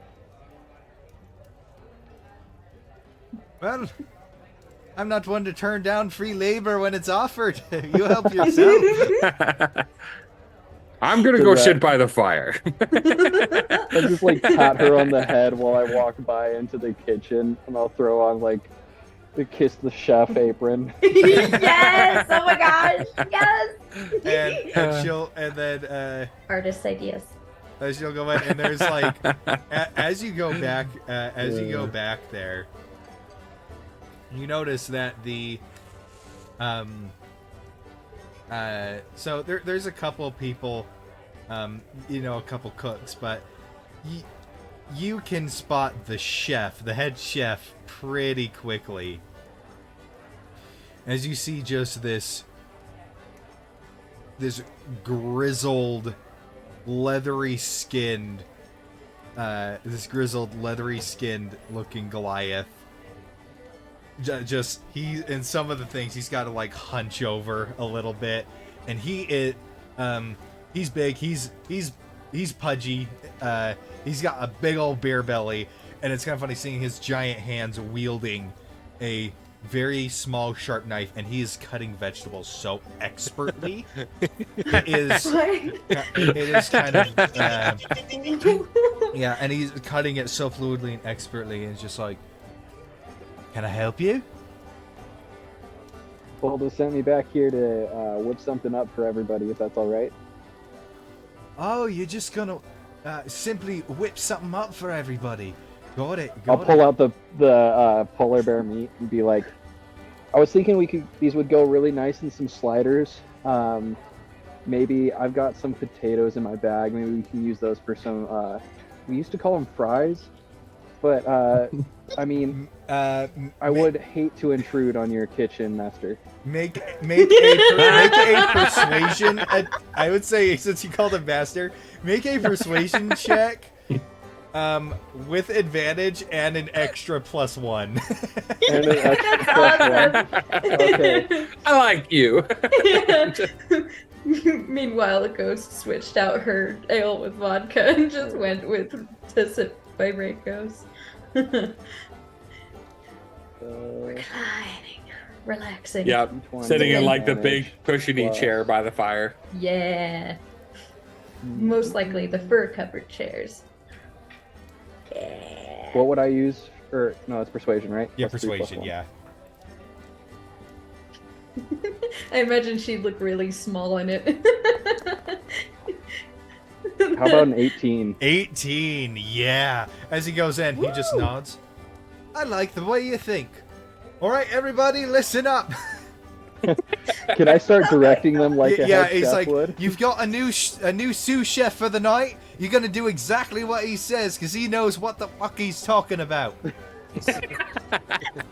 Well, I'm not one to turn down free labor when it's offered. You help yourself. I'm gonna go sit by the fire. I just like pat her on the head while I walk by into the kitchen, and I'll throw on like the kiss the chef apron. Yes! Oh my gosh! Yes! and then Artist ideas. she'll go in, and there's like as you go back there, you notice that So there's a couple people, a couple cooks, but you can spot the chef, the head chef, pretty quickly. As you see just this grizzled, leathery skinned looking Goliath. Just he, in some of the things he's got to like hunch over a little bit, and he's big, he's pudgy, he's got a big old beer belly, and it's kind of funny seeing his giant hands wielding a very small sharp knife, and he is cutting vegetables so expertly. It is kind of yeah, and he's cutting it so fluidly and expertly, and it's just like, can I help you? Boldo sent me back here to whip something up for everybody, if that's all right. Oh, you're just gonna simply whip something up for everybody. Got it. I'll pull out the polar bear meat and be like, I was thinking these would go really nice in some sliders. Maybe I've got some potatoes in my bag. Maybe we can use those for some. We used to call them fries, but I mean, I would hate to intrude on your kitchen, Master. Make a persuasion. I would say, since you called him Master, make a persuasion check. With advantage and an extra +1. And an extra +1. Okay. I like you. Meanwhile, the ghost switched out her ale with vodka and just went with to sip by Reiko's. Reclining, relaxing. Yep, sitting in like the big cushiony chair by the fire. Yeah. Most likely the fur-covered chairs. Yeah. What would I use? Or no, it's persuasion, right? Yeah, Plus 3 plus persuasion. 1. Yeah. I imagine she'd look really small in it. How about an 18? 18. Yeah. As he goes in, he just nods. I like the way you think. All right, everybody, listen up. Can I start directing them like a head he's chef like, would? you've got a new sous chef for the night. You're gonna do exactly what he says, because he knows what the fuck he's talking about.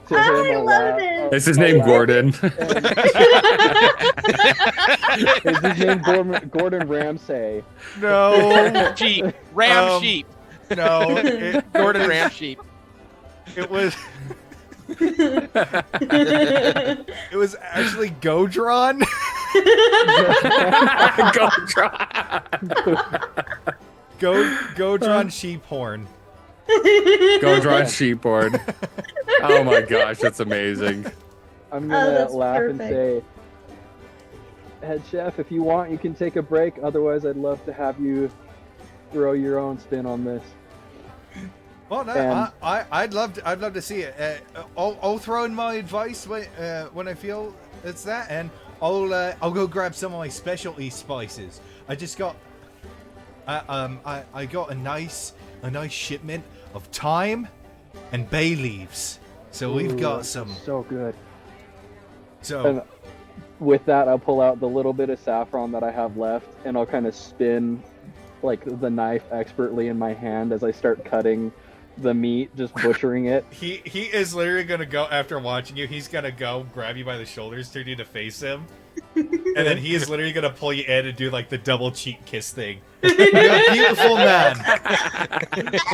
I love it. Is his name Gordon? Is his name Gordon Ramsay? No. Sheep. Ram sheep. No. Gordon Ram sheep. It was. It was actually Godron. Godron Sheephorn. Godron Sheepboard. Oh my gosh, that's amazing. I'm gonna that's laugh perfect. and say, head chef, if you want, you can take a break. Otherwise, I'd love to have you throw your own spin on this. Well, no, And- I'd love to see it. I'll throw in my advice when I feel it's that, and I'll go grab some of my specialty spices. I just got I got a nice shipment of thyme and bay leaves. So we've Ooh, got some. So good. So And with that, I'll pull out the little bit of saffron that I have left, and I'll kind of spin like the knife expertly in my hand as I start cutting the meat, just butchering it. he is literally gonna go, after watching you. He's gonna go grab you by the shoulders, turn you to face him, and then he is literally gonna pull you in and do like the double cheek kiss thing. You're a beautiful man.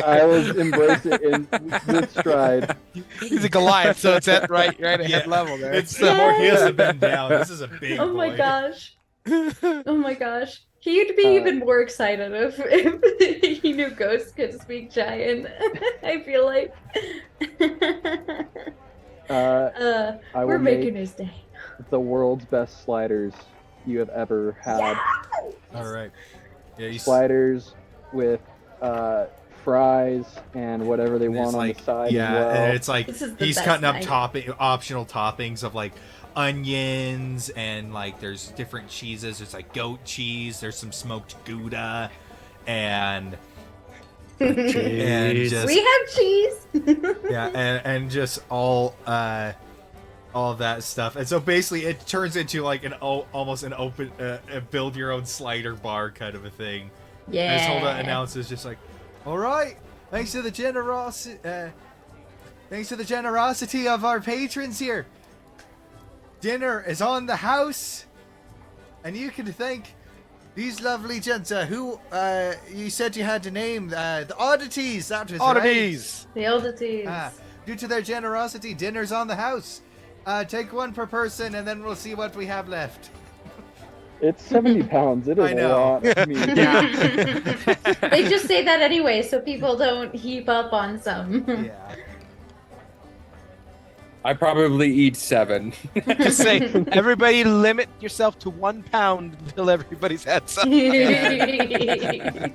I will embrace it in with stride. He's a Goliath, so it's at right at Yeah. head level there. It's more he hasn't been down. This is a big Oh my boy. gosh. Oh my gosh. He'd be even more excited if he knew ghosts could speak giant. I feel like. I We're will making make his day. the world's best sliders you have ever had. All right. Yeah, you Sliders with fries and whatever they and want it's on like, the side. yeah, as well. and it's like This is the he's best cutting up night. optional toppings of like onions, and like there's different cheeses. There's like goat cheese. There's some smoked Gouda, and just We have cheese. yeah, and just all all of that stuff. And so basically it turns into like almost an open build your own slider bar kind of a thing. Yeah. And Holda announces just like, all right, thanks to the generosity of our patrons here, dinner is on the house, and you can thank these lovely gents who you said you had to name the Oddities. That was Oddities. The Oddities. Due to their generosity, dinner's on the house. Take one per person, and then we'll see what we have left. It's 70 pounds. It is I know. a lot of meat. They just say that anyway, so people don't heap up on some. Yeah. I probably eat 7. Just say, everybody limit yourself to 1 pound until everybody's had some. There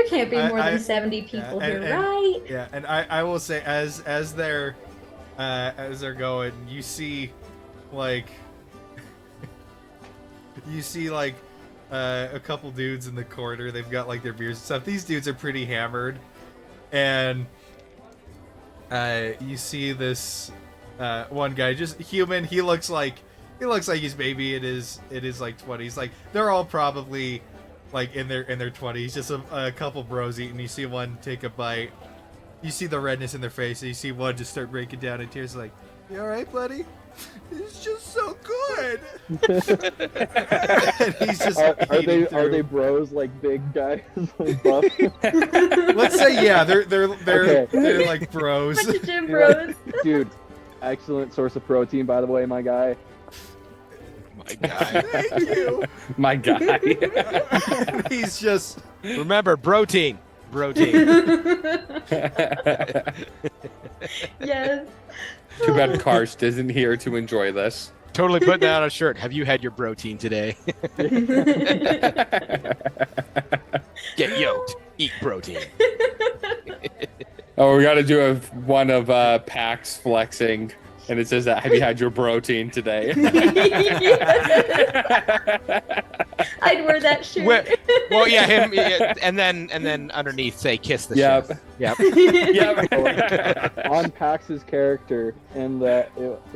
can't be more than 70 people here, right? Yeah, and I will say as they're going, you see like a couple dudes in the corner. They've got like their beers and stuff. These dudes are pretty hammered, and you see this one guy, just human. He looks like he's maybe in his like 20s. Like they're all probably like in their 20s. Just a couple bros eating. You see one take a bite. You see the redness in their face. And you see one just start breaking down in tears. Like, you all right, buddy? It's just so good. And he's just Are they bros like big guys like buff? Let's say yeah, they're Okay. like bros. Bunch of gym bros. Dude, excellent source of protein, by the way, my guy. My guy. Thank you. My guy. He's just Remember, protein. Protein. Yes. Too bad Karst isn't here to enjoy this. Totally put that on a shirt. Have you had your protein today? Get yoked. Eat protein. Oh, we got to do one of Pax flexing, and it says that, have you had your protein today? I'd wear that shirt. Well, yeah, him, yeah, and then underneath say kiss the Yep. chef. Yep. Yep. On Pax's character, and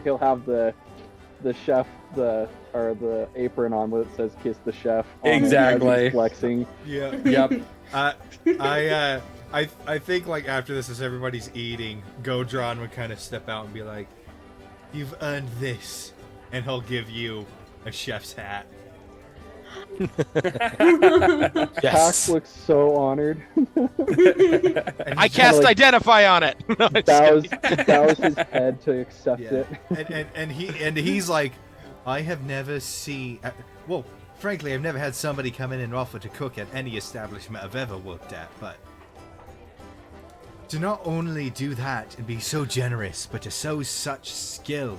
he'll have the chef the apron on where it says "Kiss the Chef." On it as Exactly. he's flexing. yeah. Yep. I think like after this, as everybody's eating, Godron would kind of step out and be like, "You've earned this," and he'll give you a chef's hat. Pax Yes. looks so honored. And I he's cast like- identify on it. No, I'm just kidding. That was his head to accept Yeah. it. and he's like, I have never seen. Well, frankly, I've never had somebody come in and offer to cook at any establishment I've ever worked at. But to not only do that and be so generous, but to show such skill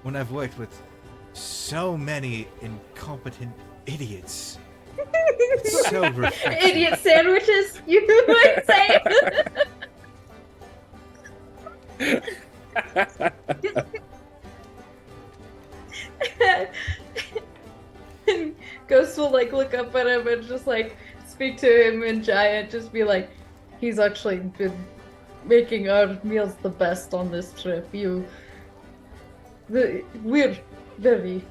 when I've worked with so many incompetent idiots. It's so refreshing. Idiot sandwiches, you might say. And Ghost will like look up at him and just like speak to him in giant, just be like, he's actually been making our meals the best on this trip. We're very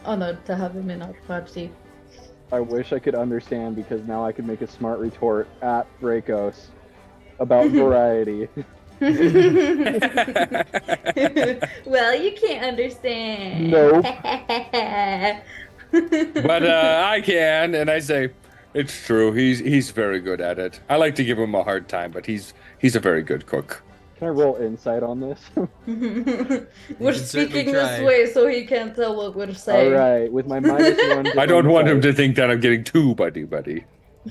honored to have him in our party. I wish I could understand, because now I could make a smart retort at Dracos about variety. Well, you can't understand. Nope. But I can, and I say, it's true. He's very good at it. I like to give him a hard time, but he's a very good cook. Can I roll insight on this? We're can certainly speaking try. this way so he can't tell what we're saying. All right, with my -1. to I don't want him insight, to think that I'm getting too buddy.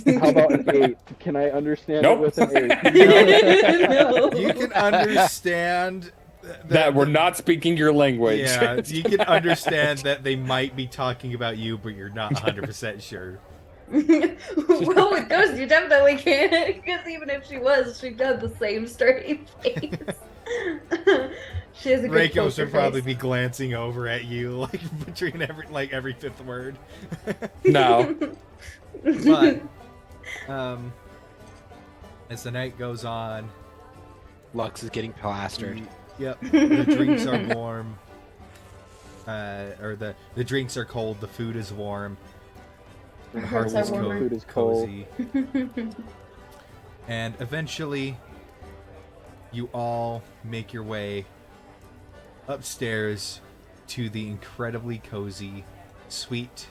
How about an 8? Can I understand Nope. it with an 8? No. You can understand That we're not speaking your language. Yeah, you can understand that they might be talking about you, but you're not 100% sure. Well, with Ghost, you definitely can't, because even if she was, she'd have the same straight face. She has a good Reiko poker should probably face. be glancing over at you, like between every fifth word. No. But as the night goes on, Lux is getting plastered. Yep. The drinks are warm. Or the drinks are cold. The food is warm. The Hearts hearth are is warmer. Food is cold. cozy. And eventually, you all make your way upstairs to the incredibly cozy suite,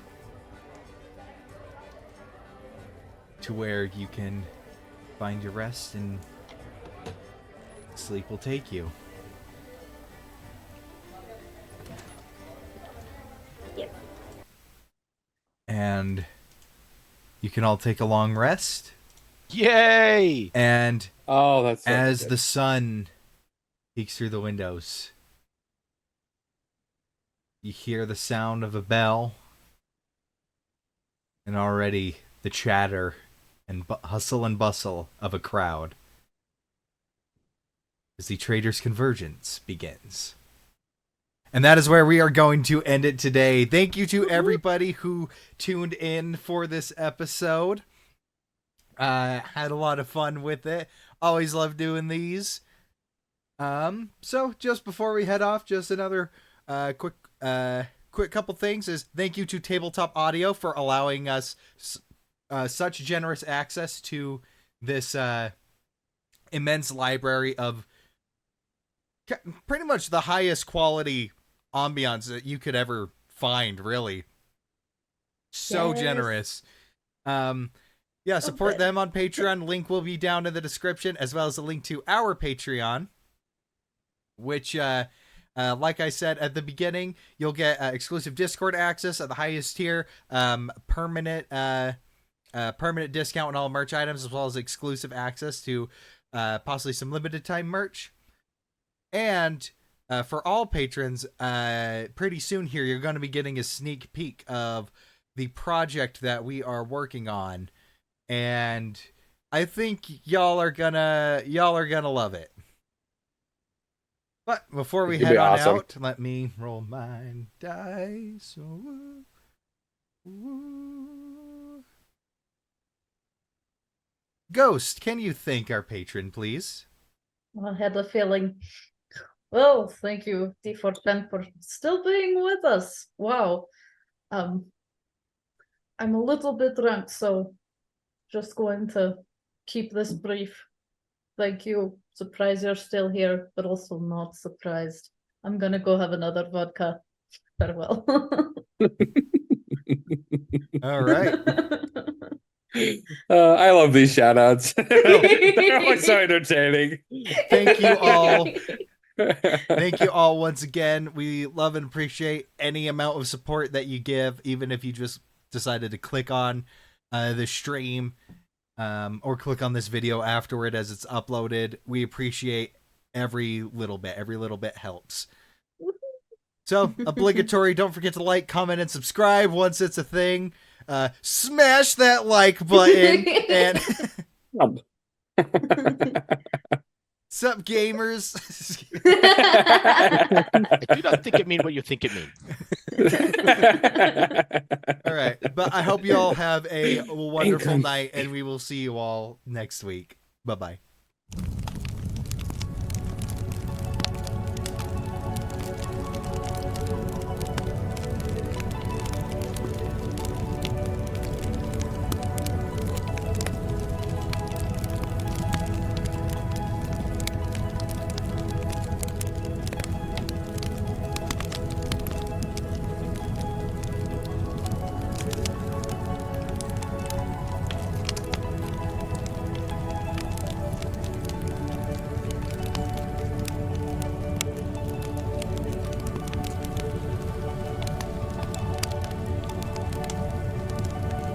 to where you can find your rest and sleep will take you. Yep. And you can all take a long rest. Yay! And Oh, that's so as good. the sun peeks through the windows, you hear the sound of a bell, and already the chatter and hustle and bustle of a crowd as the Traders' Convergence begins. And that is where we are going to end it today. Thank you to everybody who tuned in for this episode. Had a lot of fun with it. Always love doing these. So just before we head off, just another quick couple things is thank you to Tabletop Audio for allowing us such generous access to this immense library of pretty much the highest quality ambience that you could ever find, really. So Yes. generous. Yeah, support them on Patreon. Link will be down in the description, as well as a link to our Patreon, which, like I said at the beginning, you'll get exclusive Discord access at the highest tier, permanent discount on all merch items, as well as exclusive access to possibly some limited time merch. And for all patrons, pretty soon here, you're going to be getting a sneak peek of the project that we are working on. And I think y'all are gonna love it. But before we It'll head be on awesome. out, let me roll my dice. Ooh. Ghost, can you thank our patron, please? I had a feeling. Well, thank you, D-Fourtress, for still being with us. Wow. I'm a little bit drunk, so just going to keep this brief. Thank you. Surprised you're still here, but also not surprised. I'm gonna go have another vodka. Farewell. All right. I love these shout outs. They're always so entertaining. Thank you all. Thank you all once again. We love and appreciate any amount of support that you give, even if you just decided to click on the stream or click on this video afterward as it's uploaded. We appreciate every little bit. Every little bit helps. So, obligatory, don't forget to like, comment, and subscribe once it's a thing. Smash that like button. And sup, gamers? I do not think it mean what you think it mean. All right. But I hope you all have a wonderful night, and we will see you all next week. Bye-bye.